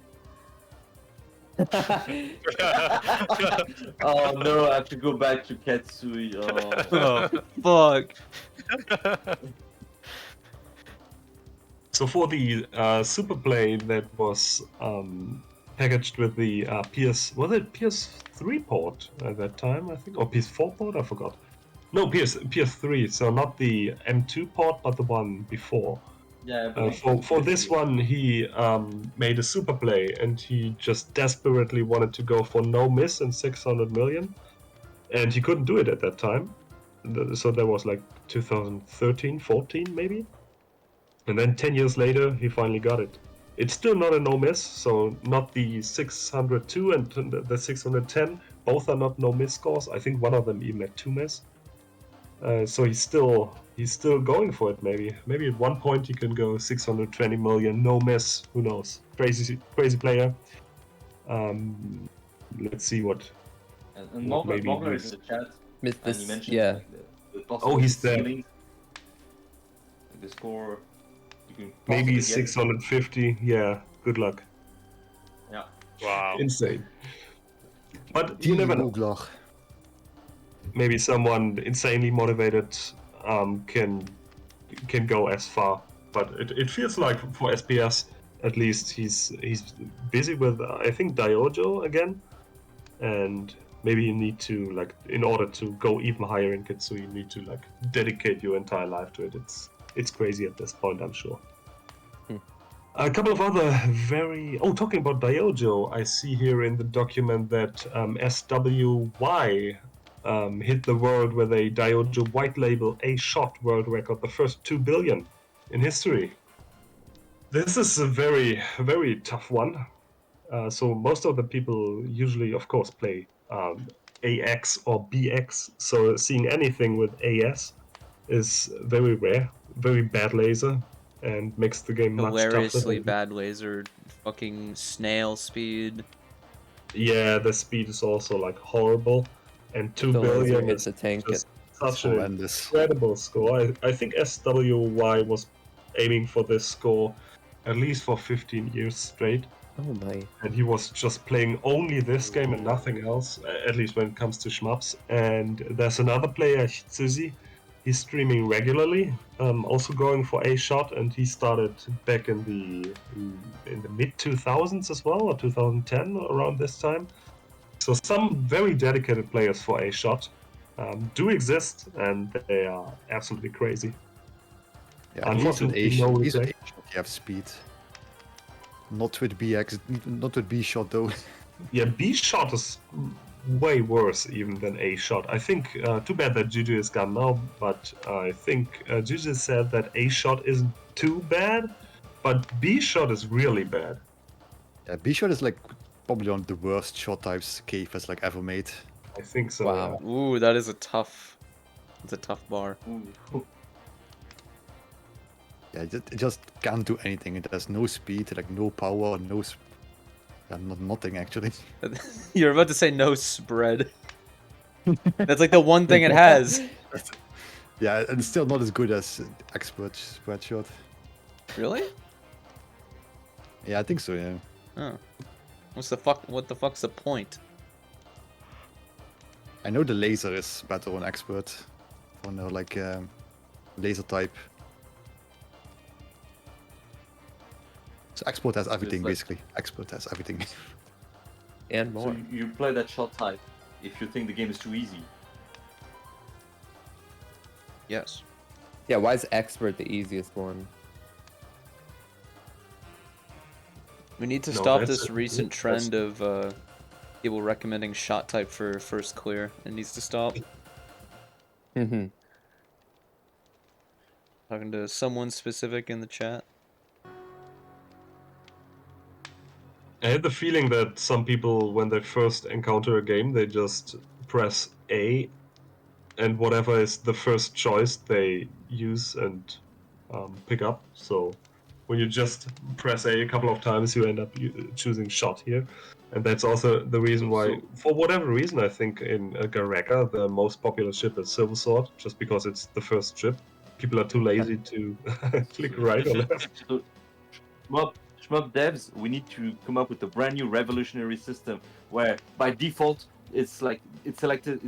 Oh no, I have to go back to Ketsui. Oh. Oh, fuck. So for the Superplay that was packaged with the was it PS3 port at that time, I think, or PS4 port? I forgot. No, PS3. So not the M2 port, but the one before. Yeah. For this one, he made a Superplay, and he just desperately wanted to go for no miss and 600 million, and he couldn't do it at that time. So that was like 2013, 14 maybe. And then 10 years later, he finally got it. It's still not a no miss, so not the 602 and the 610. Both are not no miss scores. I think one of them even had 2 miss. So he's still going for it. Maybe at one point he can go 620 million, no miss. Who knows? Crazy player. Let's see what. And Mogler is in the chat. Missed And this, he mentioned yeah. like, the possible he's there. ceilings, like the score. You can Maybe possibly get. 650. Yeah. Good luck. Yeah. Wow. Insane. But you never know. Googler. Maybe someone insanely motivated can go as far. But it feels like for SPS, at least he's busy with I think Diojo again, and maybe you need to, like, in order to go even higher in Ketsui, you need to like dedicate your entire life to it. It's crazy at this point, I'm sure. A couple of other talking about Diojo, I see here in the document that SWY hit the world with a Diojo white label A-Shot world record, the first 2 billion in history. This is a very, very tough one. So most of the people usually, of course, play AX or BX. So seeing anything with AS is very rare, very bad laser, and makes the game much tougher. Hilariously bad laser, fucking snail speed. Yeah, the speed is also like horrible, and 2 The laser billion hits is a tank. just such an Horrendous. incredible score. I think SWY was aiming for this score at least for 15 years straight, Oh my. and he was just playing only this game and nothing else, at least when it comes to shmups. And there's another player, Hitsuzi. He's streaming regularly, also going for A-Shot, and he started back in the mid 2000s as well, or 2010, around this time. So some very dedicated players for A-Shot do exist, and they are absolutely crazy. Yeah, at least with Unfortunately, no at least with replay. A-Shot you have speed. Not with BX, not with B-Shot though. Yeah, B-Shot is way worse even than A-Shot. I think, too bad that Juju is gone now, but I think Juju said that A-Shot isn't too bad, but B-Shot is really bad. Yeah, B-Shot is like probably one of the worst shot types KF has like ever made. I think so. Wow. Ooh, that is a tough bar. Ooh. Yeah, it just can't do anything. It has no speed, like no power, nothing actually. You're about to say no spread. That's like the one thing it has. Yeah, and it's still not as good as Expert Spreadshot. Really? Yeah, I think so, yeah. Oh. What the fuck's the point? I know the laser is better on Expert. On like laser type. So Expert has everything like- basically. Expert has everything. And more. So you play that shot type if you think the game is too easy. Yes. Yeah, why is Expert the easiest one? We need to No, stop that's this a- recent that's- trend of people recommending shot type for first clear. It needs to stop. Mm-hmm. Talking to someone specific in the chat. I had the feeling that some people, when they first encounter a game, they just press A, and whatever is the first choice they use and pick up. So when you just press A couple of times, you end up choosing shot here. And that's also the reason why, So- for whatever reason, I think in Garegga the most popular ship is Silver Sword, just because it's the first ship. People are too lazy to click right or left. So, shmup devs, we need to come up with a brand new revolutionary system where by default it's like it's selected,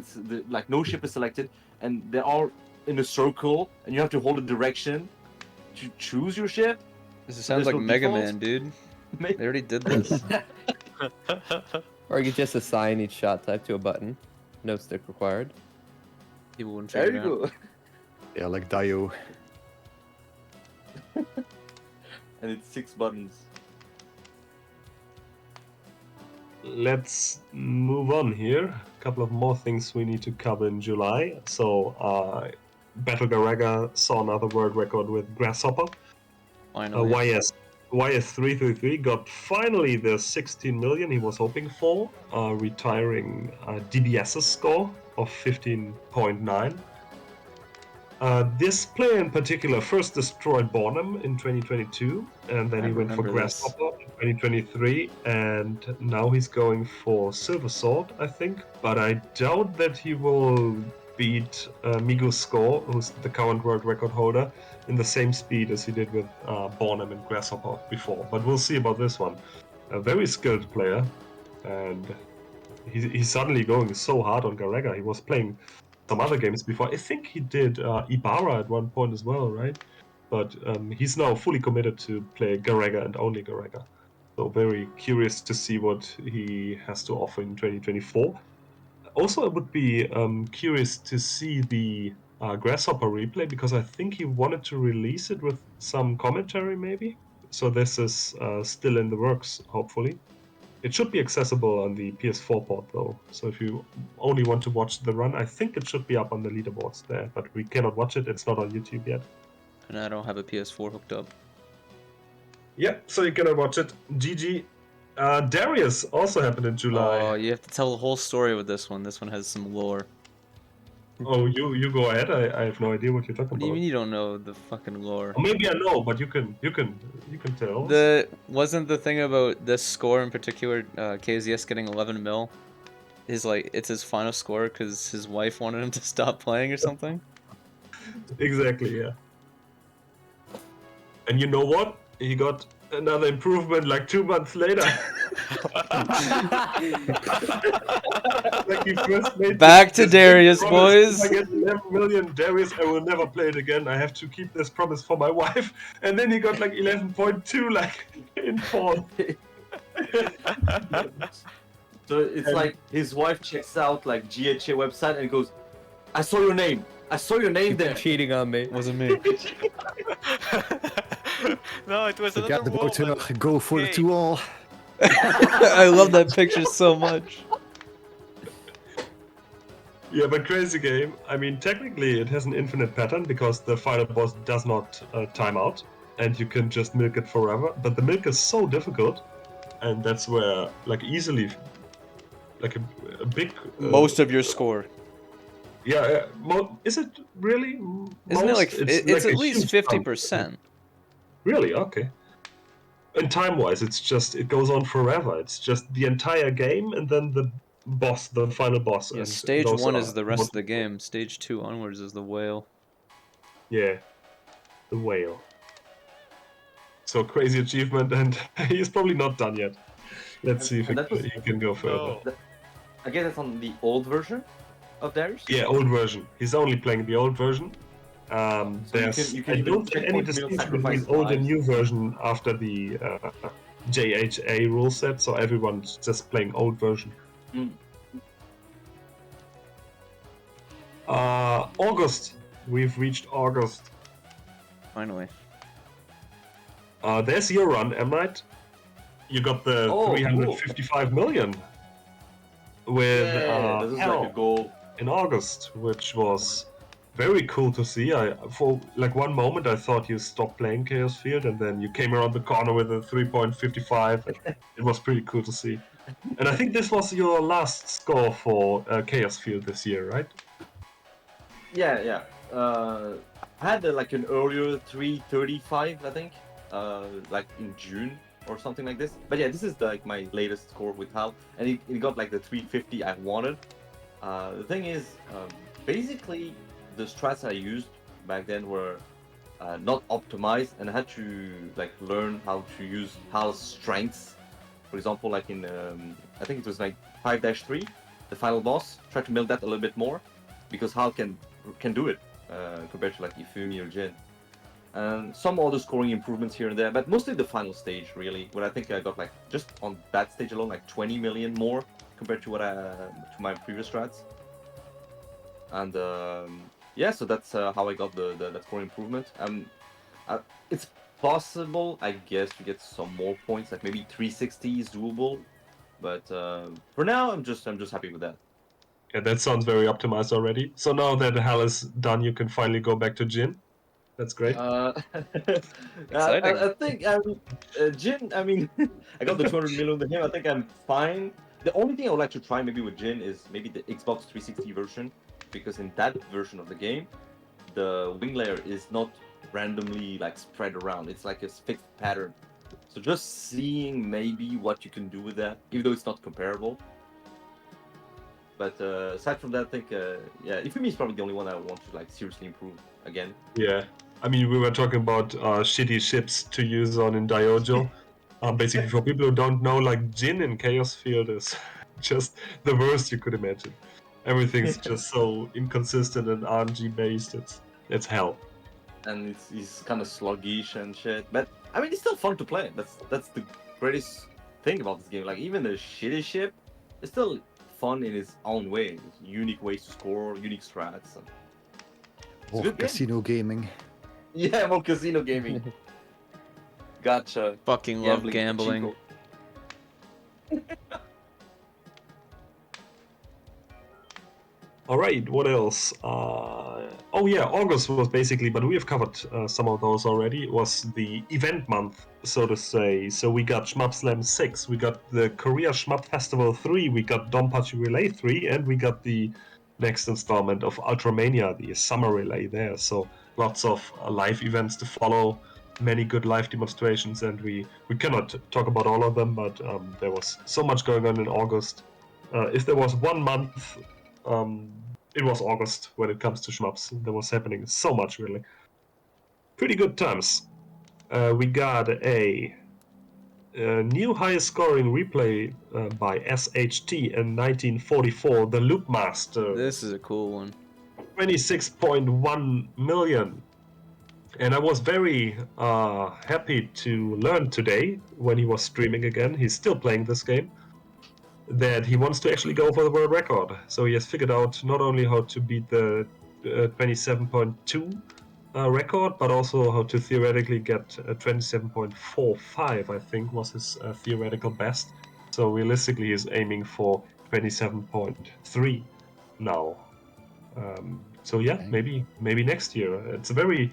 like no ship is selected, and they're all in a circle, and you have to hold a direction to choose your ship. This sounds There's like no Mega default? Man, dude. Ma- They already did this. Or you could just assign each shot type to a button. No stick required. People wouldn't There figure you it out. go. Yeah, like Dio. And it's 6 buttons. Let's move on here. A couple of more things we need to cover in July. So, Battle Garegga saw another world record with Grasshopper. Finally. YS333 got finally the 16 million he was hoping for, retiring DBS's score of 15.9. This player in particular first destroyed Bornham in 2022, and then I he went for remember this. Grasshopper in 2023, and now he's going for Silver Sword, I think. But I doubt that he will beat Migu's score, who's the current world record holder, in the same speed as he did with Bornham and Grasshopper before. But we'll see about this one. A very skilled player, and he's suddenly going so hard on Garegga. He was playing some other games before. I think he did Ibara at one point as well, right? But he's now fully committed to play Garegga and only Garegga. So very curious to see what he has to offer in 2024. Also, I would be curious to see the Grasshopper replay, because I think he wanted to release it with some commentary, maybe. So this is still in the works, hopefully. It should be accessible on the PS4 port, though. So if you only want to watch the run, I think it should be up on the leaderboards there. But we cannot watch it. It's not on YouTube yet. And I don't have a PS4 hooked up. Yeah, so you cannot watch it. GG. Darius also happened in July. Oh, you have to tell the whole story with this one. This one has some lore. Oh, you go ahead. I have no idea what you're talking What do you about. mean you don't know the fucking lore? Or maybe I know, but you can tell. Wasn't the thing about this score in particular, KZS getting 11 mil, it's his final score because his wife wanted him to stop playing or something? Exactly, yeah. And you know what? He got another improvement like 2 months later. Like he first made Back to this Darius, big promise, boys. If I get 11 million Darius, I will never play it again. I have to keep this promise for my wife. And then he got like 11.2 like in fall. So it's like his wife checks out like GHA website and goes, I saw your name. I saw your name there. Cheating on me. Wasn't me. No, it was Forget another the boat, woman. go for the Okay. 2-all. I love that picture so much. Yeah, but crazy game. I mean, technically it has an infinite pattern because the final boss does not time out, and you can just milk it forever. But the milk is so difficult, and that's where, like, easily, like a big. Most of your score. Yeah, is it really? Isn't it like it's like at a least huge chunk. 50%? Really? Okay. And time-wise, it goes on forever. It's just the entire game, and then the boss, the final boss. Yeah, and stage those 1 are is the rest of the multiple. game. Stage 2 onwards is the whale. Yeah, the whale. So crazy achievement, and he's probably not done yet. Let's see if And that was- he can go further. No. I guess that's on the old version of Darius. Yeah, old version. He's only playing the old version. So There's you can I even don't think any 10 mil distinction sacrifice between old and lives. new version after the JHA rule set, so everyone's just playing old version. Mm. August. We've reached August. Finally. There's your run, M.Knight. You got the Oh, 355 million with Yeah, this is Hell like a goal. in August, which was very cool to see. For like one moment I thought you stopped playing Chaos Field, and then you came around the corner with a 3.55. It was pretty cool to see. And I think this was your last score for Chaos Field this year, right? Yeah. I had like an earlier 335, I think, like in June. or something like this. But yeah, this is like my latest score with HAL, and it got like the 350 I wanted. The thing is, basically, the strats I used back then were not optimized, and I had to like learn how to use HAL's strengths. For example, like in I think it was like 5-3, the final boss. Try to milk that a little bit more, because HAL can do it compared to like Ifumi or Jin. And some other scoring improvements here and there, but mostly the final stage really, where I think I got like just on that stage alone like 20 million more compared to what to my previous strats. And yeah, so that's how I got the score improvement. It's possible, I guess, to get some more points, like maybe 360 is doable, but for now I'm just happy with that. Yeah, that sounds very optimized already. So now that HAL is done, you can finally go back to Jin. That's great. Exciting. I think Jin. I mean, I got the 200 million with him. I think I'm fine. The only thing I would like to try maybe with Jin is maybe the Xbox 360 version, because in that version of the game, the wing layer is not randomly like spread around. It's like a fixed pattern. So just seeing maybe what you can do with that, even though it's not comparable. But aside from that, I think yeah, Ifumi is probably the only one I want to like seriously improve again. Yeah, I mean, we were talking about shitty ships to use on in Diojo. Basically, for people who don't know, like Jin in Chaos Field is just the worst you could imagine. Everything's just so inconsistent and RNG based. It's hell. And he's kind of sluggish and shit. But I mean, it's still fun to play. That's the greatest thing about this game. Like even the shitty ship, it's still fun in its own way. It's unique ways to score, unique strats. Or casino gaming. Yeah, more casino gaming. Gotcha. Fucking love gambling. All right, what else? Oh yeah, August was basically, but we have covered some of those already. It was the event month, so to say. So we got Shmup Slam 6, we got the Korea Shmup Festival 3, we got Donpachi Relay 3, and we got the next installment of Ultramania, the summer relay there. So lots of live events to follow, many good live demonstrations, and we cannot talk about all of them, but there was so much going on in August. If there was 1 month, it was August when it comes to shmups. There was happening so much, really. Pretty good times. We got a new highest scoring replay by SHT in 1944, the Loop Master. This is a cool one. 26.1 million. And I was very happy to learn today, when he was streaming again, he's still playing this game, that he wants to actually go for the world record. So he has figured out not only how to beat the 27.2 record, but also how to theoretically get 27.45, I think was his theoretical best. So realistically he's aiming for 27.3 now. So yeah, maybe next year. It's a very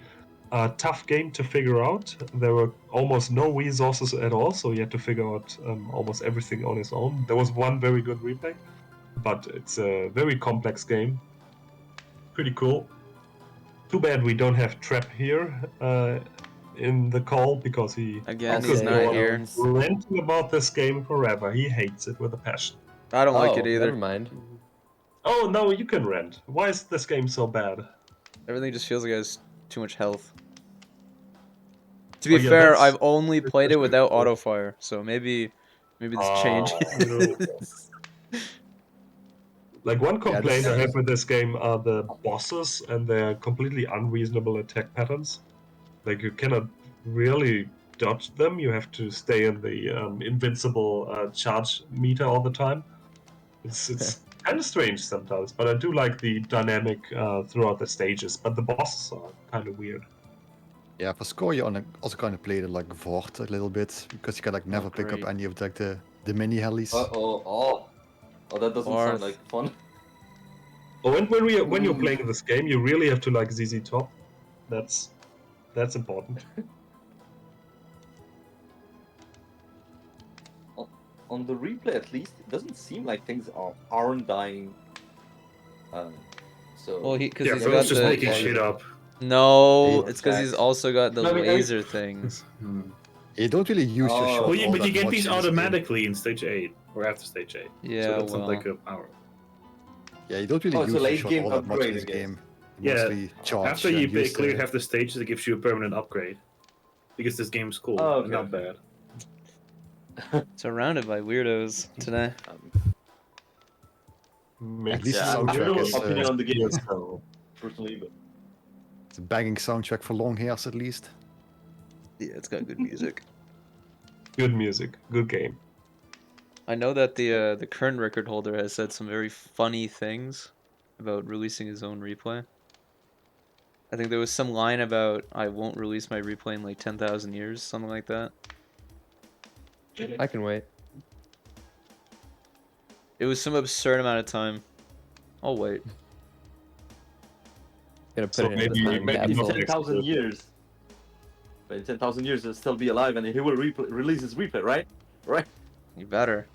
tough game to figure out. There were almost no resources at all, so he had to figure out almost everything on his own. There was one very good replay, but it's a very complex game. Pretty cool. Too bad we don't have Trap here in the call, because he he's not here. Ranting about this game forever. He hates it with a passion. I don't like it either. Never mind. Oh no, you can rant. Why is this game so bad? Everything just feels like it has too much health. To be fair, I've only played it without auto fire, so maybe this changes. Like one complaint I have with this game are the bosses and their completely unreasonable attack patterns. Like you cannot really dodge them. You have to stay in the invincible charge meter all the time. It's kind of strange sometimes, but I do like the dynamic throughout the stages. But the bosses are kind of weird. Yeah, for score you also kind of played it like Vort a little bit, because you can like never pick up any of like the mini helis. Oh, that doesn't sound like fun. Oh, and when you're playing this game, you really have to like ZZ Top. That's important. On the replay, at least, it doesn't seem like things aren't dying. So Well, because Yeah, he's bro, got it's just making shit up. No, it's because he's also got the laser things. You don't really use your Oh. shot. Well, all but that you get much these in this game. automatically in stage 8 or after stage 8. Yeah, So that's well. not like a power. Yeah, you don't really Oh, it's a use your late shot game all that much in upgrade, this I guess. game. Yeah, Mostly charge. After you and use clear the- half the stages, it gives you a permanent upgrade. Because this game's cool Oh, and not bad. Surrounded by weirdos today. Makes least Yeah, the I have soundtrack no is, opinion on the game yes, so. personally, but It's a banging soundtrack for long hairs, at least. Yeah, it's got good music. Good music, good game. I know that the current record holder has said some very funny things about releasing his own replay. I think there was some line about I won't release my replay in like 10,000 years, something like that. I can wait. It was some absurd amount of time. I'll wait. Gonna put So it in maybe- the time maybe in not capsule. 10,000 years. But in 10,000 years, he'll still be alive, and he will release his replay, right? Right? You better.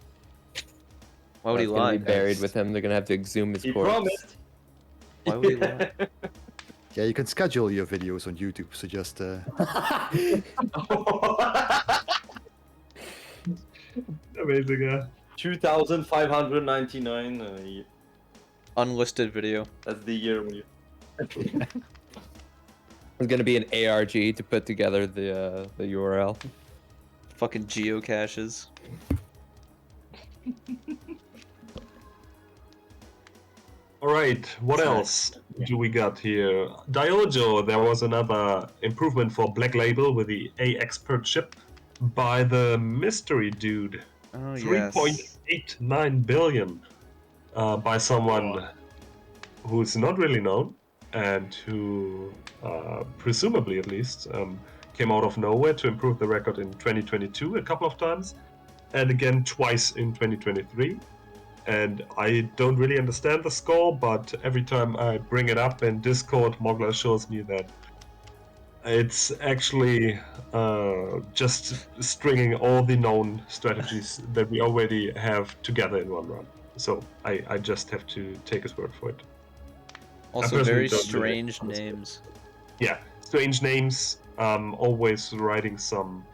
Why would he It's gonna lie? be buried with him. They're gonna have to exhume his He corpse. promised. Why would he lie? Yeah, you can schedule your videos on YouTube, so just Amazing, yeah. 2,599. Unlisted video. That's the year when you. It's gonna be an ARG to put together the URL. Fucking geocaches. Alright, what else do we got here? Diojo, there was another improvement for Black Label with the ASE-PERL chip by the mystery dude. Oh, yes. 3.89 billion by someone who's not really known and who, presumably at least, came out of nowhere to improve the record in 2022 a couple of times and again twice in 2023. And I don't really understand the score, but every time I bring it up in Discord, Mogler shows me that it's actually just stringing all the known strategies that we already have together in one run. So I just have to take his word for it. Also, personally very don't really strange understand. names. Yeah, strange names, always writing some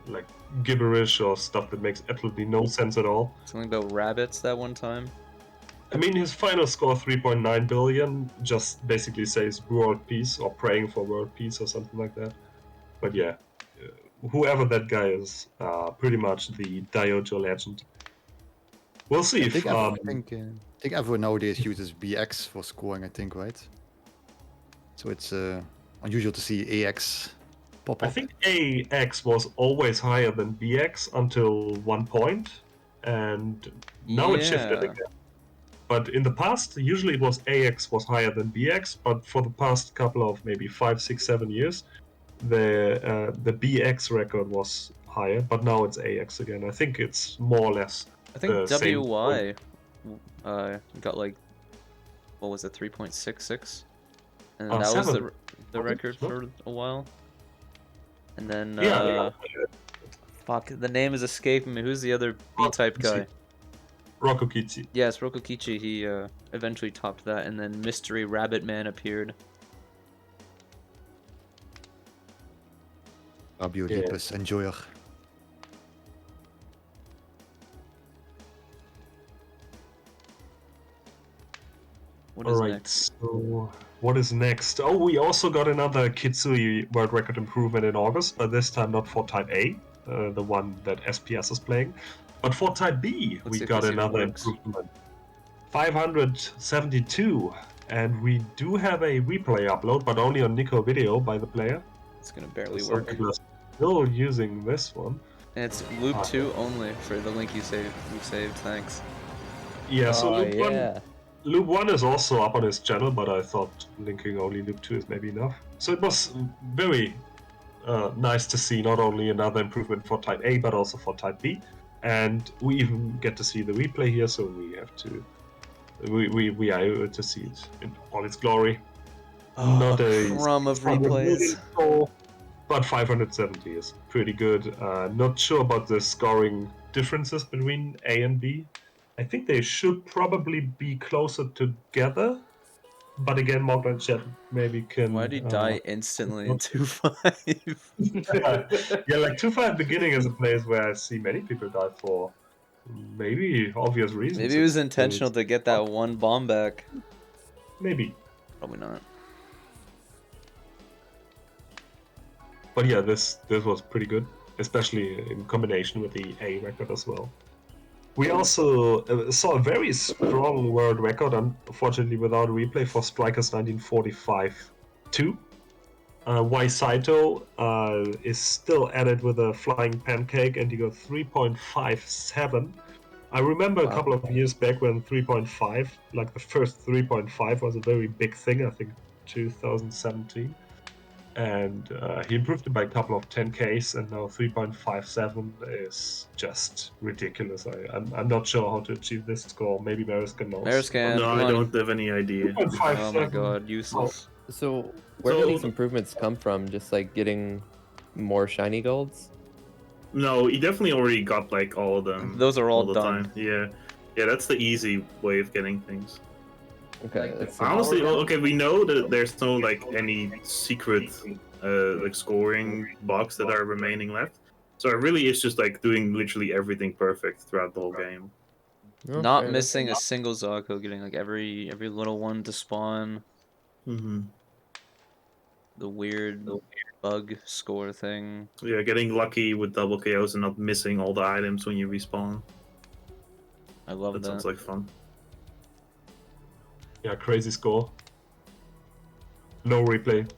like gibberish or stuff that makes absolutely no sense at all. Something about rabbits that one time. I mean, his final score, 3.9 billion, just basically says world peace or praying for world peace or something like that. But yeah, whoever that guy is, pretty much the Diojo legend. We'll see I if... think, I think everyone nowadays uses BX for scoring, I think, right? So it's unusual to see AX pop up. I think AX was always higher than BX until one point, and now it shifted Yeah. again. But in the past, usually it was AX was higher than BX, but for the past couple of maybe 5, 6, 7 years, the BX record was higher, but now it's AX again. I think it's more or less. I think the same WY got like, what was it, 3.66? And that was 7. the record What? for a while. And then, Yeah, fuck, the name is escaping me. Who's the other B-type guy? Rokukichi. Yes, Rokokichi, he eventually topped that, and then Mystery Rabbit Man appeared. Rabio Yeah. Lepus Enjoyer. What is Alright, next? so what is next? Oh, we also got another Ketsui world record improvement in August, but this time not for Type A, the one that SPS is playing, but for Type B, Let's we see if got this even another works. improvement. 572, and we do have a replay upload, but only on Nico video by the player. It's gonna barely Some work. people are still using this one. And it's loop 2 only for the link you saved. Thanks. Yeah, so Oh, loop one. yeah. Loop 1 is also up on his channel, but I thought linking only Loop 2 is maybe enough. So it was very nice to see not only another improvement for Type A, but also for Type B. And we even get to see the replay here, so we have to... We are able to see it in all its glory. Not a crumb of 600 replays. million score, but 570 is pretty good. Not sure about the scoring differences between A and B. I think they should probably be closer together, But again, Moglan Chat maybe can. Why did he die instantly in 2-5? Yeah, like 2-5 beginning is a place where I see many people die for maybe obvious reasons. Maybe it was It's intentional to get that one bomb back. Maybe. Probably not. But yeah, this was pretty good, especially in combination with the A record as well. We also saw a very strong world record, unfortunately without a replay, for Strikers 1945-2. Y Saito is still at it with a flying pancake, and he got 3.57. I remember a couple of years back when 3.5, like the first 3.5 was a very big thing, I think 2017. And he improved it by a couple of 10Ks, and now 3.57 is just ridiculous. I'm not sure how to achieve this score. Maybe Meriscan knows. Meriscan, No, I don't have any idea. 3.57. Oh my god, useless. So where do these improvements come from? Just like getting more shiny golds? No, he definitely already got like all of them. Those are all the done. time. Yeah, that's the easy way of getting things. Okay, that's Honestly, okay, we know that there's no like any secret like scoring box that are remaining left. So it really is just like doing literally everything perfect throughout the whole game. Not missing a single Zako, getting like every little one to spawn. Mm-hmm. The weird bug score thing. Yeah, getting lucky with double KOs and not missing all the items when you respawn. I love that. That sounds like fun. Yeah, crazy score. No replay.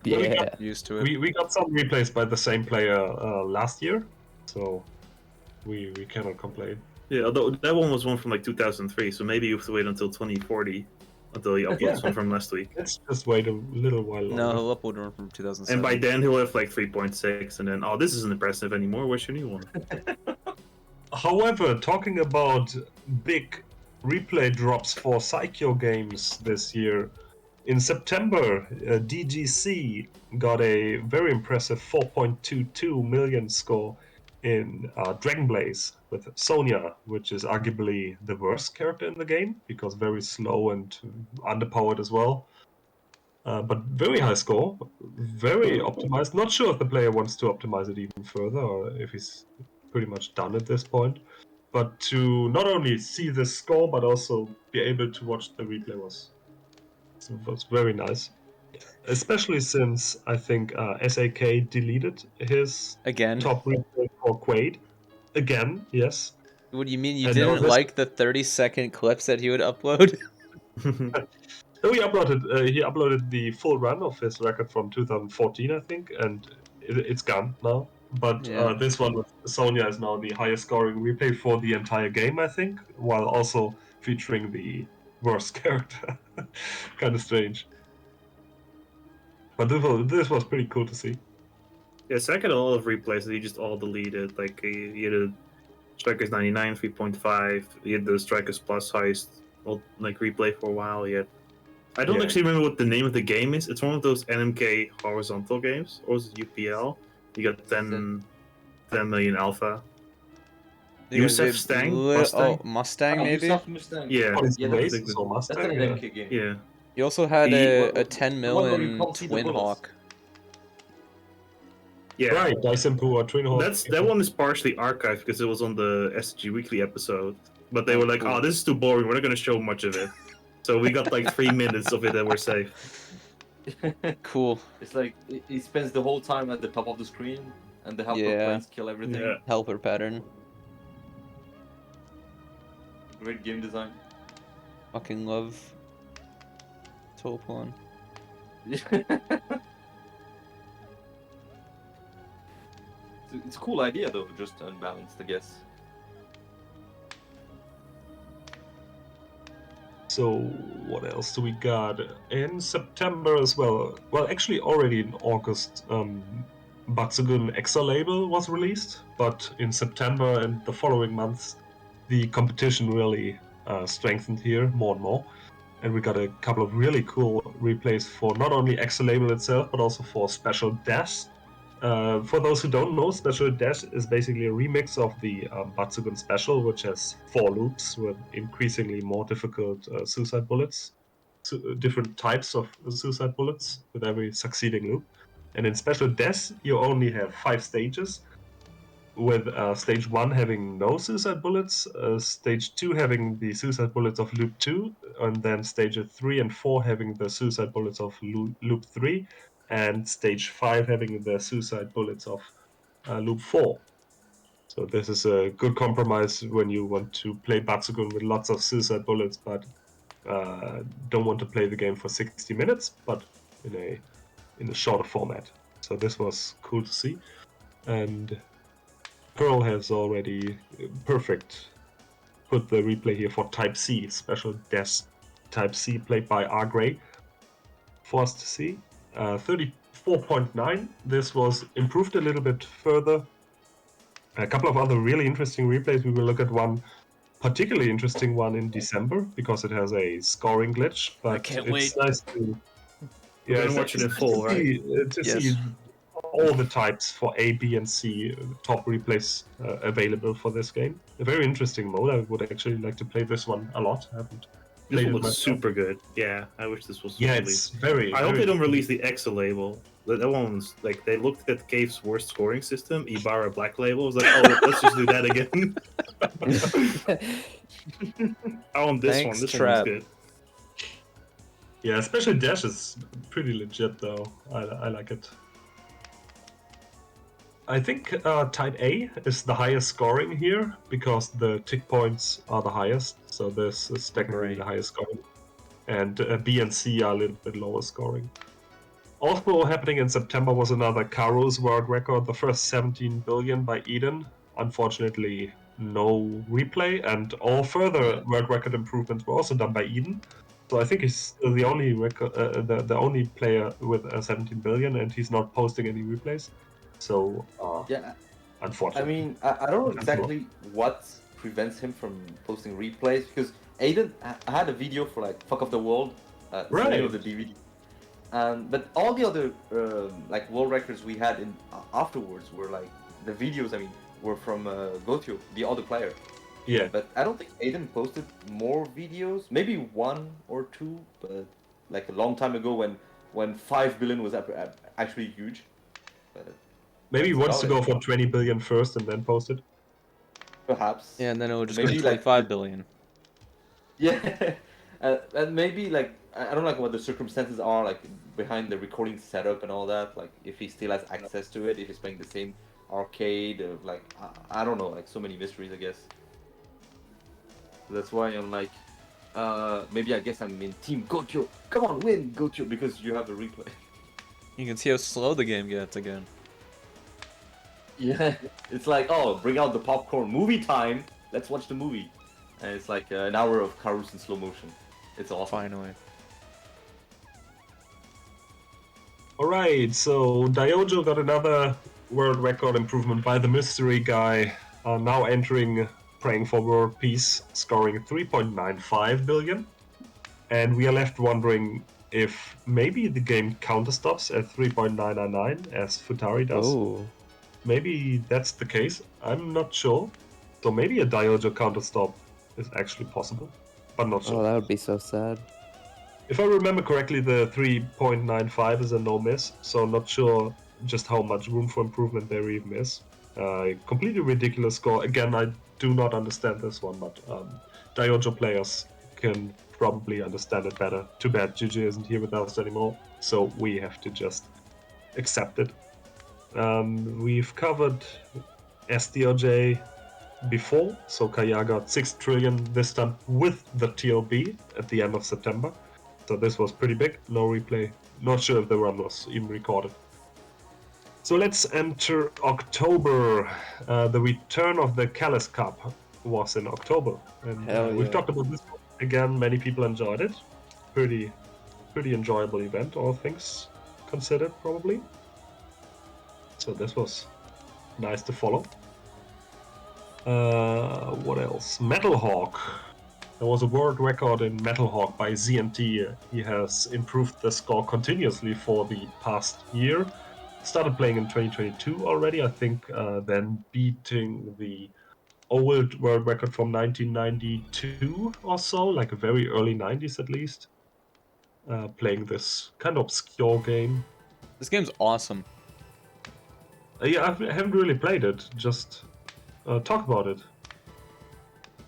Yeah. Used to it. We got some replays by the same player last year, so we cannot complain. Yeah, although that one was one from like 2003, so maybe you have to wait until 2040 until he uploads one from last week. Let's just wait a little while longer. No, he'll upload one from 2007. And by then he'll have like 3.6, and then this isn't impressive anymore. Where's your new one? However, talking about big replay drops for Psycho games this year, in September, DGC got a very impressive 4.22 million score in Dragon Blaze with Sonya, which is arguably the worst character in the game because very slow and underpowered as well. But very high score, very optimized. Not sure if the player wants to optimize it even further or if he's pretty much done at this point. But to not only see this score, but also be able to watch the replay was very nice. Especially since I think SAK deleted his Again. top replay for Quaid. Again, yes. What do you mean you And didn't this- like the 30-second clips that he would upload? No, he uploaded the full run of his record from 2014, I think, and it's gone now. But Yeah. this one with Sonya is now the highest scoring replay for the entire game, I think, while also featuring the worst character. Kind of strange. But this was pretty cool to see. Yeah, Sack had a lot of replays that he just all deleted. Like he had a Strikers 99 3.5. He had the Strikers Plus heist like replay for a while. I don't Yeah. actually remember what the name of the game is. It's one of those NMK horizontal games, or is it UPL? You got 10 million alpha. Yusef Stang? Oh, Mustang maybe? Mustang. Yeah, Oh, it's yeah, Race, that's so That's Mustang, an yeah. MK game. yeah. He also had The- a 10 the one where you million can't see the Twin bullets. Hawk. Yeah. Right, Dyson Poo or Twin Hawk. That one is partially archived because it was on the STG Weekly episode. But they were like, cool. "Oh, this is too boring. We're not going to show much of it." So we got like 3 minutes of it that were safe. Cool. It's like he spends the whole time at the top of the screen, and the helper Yeah. plans kill everything. Yeah. Helper pattern. Great game design. Fucking love Topon. It's a cool idea though, just unbalanced, I guess. So what else do we got in September as well? Well, actually already in August, Batsugun Extra label was released, but in September and the following months, the competition really strengthened here more and more, and we got a couple of really cool replays for not only Extra label itself, but also for Special Dash. For those who don't know, Special Dash is basically a remix of the Batsugun Special, which has 4 loops with increasingly more difficult suicide bullets. different types of suicide bullets with every succeeding loop. And in special death, you only have 5 stages, with stage 1 having no suicide bullets, stage 2 having the suicide bullets of loop 2, and then stages 3 and 4 having the suicide bullets of loop 3, and stage 5 having the suicide bullets of loop 4. So this is a good compromise when you want to play Batsugun with lots of suicide bullets, but don't want to play the game for 60 minutes, but in a shorter format. So this was cool to see. And Pearl has already put the replay here for Type C, special death Type C, played by R. Gray for us to see. 34.9. This was improved a little bit further. A couple of other really interesting replays. We will look at one particularly interesting one in December because it has a scoring glitch. But I can't it's wait. nice to gonna watch it in full, right? To Yes. see all the types for A, B, and C top replays available for this game. A very interesting mode. I would actually like to play this one a lot. I haven't This played one it looks myself. super good. Yeah, I wish this was Yeah, released. it's very. I hope very they don't release the EXA label. That one's like they looked at Cave's worst scoring system, Ibara Black Label. I was like, oh, let's just do that again. I want this Thanks, one. This Trap. one's good. Yeah, especially Dash is pretty legit though. I like it. I think Type A is the highest scoring here because the tick points are the highest. So this is technically Right. the highest scoring. And B and C are a little bit lower scoring. Also happening in September was another Karu's world record, the first 17 billion by Eden. Unfortunately, no replay, and all further world record improvements were also done by Eden. So I think he's still the only record, the only player with 17 billion, and he's not posting any replays. So Yeah, I unfortunately, mean, I don't know exactly what prevents him from posting replays because Aiden had a video for like Fuck Off the World, it's the name of the DVD. But all the other like world records we had in afterwards were like the videos. I mean, were from Gotyo, the other player. yeah. But I don't think Aiden posted more videos. Maybe 1 or 2, but like a long time ago when 5 billion was actually huge. But Maybe he that's wants to about go it. for 20 billion first and then post it. Perhaps. Yeah, and then it will just Maybe go to like 25 billion. Yeah, and maybe like I don't know like what the circumstances are like behind the recording setup and all that. Like if he still has access to it, if he's playing the same arcade, like I don't know, like so many mysteries, I guess. That's why I'm like, maybe I guess I'm in Team Gotyo. Come on, win Gotyo because you have the replay. You can see how slow the game gets again. Yeah, it's like, oh, bring out the popcorn, movie time. Let's watch the movie. And it's like an hour of Karus in slow motion. It's awesome. Finally. Alright, so Diojo got another world record improvement by the mystery guy, now entering Praying for World Peace, scoring 3.95 billion. And we are left wondering if maybe the game counter stops at 3.999 as Futari does. Oh. Maybe that's the case, I'm not sure. So maybe a Diojo counter stop is actually possible, but not sure. Oh, that would be so sad. If I remember correctly, the 3.95 is a no miss, so I'm not sure just how much room for improvement there even is. Completely ridiculous score. Again, I do not understand this one, but Diojo players can probably understand it better. Too bad Juju isn't here with us anymore, so we have to just accept it. We've covered SDOJ before, so Kaya got 6 trillion this time with the TLB at the end of September. So this was pretty big, no replay. Not sure if the run was even recorded. So let's enter October. The return of the Callis Cup was in October. And Hell we've yeah. talked about this again, many people enjoyed it. Pretty enjoyable event, all things considered, probably. So this was nice to follow. What else? Metal Hawk. There was a world record in Metal Hawk by ZNT. He has improved the score continuously for the past year. Started playing in 2022 already, I think, then beating the old world record from 1992 or so, like a very early 90s at least. playing this kind of obscure game. This game's awesome. Yeah, I haven't really played it. Just talk about it.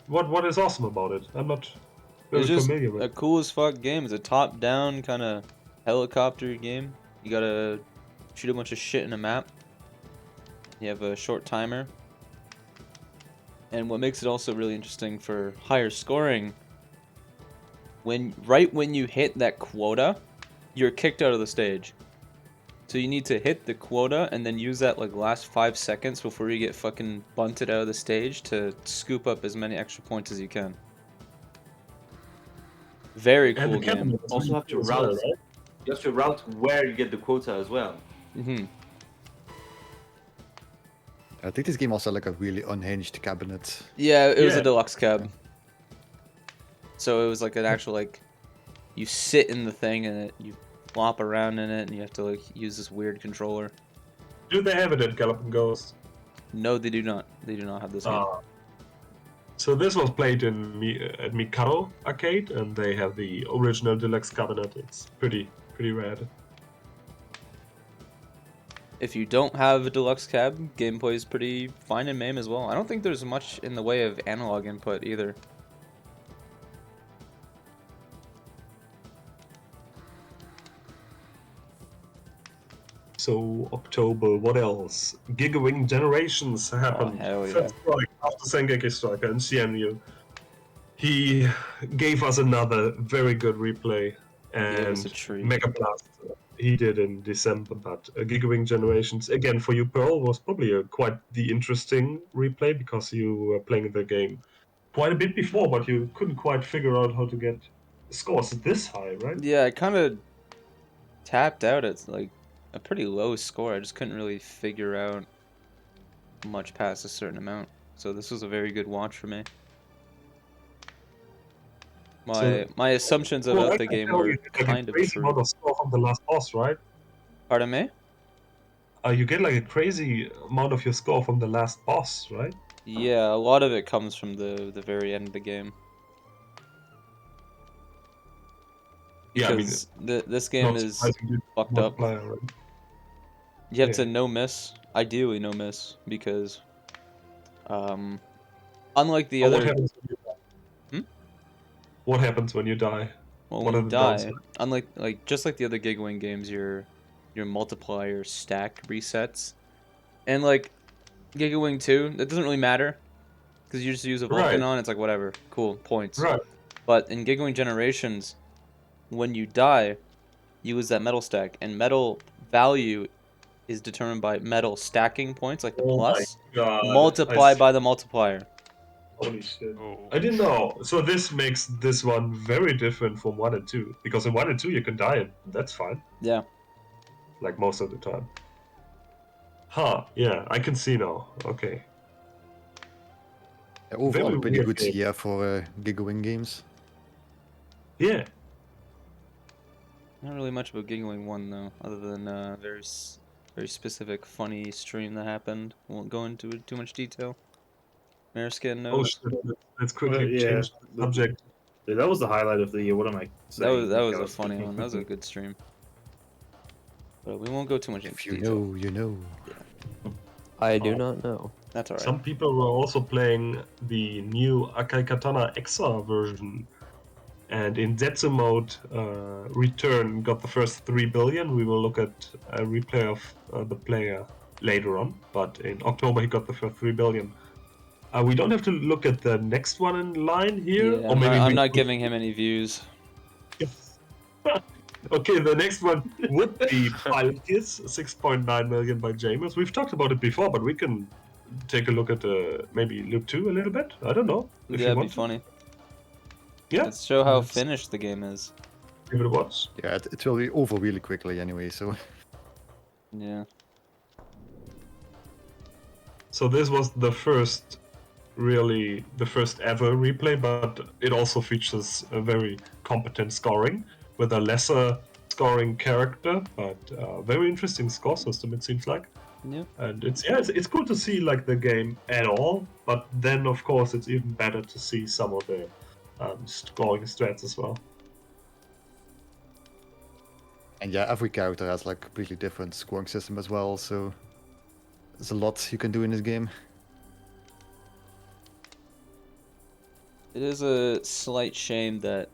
What is awesome about it? I'm not very It's just familiar with a it. cool as fuck game. It's a top-down kind of helicopter game. You gotta shoot a bunch of shit in a map. You have a short timer. And what makes it also really interesting for higher scoring, right when you hit that quota, you're kicked out of the stage. So you need to hit the quota and then use that like last 5 seconds before you get fucking bunted out of the stage to scoop up as many extra points as you can. Very And cool the game. cabinet is Also really have to cool as well, route. right? You have to route where you get the quota as well. I think this game also had like a really unhinged cabinet. Yeah, it was a Yeah. deluxe cab. So it was like an actual like, you sit in the thing and you flop around in it and you have to like use this weird controller. Do they have it at Gallop and Ghost? No, they do not. They do not have this game. So this was played in at Mikado Arcade, and they have the original deluxe cabinet. It's pretty rad. If you don't have a deluxe cab, gameplay is pretty fine in MAME as well. I don't think there's much in the way of analog input either. So October, what else? Gigawing Generations happened. hell yeah. First strike after Sengeki Striker and CMU. He gave us another very good replay, Gave us and a treat. Mega Blast he did in December. But Gigawing Generations again for you, Pearl, was probably quite the interesting replay because you were playing the game quite a bit before, but you couldn't quite figure out how to get scores this high, right? Yeah, I kind of tapped out at like a pretty low score. I just couldn't really figure out much past a certain amount. So this was a very good watch for me. My assumptions Well, about I the can game tell were you get like kind a of crazy true. amount of score from the last boss, right? Pardon me? You get like a crazy amount of your score from the last boss, right? Yeah, a lot of it comes from the very end of the game. Yeah, I mean, Because this game not is surprisingly fucked up. multiplier, right? You have Yeah. to no miss, ideally no miss, because unlike the But other, what happens when you die? Hmm? What happens when you die? well, what when are you the die, downsides? unlike just like the other Gigawing games, your multiplier stack resets, and like Gigawing 2, that doesn't really matter, because you just use a Vulcan Right. on, it's like whatever, cool points. Right. But in Gigawing Generations, when you die, you lose that metal stack, and metal value is determined by metal stacking points, like the Oh my plus, god. multiplied by the multiplier. Holy shit. Oh. I didn't know. So this makes this one very different from 1 and 2. Because in 1 and 2 you can die and that's fine. Yeah. Like most of the time. Huh, yeah, I can see now. Okay. Overall, Very a pretty weird good game. year for Gigawing games. Yeah. Not really much about Giggling 1 though, other than very specific funny stream that happened. Won't go into too much detail. Meriscan Oh knows. shit. Let's quickly yeah, change the subject. Yeah, that was the highlight of the year. What am I saying? That Like, was I a funny thinking- one. That was a good stream. But we won't go too much into If you detail. know, you know. I do Oh. not know. That's alright. Some people were also playing the new Akai Katana XR version. And in Zetsu mode, Return got the first 3 billion. We will look at a replay of the player later on. But in October, he got the first 3 billion. We don't have to look at the next one in line here. Yeah, or maybe I'm we not could- giving him any views. Okay, the next one would be Pilot Kiss, 6.9 million by Jaimers. We've talked about it before, but we can take a look at maybe Loop 2 a little bit. I don't know. If Yeah, you it'd be want to. funny. Yeah, Let's show how Let's- finished the game is. give it a watch. Yeah, it will be over really quickly anyway, so... Yeah. So this was the first ever replay, but it also features a very competent scoring with a lesser scoring character, but very interesting score system it seems like. Yeah. And it's cool to see like the game at all, but then of course it's even better to see some of the scoring strats as well. And yeah, every character has like completely different scoring system as well, so there's a lot you can do in this game. It is a slight shame that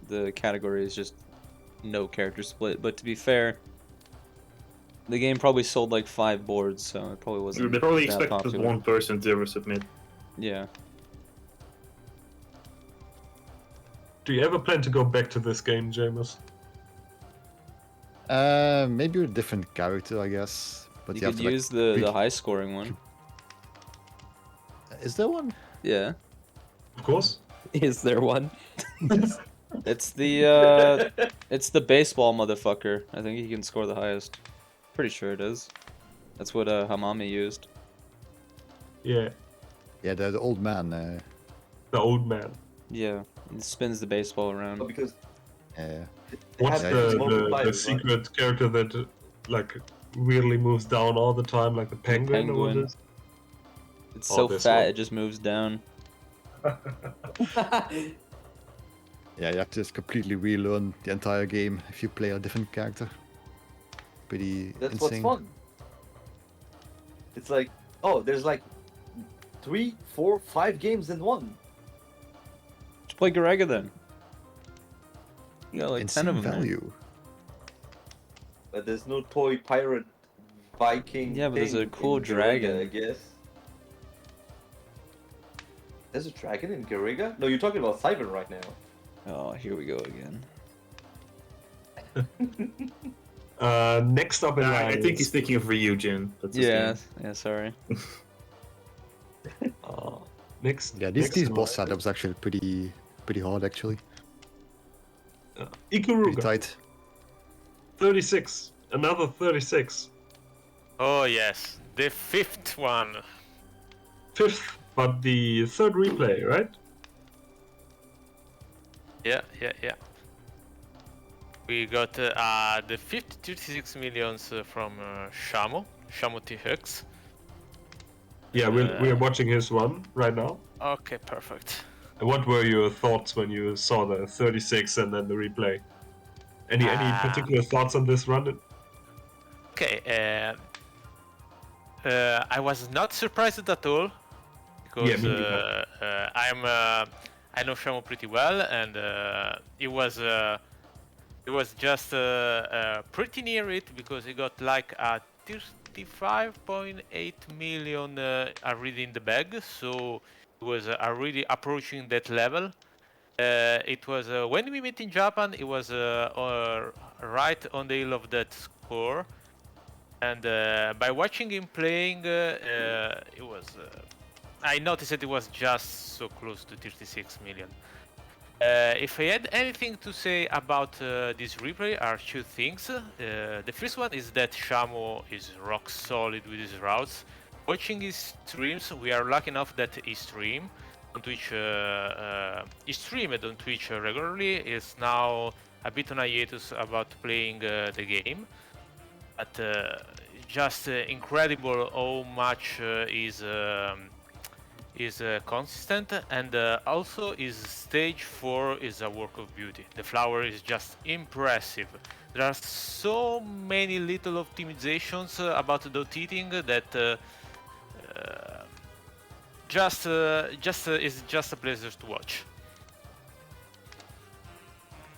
the category is just no character split, but to be fair, the game probably sold like 5 boards, so it probably wasn't They probably that expected popular. one person to ever submit. Yeah. Do you ever plan to go back to this game, Jaimers? Maybe a different character, I guess. But You have could to, like, use the high scoring one. Is there one? Yeah. Of course. Is there one? It's the baseball motherfucker. I think he can score the highest. Pretty sure it is. That's what Hamami used. Yeah, Yeah, the old man. the old man. Yeah. He spins the baseball around. Oh, because Yeah. What's Yeah, the multipliers, right? secret character that like weirdly moves down all the time, like the penguin? Or what penguin. is? It's Oh, so this fat one. it just moves down. Yeah, you have to just completely relearn the entire game if you play a different character. Pretty that's insane. what's fun. It's like, oh, there's like 3, 4, 5 games in one. Just play Garegga then. You got like Insane 10 of them. there. value. But there's no toy pirate Viking. Yeah, but there's thing a cool in Garegga, dragon. I guess. There's a dragon in Garegga? No, you're talking about Cyber right now. Oh, here we go again. Next up in line. I think he's thinking of Ryu Jin. That's his Yeah, name. yeah, sorry. Next. Yeah, next these in boss line. setups actually pretty hard actually. Pretty Ikuruga, tight. 36. Another 36. Oh yes, the 5th one. 5th, but the 3rd replay, right? Yeah. We got the 5th 36 millions from Shamo THX. Yeah, we're watching his run right now. Okay, perfect. And what were your thoughts when you saw the 36 and then the replay? Any particular thoughts on this run? Okay, I was not surprised at all because Yeah, me neither. I know Shamo pretty well, and it was just pretty near it because he got like a 35.8 million already in the bag, so it was already approaching that level. It was when we met in Japan, it was right on the hill of that score. And by watching him playing, it was. I noticed that it was just so close to 36 million. If I had anything to say about this replay, are 2 things. The first one is that Shamo is rock solid with his routes. Watching his streams, we are lucky enough that he streamed on Twitch. He streamed on Twitch regularly. Is now a bit on hiatus about playing the game. But just incredible how much is consistent, and also his stage 4 is a work of beauty. The flower is just impressive. There are so many little optimizations about the dot eating that is just a pleasure to watch.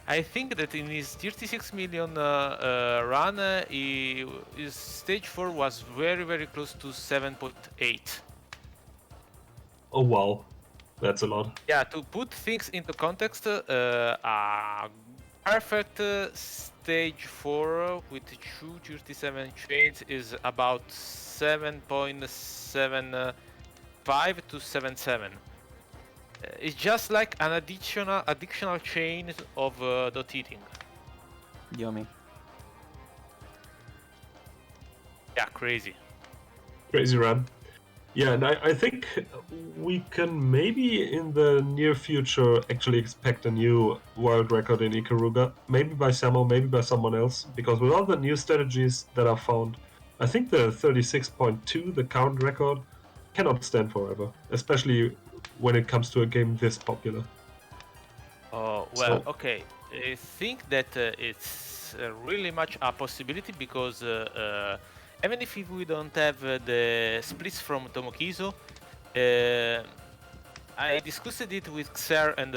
I think that in his 36 million run, his stage 4 was very close to 7.8. Oh wow, that's a lot. Yeah, to put things into context, a perfect stage 4 with 237 chains is about 7.75 to 7.7. It's just like an additional chain of dot eating. Yummy. Yeah, crazy. Crazy run. Yeah, and I think we can maybe in the near future actually expect a new world record in Ikaruga. Maybe by Samo, maybe by someone else. Because with all the new strategies that are found, I think the 36.2, the current record, cannot stand forever. Especially when it comes to a game this popular. Oh, well, okay. I think that it's it's really much a possibility because even if we don't have the splits from Tomokizo, I discussed it with Xer and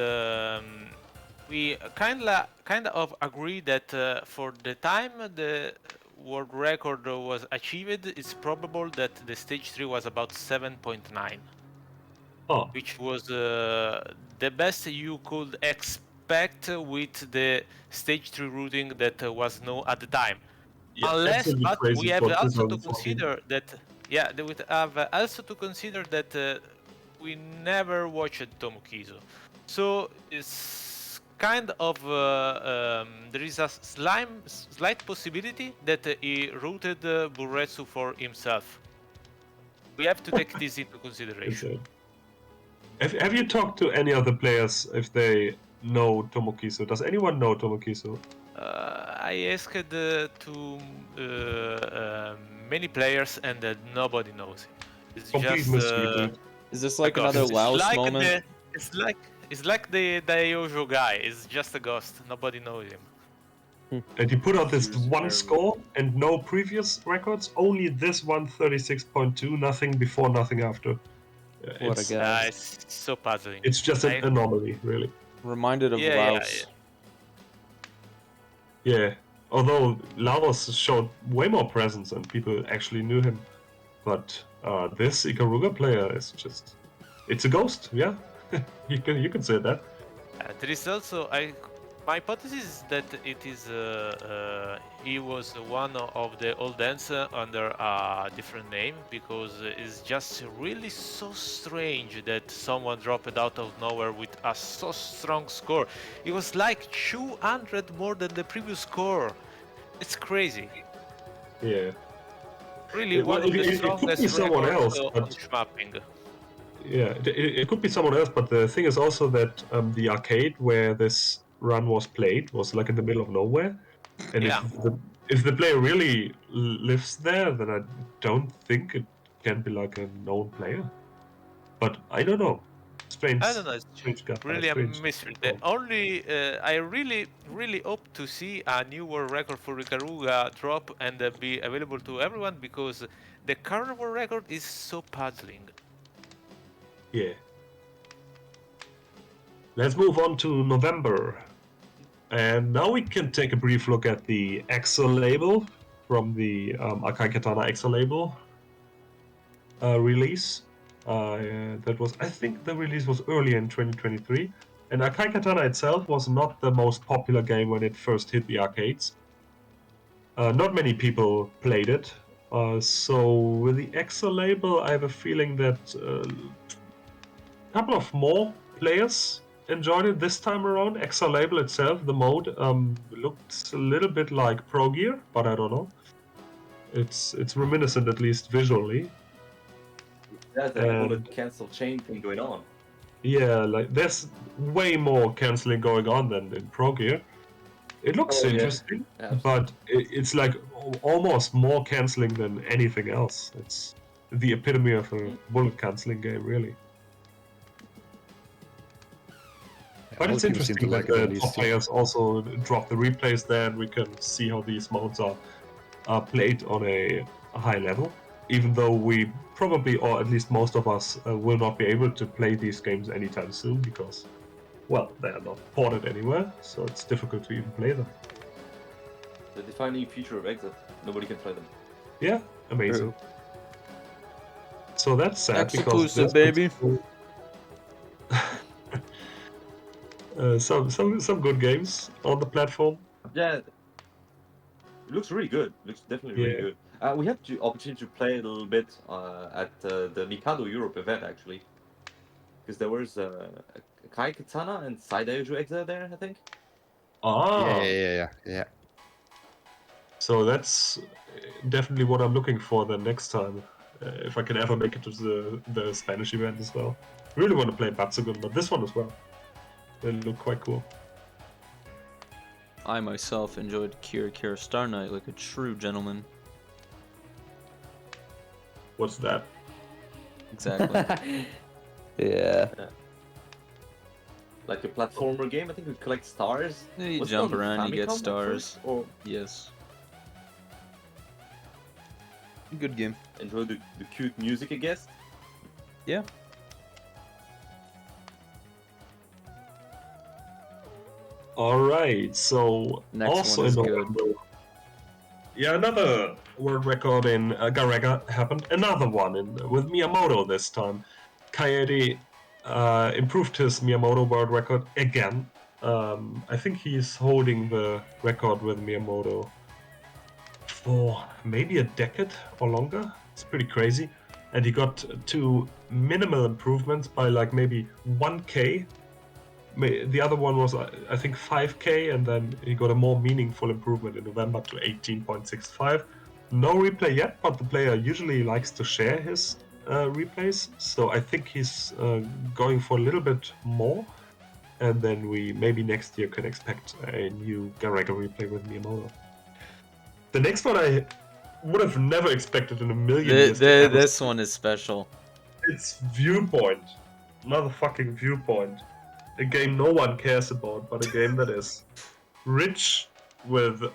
we kind of agree that for the time the world record was achieved, it's probable that the stage 3 was about 7.9, which was the best you could expect with the stage 3 routing that was known at the time. Yeah, Unless, absolutely but crazy we have for also to 2014. consider that, yeah, we have also to consider that we never watched Tomokizo, so it's kind of there is a slight possibility that he routed Bunretsu for himself. We have to take this into consideration. Have you talked to any other players if they know Tomokizo? Does anyone know Tomokizo? I asked to many players and nobody knows him. It's Complete just mystery, dude. Is this like a ghost. another Laos like moment? It's like the Yojo guy. It's just a ghost. Nobody knows him. And he put out this Here's one very- score and no previous records, only this one 36.2, nothing before, nothing after. What a guy. It's so puzzling. It's just an anomaly, really. Reminded of Yeah, Laos. Yeah, although Laos showed way more presence and people actually knew him. But this Ikaruga player is just... It's a ghost, yeah. you can say that. There is also my hypothesis is that it is he was one of the old ends under a different name, because it's just really so strange that someone dropped out of nowhere with a so strong score. It was like 200 more than the previous score. It's crazy. Yeah. Really, one of the it could strongest be someone records else, on but schmapping. yeah, it could be someone else. But the thing is also that the arcade where this run was played was like in the middle of nowhere, and Yeah. if the player really lives there, then I don't think it can be like a known player. But I don't know. Strange. I don't know, it's Strange guy. really a strange mystery. guy. The only I really hope to see a new world record for Ikaruga drop and be available to everyone, because the current world record is so puzzling. Yeah. Let's move on to November. And now we can take a brief look at the EXA label from the Akai Katana EXA label release. That was, I think the release was early in 2023. And Akai Katana itself was not the most popular game when it first hit the arcades. Not many people played it. So with the EXA label, I have a feeling that a couple of more players enjoyed it this time around. EXA label itself, the mode, looked a little bit like Pro Gear, but I don't know. It's reminiscent, at least visually. There's a bullet cancel chain thing going on. Yeah, like there's way more canceling going on than in Pro Gear. It looks interesting, but it's like almost more canceling than anything else. It's the epitome of a bullet canceling game, really. But it's interesting that the top players also drop the replays there, and we can see how these modes are played on a high level. Even though we probably, or at least most of us, will not be able to play these games anytime soon, because, well, they are not ported anywhere, so it's difficult to even play them. The defining feature of Exit, nobody can play them. Yeah, amazing. True. So that's sad, Exclusive, because baby. some good games on the platform. Yeah, it looks really good. Looks definitely really good. We had the opportunity to play a little bit at the Mikado Europe event, actually, because there was a Kai Katana and Saidaiju Exa there, I think. Ah, Yeah. so that's definitely what I'm looking for the next time, if I can ever make it to the Spanish event as well. Really want to play Batsugun, but this one as well. They look quite cool. I myself enjoyed Kira Kira Star Knight like a true gentleman. What's that? Exactly. Yeah. like a platformer game. I think you collect stars. Yeah, you Was it jump on around, you get Famicom at stars. first, or Yes. Good game. enjoy the cute music, I guess. Yeah. Alright, so Next also one is in good. November, yeah, another world record in Garegga happened. Another one with Miyamoto this time. Kaede improved his Miyamoto world record again. I think he's holding the record with Miyamoto for maybe a decade or longer. It's pretty crazy. And he got 2 minimal improvements by like maybe 1k. The other one was, I think, 5k, and then he got a more meaningful improvement in November to 18.65. No replay yet, but the player usually likes to share his replays, so I think he's going for a little bit more, and then we maybe next year can expect a new Garegga replay with Miyamoto. The next one I would have never expected in a million years. This one is special. It's Viewpoint. Another fucking Viewpoint. A game no one cares about, but a game that is rich with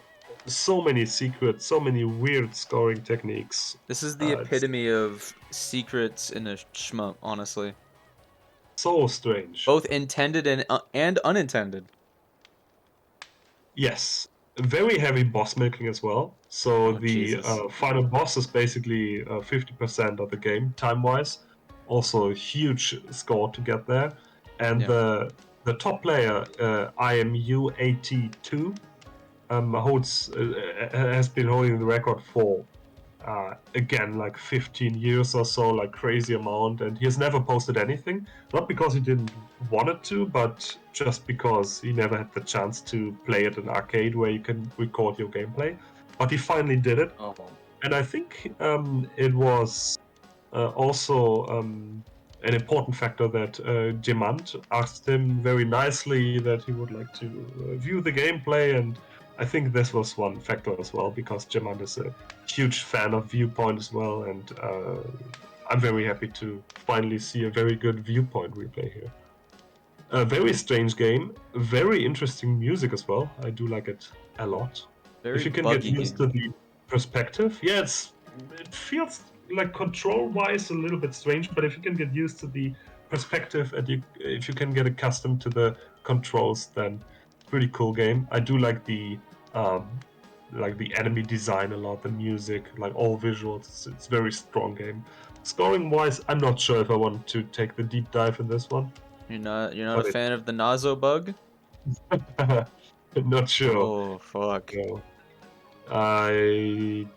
so many secrets, so many weird scoring techniques. This is the epitome of secrets in a shmup, honestly. So strange. Both intended and unintended. Yes. Very heavy boss milking as well. So the final boss is basically 50% of the game, time-wise. Also a huge score to get there. And the top player, IMU82, has been holding the record for again like 15 years or so, like crazy amount, and he has never posted anything, not because he didn't want it to, but just because he never had the chance to play at an arcade where you can record your gameplay. But he finally did it, and I think it was also an important factor that Jemand asked him very nicely that he would like to view the gameplay, and I think this was one factor as well, because Jemand is a huge fan of Viewpoint as well, and I'm very happy to finally see a very good Viewpoint replay here. A very strange game, very interesting music as well. I do like it a lot. Very if you can get used to the perspective, yeah, it feels like control-wise a little bit strange, but if you can get used to the perspective and if you can get accustomed to the controls, then pretty cool game. I do like the enemy design a lot, the music, like all visuals. It's a very strong game. Scoring-wise, I'm not sure if I want to take the deep dive in this one. You're not a fan of the Nazo bug? Not sure. Oh fuck. No. I'm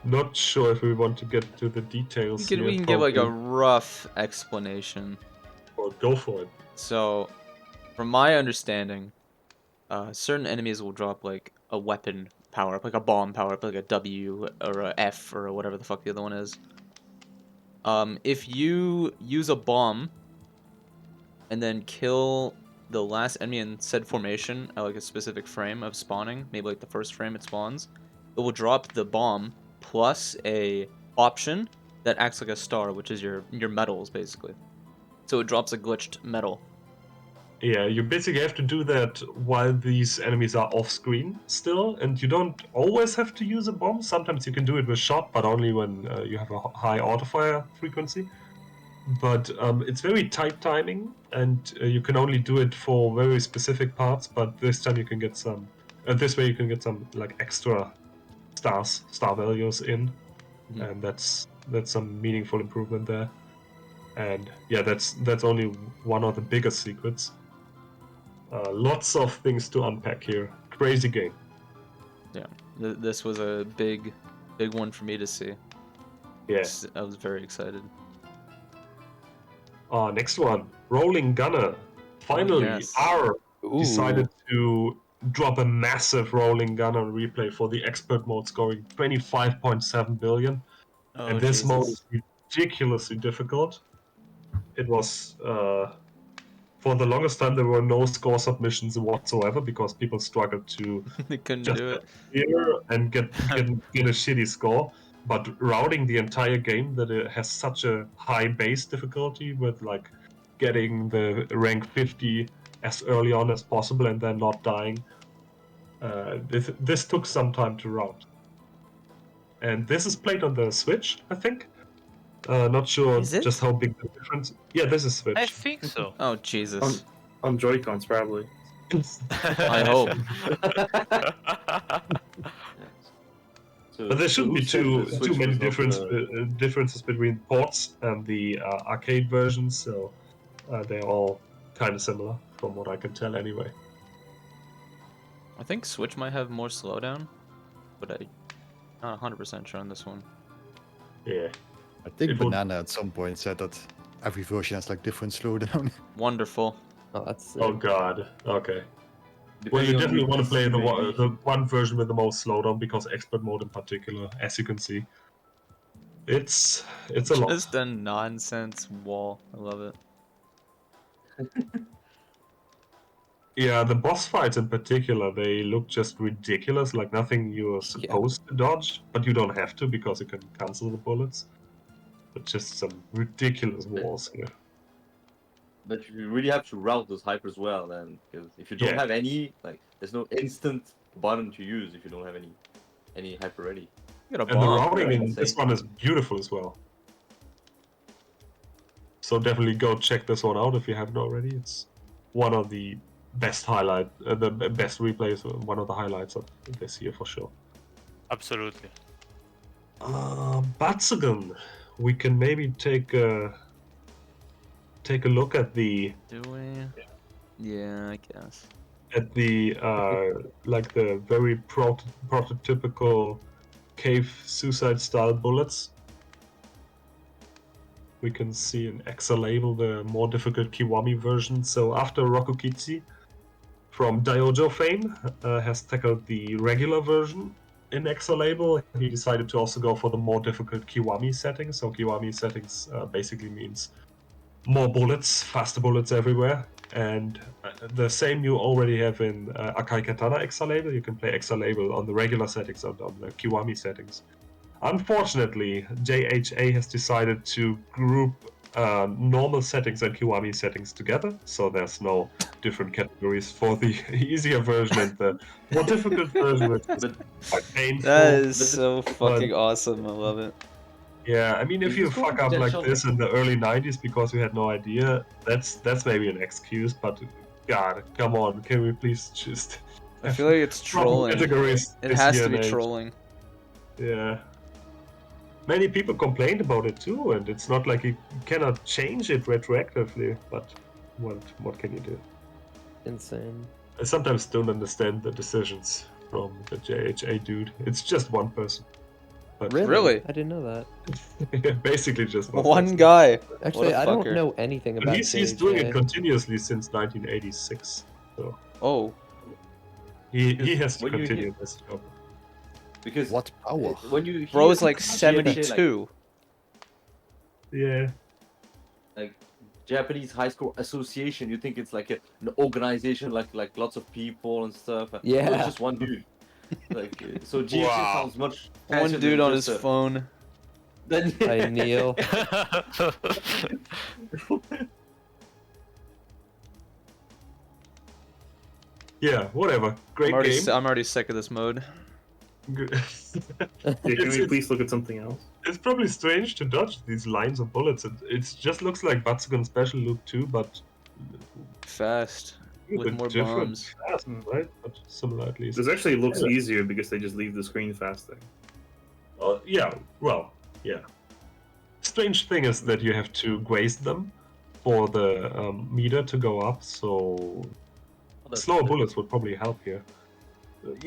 not sure if we want to get to the details. We can give like a rough explanation. Or go for it. So, from my understanding, certain enemies will drop like a weapon power up, like a bomb power up, like a W or a F or whatever the fuck the other one is. If you use a bomb and then kill the last enemy in said formation at like a specific frame of spawning, maybe like the first frame it spawns, it will drop the bomb plus a option that acts like a star, which is your medals basically. So it drops a glitched medal. Yeah, you basically have to do that while these enemies are off screen still, and you don't always have to use a bomb. Sometimes you can do it with shot, but only when you have a high autofire frequency. But it's very tight timing, and you can only do it for very specific parts. But this time you can get some. This way you can get some like extra star values in, and that's some meaningful improvement there. And yeah, that's only one of the biggest secrets. Lots of things to unpack here. Crazy game. Yeah, this was a big one for me to see. Yes, I was very excited. Next one, Rolling Gunner. Finally, R decided to drop a massive Rolling Gunner replay for the expert mode, scoring 25.7 billion. And this mode is ridiculously difficult. It was for the longest time there were no score submissions whatsoever because people struggled to they couldn't just do it and get a shitty score. But routing the entire game that it has such a high base difficulty with like getting the rank 50 as early on as possible and then not dying. This took some time to route. And this is played on the Switch, I think. Not sure Is it? just how big the difference. Yeah, this is Switch. I think so. Oh Jesus! On Joy-Cons, probably. I hope. So, But there shouldn't be who said too the Switch many was not, differences between ports and the arcade versions, so they're all kind of similar, from what I can tell anyway. I think Switch might have more slowdown, but I'm not 100% sure on this one. Yeah. I think It would- Banana at some point said that every version has like different slowdown. Wonderful. Oh, that's Oh god. Okay. Well, depending you on definitely want to play the maybe- one version with the most slowdown, because expert mode in particular, as you can see, it's a lot. Just a nonsense wall. I love it. Yeah, the boss fights in particular, they look just ridiculous, like nothing you're supposed to dodge, but you don't have to because you can cancel the bullets. But just some ridiculous walls here. But you really have to route those hypers well, then, because if you don't Yeah. have any, like, there's no instant button to use if you don't have any hyper ready. You got a And the bomb. routing in insane. this one is beautiful as well. So definitely go check this one out if you haven't already. It's one of the best the best replays, one of the highlights of this year for sure. Absolutely. Batsugan, we can maybe take a look at the Do we? Yeah, I guess. like the very prototypical cave suicide style bullets. We can see in Exa label the more difficult Kiwami version. So after Rokukitsu from Dyojo fame has tackled the regular version in Exa label, he decided to also go for the more difficult Kiwami settings. So Kiwami settings basically means more bullets, faster bullets everywhere. And the same you already have in Akai Katana Exa label. You can play Exa label on the regular settings and on the Kiwami settings. Unfortunately, JHA has decided to group normal settings and Kiwami settings together, so there's no different categories for the easier version and the more difficult version, which is quite painful. That is so fucking awesome. I love it. Yeah, I mean, if Is you this one fuck up like potential? this in the early 90s because you had no idea, that's maybe an excuse, but God, come on, can we please just... I feel like it's proper trolling. categories It this has year to be and age. trolling. Yeah. Many people complained about it too, and it's not like you cannot change it retroactively, but what can you do? insane. I sometimes don't understand the decisions from the JHA dude. It's just one person. But Really? I didn't know that. basically just one One person. guy. Actually, a I don't fucker. know anything But about he's doing it JJ. continuously since 1986. So Oh, he has to When you continue hit- this job. Because What power? when you bro hear is like JHA, 72. Yeah. like Japanese High Score Association, you think it's like an organization, like lots of people and stuff. No, Yeah. it's just one dude. Like so, JHA Wow. sounds much. One fancier dude than on his just phone. Then I kneel. Yeah, whatever. Great game. I'm already sick of this mode. Yeah, can we it's, please look at something else? it's probably strange to dodge these lines of bullets. It just looks like Batsugan Special Luke 2, but Fast. a With bit more different. bombs. Fast, right? But similar at least. This actually looks Yeah. easier because they just leave the screen faster. Yeah, well, yeah. Strange thing is that you have to graze them for the meter to go up, so slower bullets would probably help here.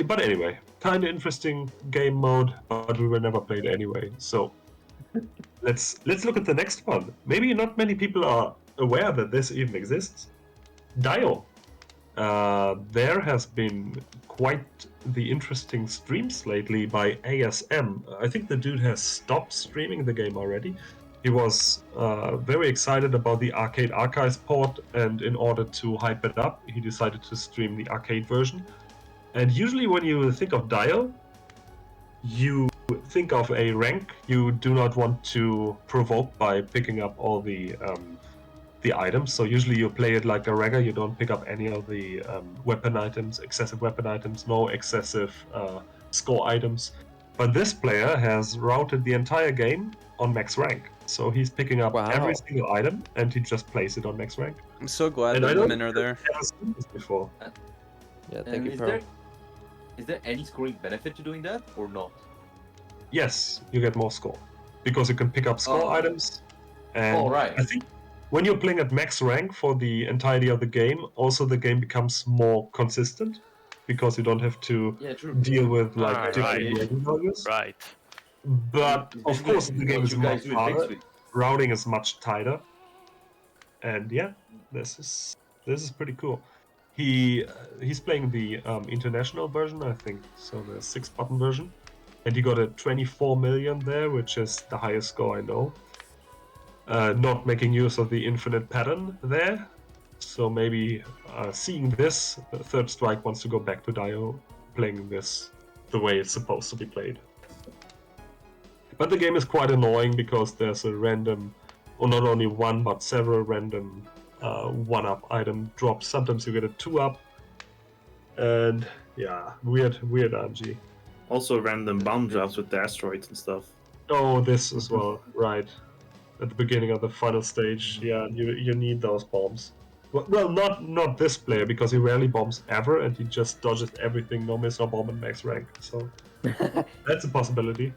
But anyway, kind of interesting game mode, but we will never play it anyway. So let's look at the next one. Maybe not many people are aware that this even exists. Dio. There has been quite the interesting streams lately by ASM. I think the dude has stopped streaming the game already. He was very excited about the Arcade Archives port, and in order to hype it up, he decided to stream the arcade version. And usually when you think of Dio, you think of a rank you do not want to provoke by picking up all the the items. So usually you play it like Garegga, you don't pick up any of the weapon items, excessive weapon items, no excessive score items. But this player has routed the entire game on max rank. So he's picking up every Wow. single item and he just plays it on max rank. I'm so glad And I that don't women are there. I've never seen this before. Yeah, thank And you, is Pearl. there any scoring benefit to doing that or not? Yes, you get more score because you can pick up score Oh. items. And Oh, right. I think when you're playing at max rank for the entirety of the game, also the game becomes more consistent because you don't have to Yeah, true. deal with like Ah, different right. rating values. Right. But It's of basically course, the game what is you guys much do in harder. Ketsui. Routing is much tighter, and yeah, this is pretty cool. He's playing the international version, I think, so the 6-button version, and he got a 24 million there, which is the highest score I know. Not making use of the infinite pattern there, so maybe seeing this, Third Strike wants to go back to Dio, playing this the way it's supposed to be played. But the game is quite annoying because there's a random, or not only one, but several random 1-up item drops. Sometimes you get a 2-up, and yeah, weird RNG. Also, random bomb drops with the asteroids and stuff. Oh, this as well, right. At the beginning of the final stage, yeah, you need those bombs. Well, not this player, because he rarely bombs ever, and he just dodges everything, no miss, no bomb, and max rank. So that's a possibility.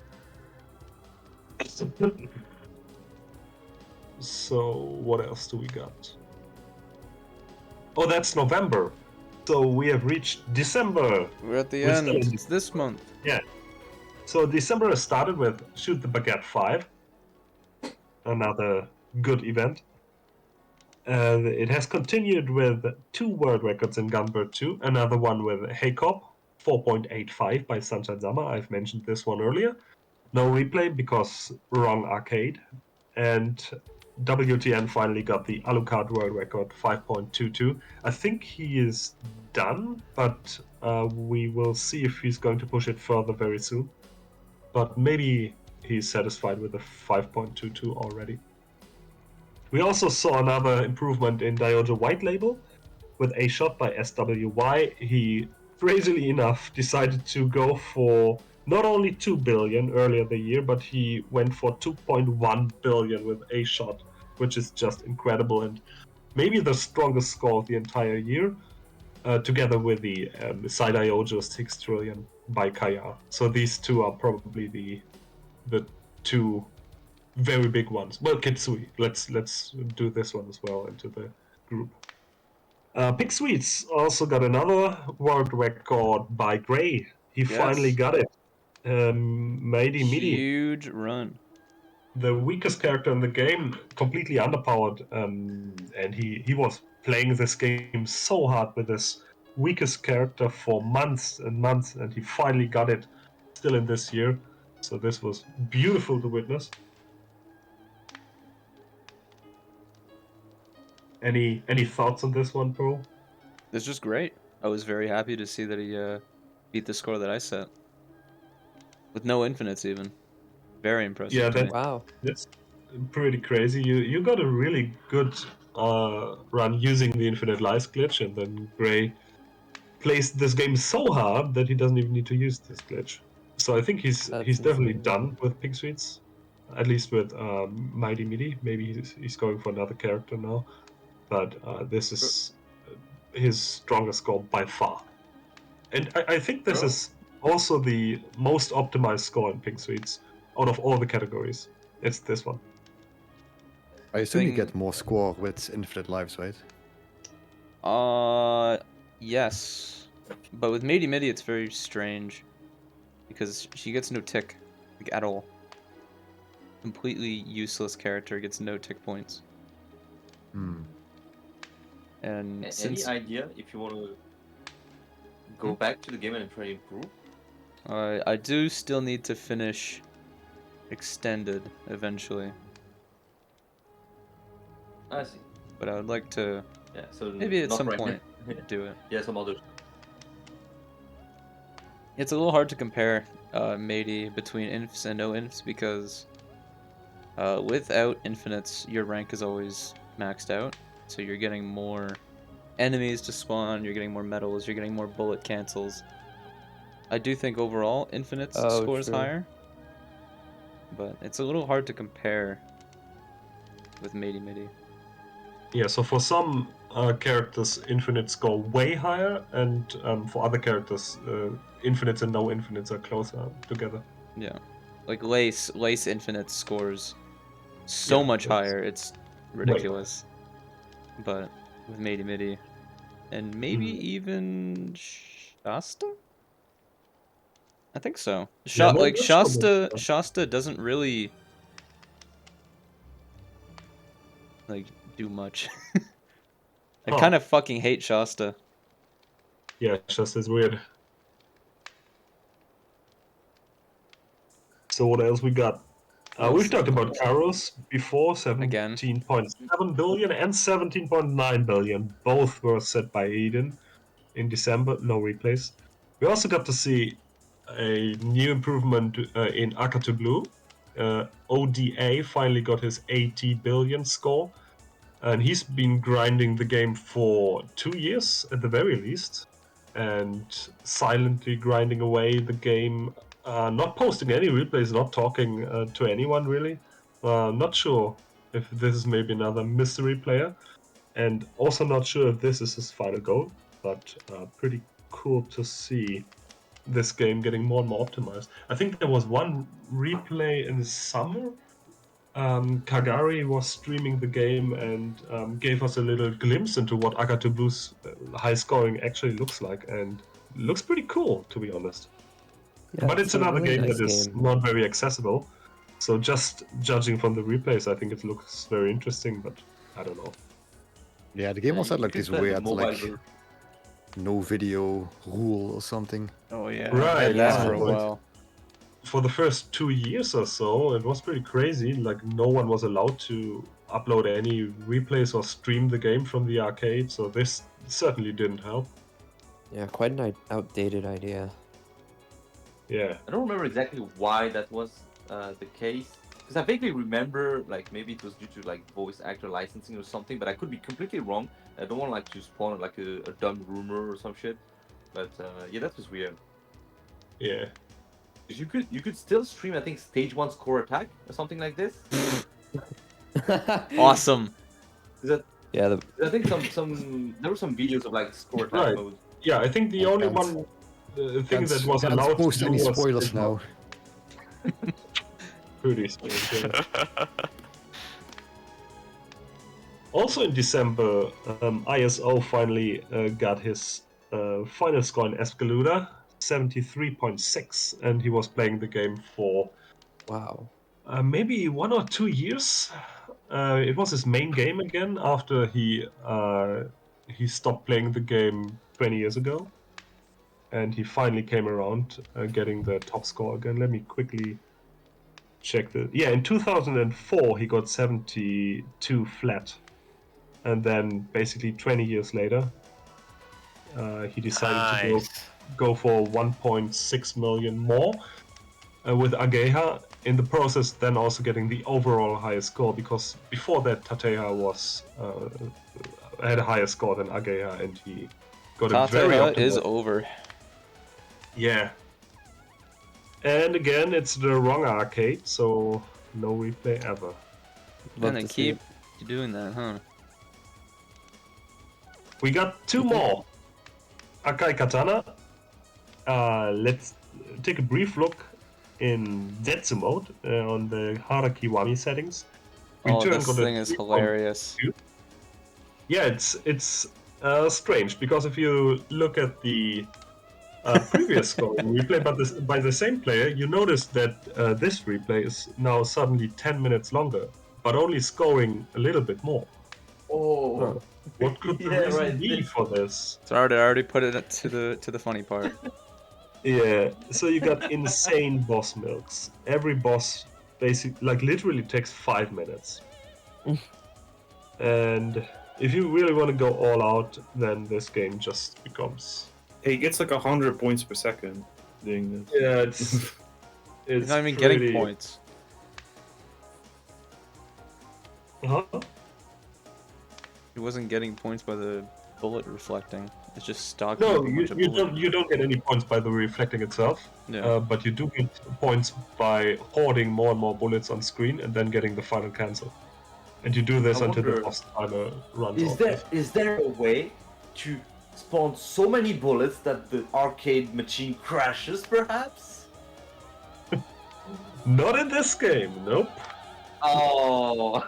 So what else do we got? Oh, that's November. So we have reached December. We're at the We're end. still in It's this month. Yeah. So December has started with Shoot the Baguette 5. Another good event. It has continued with 2 world records in Gunbird 2. Another one with Heikop 4.85 by Sunshine Summer. I've mentioned this one earlier. No replay because wrong arcade. And WTN finally got the Alucard world record 5.22. I think he is done, but we will see if he's going to push it further very soon. But maybe he's satisfied with the 5.22 already. We also saw another improvement in Diojo White Label with a shot by SWY. He, crazily enough, decided to go for not only 2 billion earlier the year, but he went for 2.1 billion with a shot, which is just incredible and maybe the strongest score of the entire year, together with the Side Diojo 6 trillion by Kaya. So these two are probably the two very big ones. Well, Ketsui. Let's do this one as well into the group. Pig Sweets also got another world record by Gray. He finally got it. Mighty Midi, Huge run. the weakest character in the game, completely underpowered, and he was playing this game so hard with this weakest character for months and months, and he finally got it still in this year. So this was beautiful to witness. Any thoughts on this one, Pearl? It's just great. I was very happy to see that he beat the score that I set. With no infinites even. Very impressive. Yeah, to me. Wow. that's pretty crazy. You got a really good run using the infinite lies glitch, and then Gray plays this game so hard that he doesn't even need to use this glitch. So I think he's That's definitely insane. done with Pig Sweets, at least with Mighty Midi. Maybe he's going for another character now, but this is his strongest score by far. And I think this is also the most optimized score in Pig Sweets out of all the categories. It's this one. I assume you Thing- get more score with infinite lives, right? Yes. But with Midi Midi, it's very strange. Because she gets no tick, like, at all. Completely useless character, gets no tick points. Hmm. And Any since idea if you want to go back to the game and try to improve? I do still need to finish Extended eventually. I see. But I would like to Yeah, so maybe at not some right point now. do it. Yeah, some others. It's a little hard to compare Matey between infs and no infs because without infinites, your rank is always maxed out, so you're getting more enemies to spawn, you're getting more medals, you're getting more bullet cancels. I do think overall Infinite's scores true. higher, but it's a little hard to compare with Midi. Yeah, so for some characters, Infinite score way higher, and for other characters, Infinites and no Infinites are closer together. Yeah, like Lace Infinite scores so Yeah, much it's higher, it's ridiculous. But with Midi, and maybe even Shasta? I think so. Yeah, Like not sure about Shasta doesn't really like do much. I kind of fucking hate Shasta. Yeah, Shasta is weird. So what else we got? We've talked about Karos before, 17.7 billion and 17.9 billion. Both were set by Eden in December, no replays. We also got to see a new improvement in Akatu Blue. ODA finally got his 80 billion score, and he's been grinding the game for 2 years at the very least, and silently grinding away the game, not posting any replays, not talking to anyone really. Not sure if this is maybe another mystery player, and also not sure if this is his final goal, but pretty cool to see this game getting more and more optimized. I think there was one replay in the summer. Kagari was streaming the game and gave us a little glimpse into what Akatu Blue's high scoring actually looks like, and looks pretty cool, to be honest. Yeah, but it's a another really game nice that is game. not very accessible, so just judging from the replays, I think it looks very interesting, but I don't know. Yeah, the game also had like You this could play the weird mobile like version. no video rule or something. Oh yeah, Right, it has yeah. for a while. For the first 2 years or so, it was pretty crazy. Like, no one was allowed to upload any replays or stream the game from the arcade, so this certainly didn't help. Yeah, quite an outdated idea. Yeah. I don't remember exactly why that was the case, because I vaguely remember like maybe it was due to like voice actor licensing or something, but I could be completely wrong. I don't want like to spawn like a dumb rumor or some shit, but yeah, that was weird. Yeah. You could still stream, I think, stage 1 score attack or something like this. Awesome. Is that? Yeah, I think there were some videos of like score attack Right. mode. Yeah, I think the only Can't- one thing that was Can't allowed to post do any was spoilers now. pretty strange. Yeah. Also in December, ISO finally got his final score in Escaluda, 73.6, and he was playing the game for wow. maybe 1 or 2 years. It was his main game again after he stopped playing the game 20 years ago, and he finally came around getting the top score again. Let me quickly check the. Yeah, in 2004 he got 72 flat, and then basically 20 years later, he decided to go for 1.6 million more with Ageha. In the process, then also getting the overall highest score, because before that Tateha was had a higher score than Ageha, and he got a very Tateha optimal. is over. Yeah. And again, it's the wrong arcade, so no replay ever. And they keep doing that, huh? We got 2 more. Akai Katana. Let's take a brief look in Zetsu mode on the Harakiwami settings. Oh, Return this got a thing is 3.2. hilarious. Yeah, it's strange, because if you look at the previous scoring replay by the same player, you notice that this replay is now suddenly 10 minutes longer, but only scoring a little bit more. Oh, What could the reason be for this? So I already put it to the funny part. Yeah, so you got insane boss milks. Every boss basically, like, literally takes 5 minutes. And if you really want to go all out, then this game just becomes... He gets like 100 points per second doing this. Yeah, it's He's not even getting points. Huh? He wasn't getting points by the bullet reflecting. It's just stocking No, up a bunch of you bullets. don't get any points by the reflecting itself. Yeah. But you do get points by hoarding more and more bullets on screen and then getting the final cancel. And you do this I until the wonder, boss timer runs Is off. there a way to spawn so many bullets that the arcade machine crashes, perhaps? Not in this game, nope. Oh,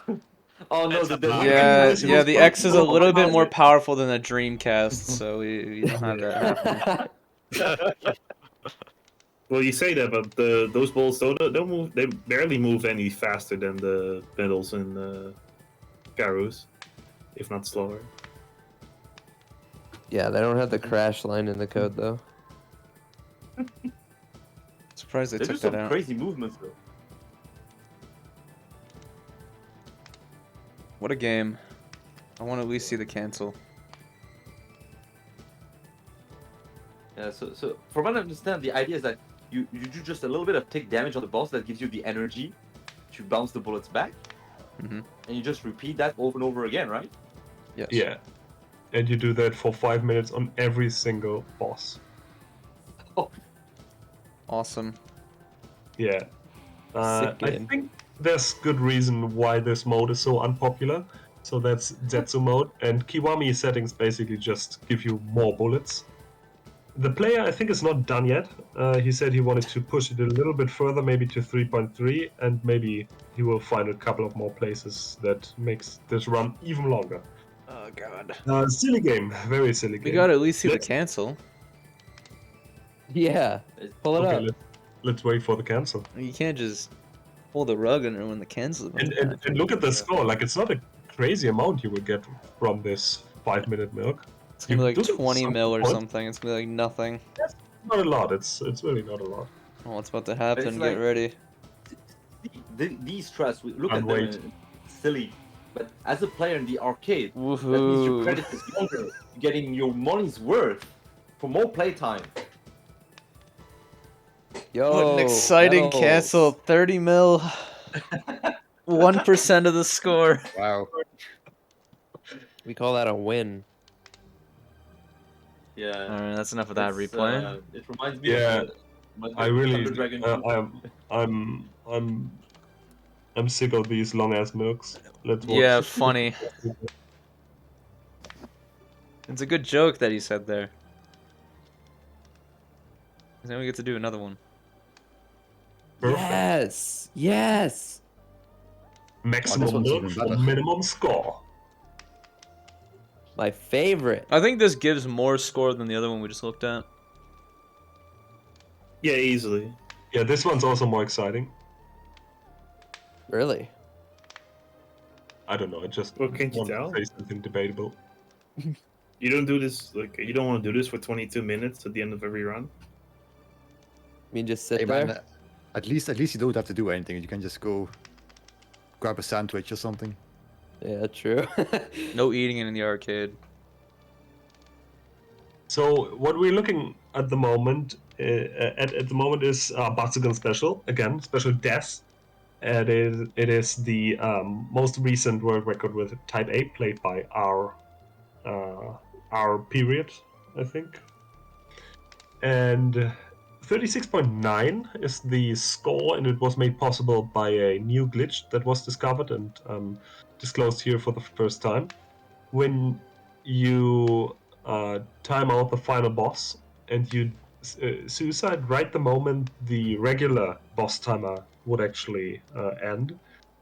oh no! That's a bug. Yeah, the X is a little bit more powerful than the Dreamcast, so we don't have that happening. Well, you say that, but those balls don't move. They barely move any faster than the pedals in Garus, if not slower. Yeah, they don't have the crash line in the code though. Surprised they They do took that some out. crazy movements though. What a game. I want to at least see the cancel. Yeah, so from what I understand, the idea is that you do just a little bit of tick damage on the boss that gives you the energy to bounce the bullets back, Mhm. and you just repeat that over and over again, right? Yes. Yeah. And you do that for 5 minutes on every single boss. Awesome. Yeah. Sick I game. think there's good reason why this mode is so unpopular. So that's Zetsu mode, and Kiwami settings basically just give you more bullets. The player, I think, is not done yet. He said he wanted to push it a little bit further, maybe to 3.3, and maybe he will find a couple of more places that makes this run even longer. Oh god. Silly game, very silly game. We gotta at least see the Let's- cancel. Yeah, pull it Okay, up. let's wait for the cancel. You can't just pull the rug and ruin the cancel. And look at the score. Like, it's not a crazy amount you will get from this 5-minute milk. It's gonna be like You do 20 some mil or points. something. It's gonna be like nothing. Not a lot. It's really not a lot. Oh, what's about to happen? It's Get like- ready. These strats, we look Can't at them wait. and silly, but as a player in the arcade, that means your Woohoo. credit is longer. You're getting your money's worth for more playtime. Yo, What an exciting medals. cancel. 30 mil. 1% of the score. Wow. We call that a win. Yeah. Alright, that's enough of that It's, replay. it reminds me Yeah, of I really, Thunder Dragon 2. I'm sick of these long ass milks. Let's watch. Yeah, funny. It's a good joke that he said there. 'Cause then we get to do another one. Perfect. Yes, yes. Maximum one's milk even for better. minimum score. My favorite. I think this gives more score than the other one we just looked at. Yeah, easily. Yeah, this one's also more exciting. Really? I don't know. I just Well, can't you want tell? to say something debatable. You don't do this you don't want to do this for 22 minutes at the end of every run. I mean, just sit Hey there. man, at least you don't have to do anything. You can just go grab a sandwich or something. Yeah, true. No eating in the arcade. So what we're looking at the moment, at the moment is Batsugan Special again, Special Death. It is the most recent world record with Type A played by our period, I think. And 36.9 is the score, and it was made possible by a new glitch that was discovered and disclosed here for the first time. When you time out the final boss and you suicide right the moment the regular boss timer would actually end,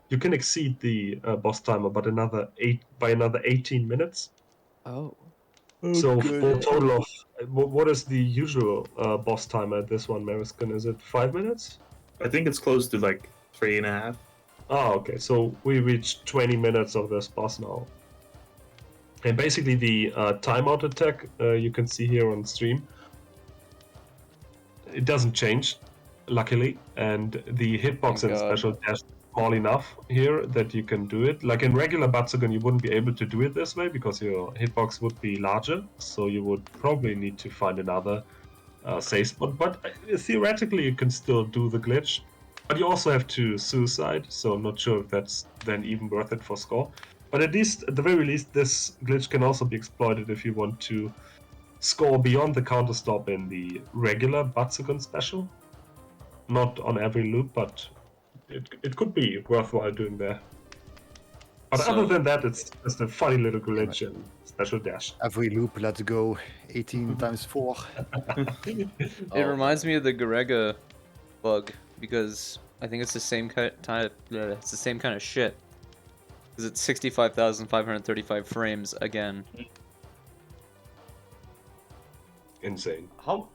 you can exceed the boss timer by another 18 minutes. Oh. So for a total of what is the usual boss timer at this one, Meriscan? Is it 5 minutes? I think it's close to like 3.5. Oh, okay. So we reached 20 minutes of this boss now. And basically the timeout attack you can see here on stream, it doesn't change, luckily. And the hitbox Thank and God. special dash is small enough here that you can do it. Like in regular Batsugan, you wouldn't be able to do it this way because your hitbox would be larger. So you would probably need to find another save spot. But theoretically, you can still do the glitch. But you also have to suicide, so I'm not sure if that's then even worth it for score. But at least, at the very least, this glitch can also be exploited if you want to score beyond the counter stop in the regular Batsugun special. Not on every loop, but it could be worthwhile doing there. But So- other than that, it's just a funny little glitch in special dash. Every loop, let's go 18 times 4. It Oh. reminds me of the Garegga bug because I think it's the same it's the same kind of shit. Because it's 65,535 frames again. Insane. How?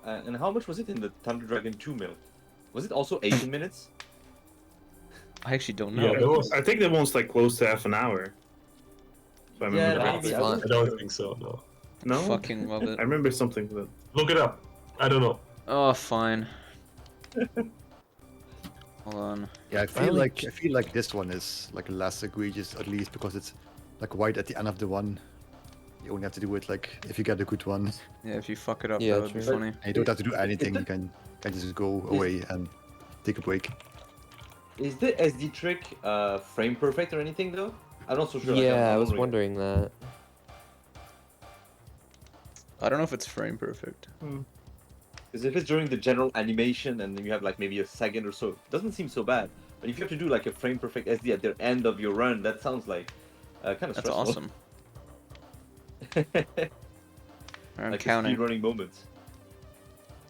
And how much was it in the Thunder Dragon 2 mil? Was it also 18 minutes? I actually don't know. Yeah, there was. I think that one's like close to half an hour. If I remember Yeah, correctly. that's fun. I don't think so. No. No, Fucking love it. I remember something. That... Look it up. I don't know. Oh, fine. Hold on. Yeah, I feel like this one is like less egregious, at least because it's like right at the end of the one. You only have to do it like if you get a good one, Yeah, if you fuck it up, Yeah, that would be true. funny. and you don't have to do anything. You can just go away and take a break. Is the SD trick frame perfect or anything though? I'm not so sure. like, Yeah, I'm I was wondering. wondering that. I don't know if it's frame perfect. Because if it's during the general animation and then you have like maybe a second or so, it doesn't seem so bad. But if you have to do like a frame perfect SD at the end of your run, that sounds like kind of That's stressful. awesome. Alright, I'm Like counting. running moments.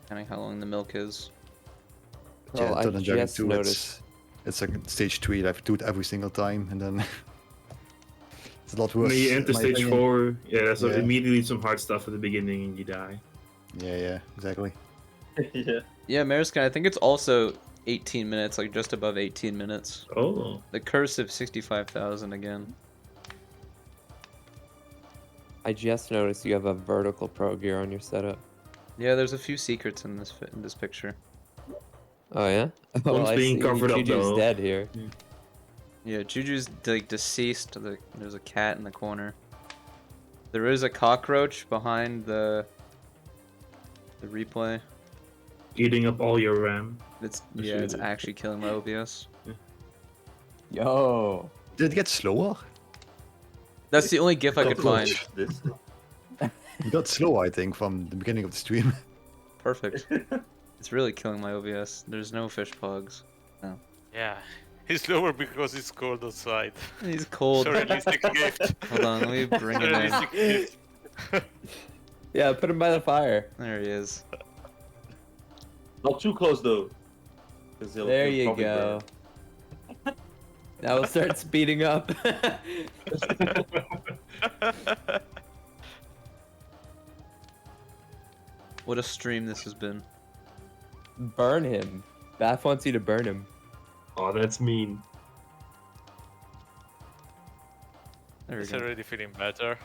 Counting how long the milk is. Well, I Thunder Dragon just 2, noticed. it's like stage 3. I have to do it every single time, and then it's a lot worse. When you in enter my stage opinion. 4, yeah, so Yeah. immediately some hard stuff at the beginning and you die. Yeah, exactly. Yeah. Yeah, Meriscan, I think it's also 18 minutes, like just above 18 minutes. Oh. The cursive 65,000 again. I just noticed you have a vertical pro gear on your setup. Yeah, there's a few secrets in this picture. Oh yeah? Oh, One's I being see. covered up, Juju's though. dead here. Yeah, Juju's like deceased. There's a cat in the corner. There is a cockroach behind the replay. Eating up all your RAM. It's That's yeah, it's really- actually killing my OBS. Yo. Did it get slower? That's the only GIF I could find. This. It got slower, I think, from the beginning of the stream. Perfect. It's really killing my OBS. There's no fish pogs. Yeah. He's lower because it's cold outside. He's cold. Surrealistic gift. Hold on, let me bring him in. Surrealistic gift. Yeah, put him by the fire. There he is. Not too close though. 'Cause he'll There you probably go. burn. Now we'll start speeding up. What a stream this has been. Burn him. Bath wants you to burn him. Oh, that's mean. There we He's go. already feeling better.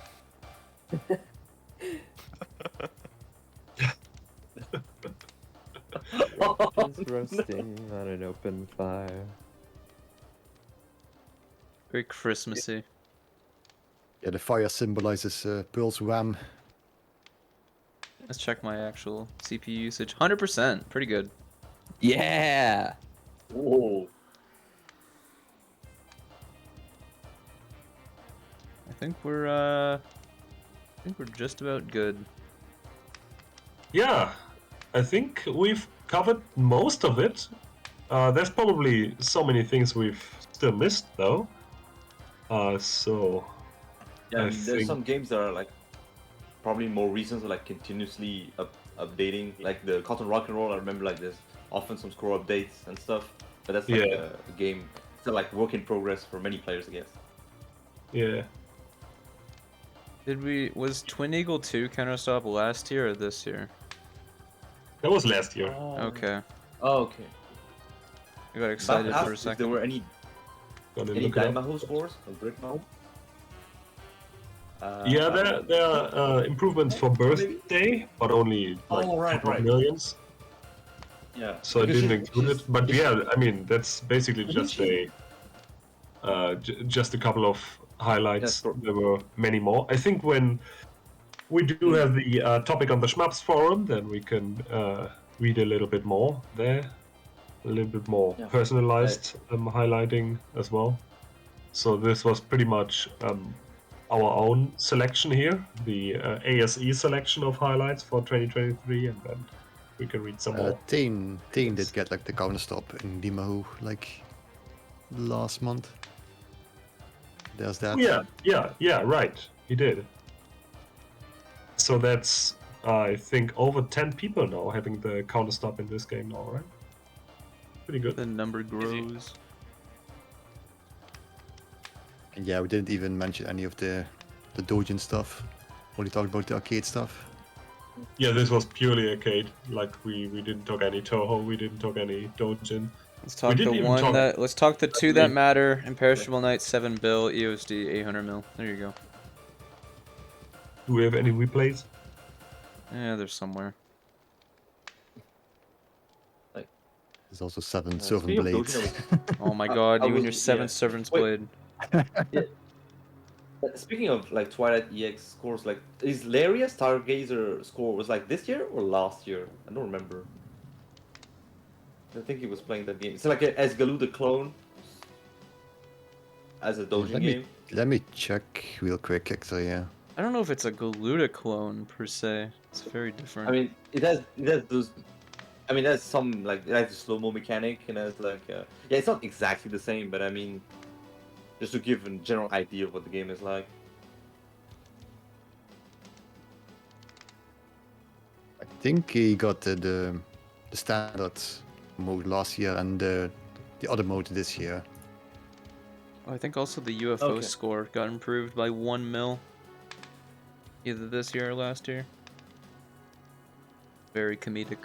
Just roasting on an open fire. Very Christmassy. Yeah, the fire symbolizes Pearl's RAM. Let's check my actual CPU usage. 100%. Pretty good. Yeah. Whoa. I think we're just about good. Yeah, I think we've covered most of it. There's probably so many things we've still missed, though. So Yeah, I I mean, there's think- some games that are like probably more recent, so like continuously updating. Like the Cotton Rock and Roll, I remember like there's often some score updates and stuff. But that's like Yeah. a game. It's like work in progress for many players, I guess. yeah, Was Twin Eagle 2 Counterstop last year or this year? that was last year. Okay. Oh, okay. I got excited But for a if there second. were any Gonna any look it up. Daimaho scores or Brickmaho? Yeah, there are improvements for birthday, but only like Oh, right, couple of right. millions. Yeah. So I Because didn't it's include just- it. But yeah, I mean that's basically just just a couple of highlights. Yeah, There were many more. I think when we do have the topic on the Schmaps forum, then we can read a little bit more there, a little bit more Yeah. personalized highlighting as well. So this was pretty much our own selection here, the ASE selection of highlights for 2023, and then we can read some more. Tain did get like the counter stop in Dimahu like last month. There's that. Yeah, right. He did. So that's, I think, over 10 people now having the counter stop in this game now, right? Pretty good. The number grows. And yeah, we didn't even mention any of the Dojin stuff. Only talked about the arcade stuff. Yeah, this was purely arcade. Like we didn't talk any Toho, we didn't talk any Dojin. Let's talk the one that. Let's talk the two that matter. Imperishable Knight 7 bill, EOSD 800 mil. There you go. Do we have any replays? Yeah, there's somewhere. There's also 7 Servant Blades. Oh my god, you and your 7 Servant's Blade. Yeah. Speaking of like Twilight EX scores, like is Laria Stargazer score was like this year or last year? I don't remember. I think he was playing that game. It's like as Galuda clone as a Dojin game. Let me check real quick, actually. Yeah. I don't know if it's a Galuda clone per se. It's very different. I mean, it has those. I mean, it has some like it has a slow-mo mechanic and has like yeah, it's not exactly the same, but I mean, just to give a general idea of what the game is like. I think he got the standard mode last year and the other mode this year. I think also the UFO score got improved by 1 mil. Either this year or last year. Very comedic.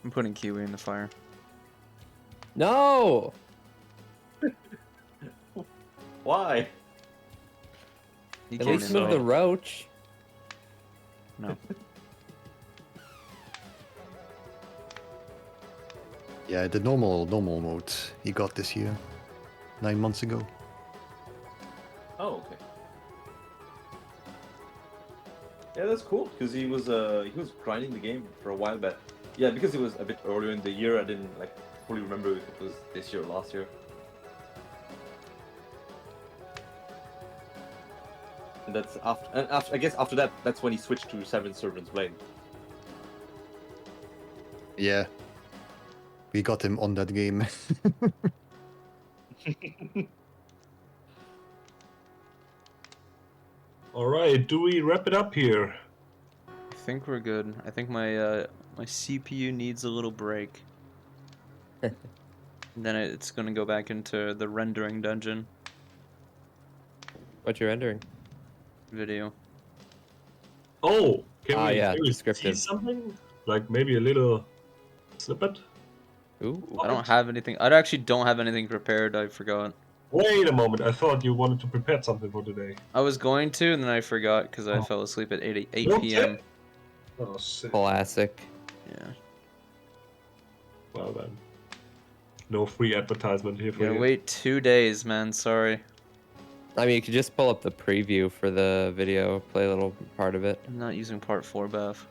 I'm putting Kiwi in the fire. No! Why? He At came least in move the though. roach. No. Yeah, the normal mode he got this year, 9 months ago. Oh, okay. Yeah, that's cool because he was grinding the game for a while, but yeah, because it was a bit earlier in the year, I didn't like fully remember if it was this year or last year. And that's after I guess after that, that's when he switched to 7 Servant's Blade. Yeah. We got him on that game. Alright, do we wrap it up here? I think we're good. I think my my CPU needs a little break. Then it's gonna go back into the rendering dungeon. What you rendering? Video. Oh, can we see descriptive. something? Like maybe a little snippet? Ooh. I don't have anything. I actually don't have anything prepared. I forgot. Wait a moment, I thought you wanted to prepare something for today. I was going to, and then I forgot because I fell asleep at 8 p.m. Oh, shit. Classic. Yeah. Well then. No free advertisement here for Gotta you. wait 2 days, man. Sorry. I mean, you could just pull up the preview for the video, play a little part of it. I'm not using part 4 buff.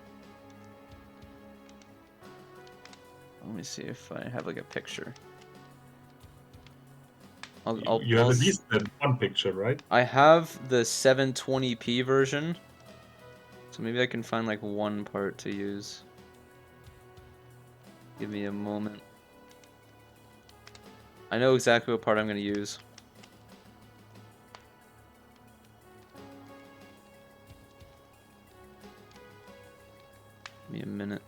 Let me see if I have like a picture. You have at least that one picture, right? I have the 720p version, so maybe I can find like one part to use. Give me a moment. I know exactly what part I'm going to use. Give me a minute.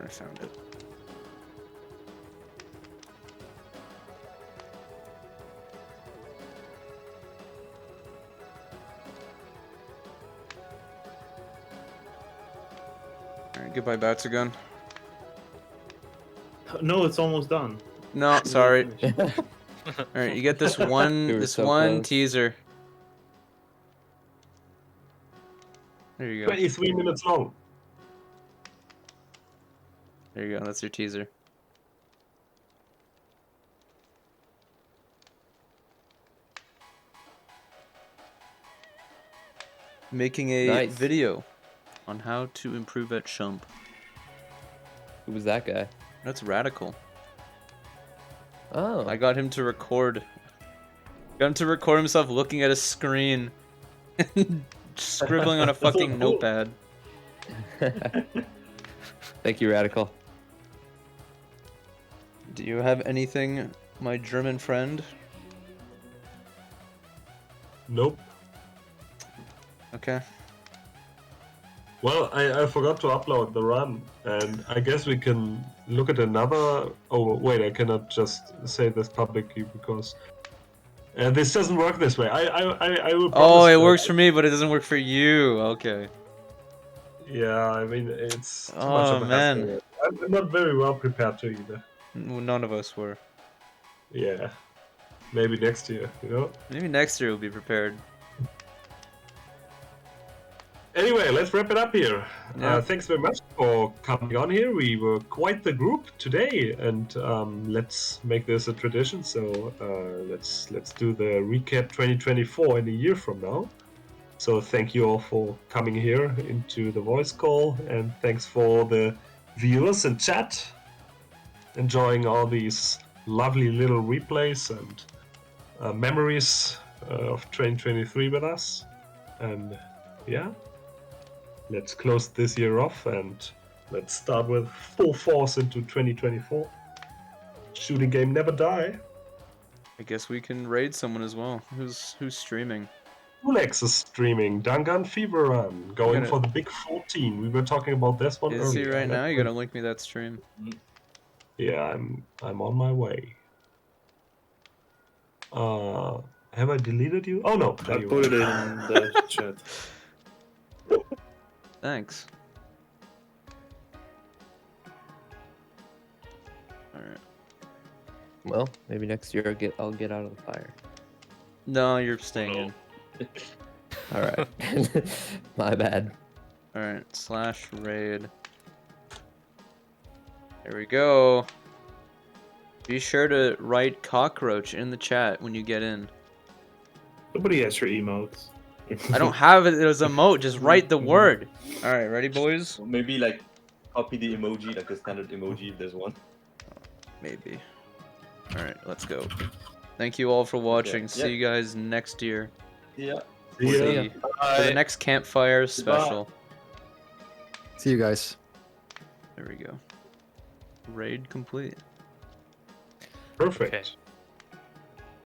I found it. Alright, goodbye Batsugun. No, it's almost done. No, sorry. Alright, you get this one We were this so one close. teaser. There you go. 23 minutes long. There you go. That's your teaser. Making a Nice. video on how to improve at Shump. Who was that guy? That's Radical. Oh. I got him to record. Got him to record himself looking at a screen, scribbling on a That's so fucking cool. notepad. Thank you, Radical. Do you have anything, my German friend? Nope. Okay. Well, I forgot to upload the run, and I guess we can look at another. Oh wait, I cannot just say this publicly because this doesn't work this way. I will. Oh, promise, it works for me, but it doesn't work for you. Okay. Yeah, I mean it's too much Oh of a man, hassle. I'm not very well prepared to either. none of us were. Yeah, maybe next year, you know. Maybe next year we'll be prepared. Anyway, let's wrap it up here. Yeah. Thanks very much for coming on here. We were quite the group today, and let's make this a tradition. So let's do the recap 2024 in a year from now. So thank you all for coming here into the voice call, and thanks for the viewers and chat, enjoying all these lovely little replays and memories of 2023 with us. And yeah. Let's close this year off and let's start with full force into 2024. Shooting game never die. I guess we can raid someone as well. Who's streaming? Ulex is streaming. Dangan Fever Run going gonna- for the big 14. We were talking about this one Is he earlier. right now? You gotta link me that stream. Yeah, I'm on my way. Have I deleted you? Oh no, there I you put are. it in the chat. Thanks. Alright. Well, maybe next year I'll get out of the fire. No, you're staying in. All right. My bad. Alright, /raid. There we go. Be sure to write cockroach in the chat when you get in. Nobody has your emotes. I don't have it as a emote, just write the word. Alright, ready boys? Or maybe like copy the emoji, like a standard emoji if there's one. Maybe. Alright, let's go. Thank you all for watching. Yeah. See you guys next year. Yeah. See ya. See for the next campfire special. See you guys. There we go. Raid complete. Perfect. Okay.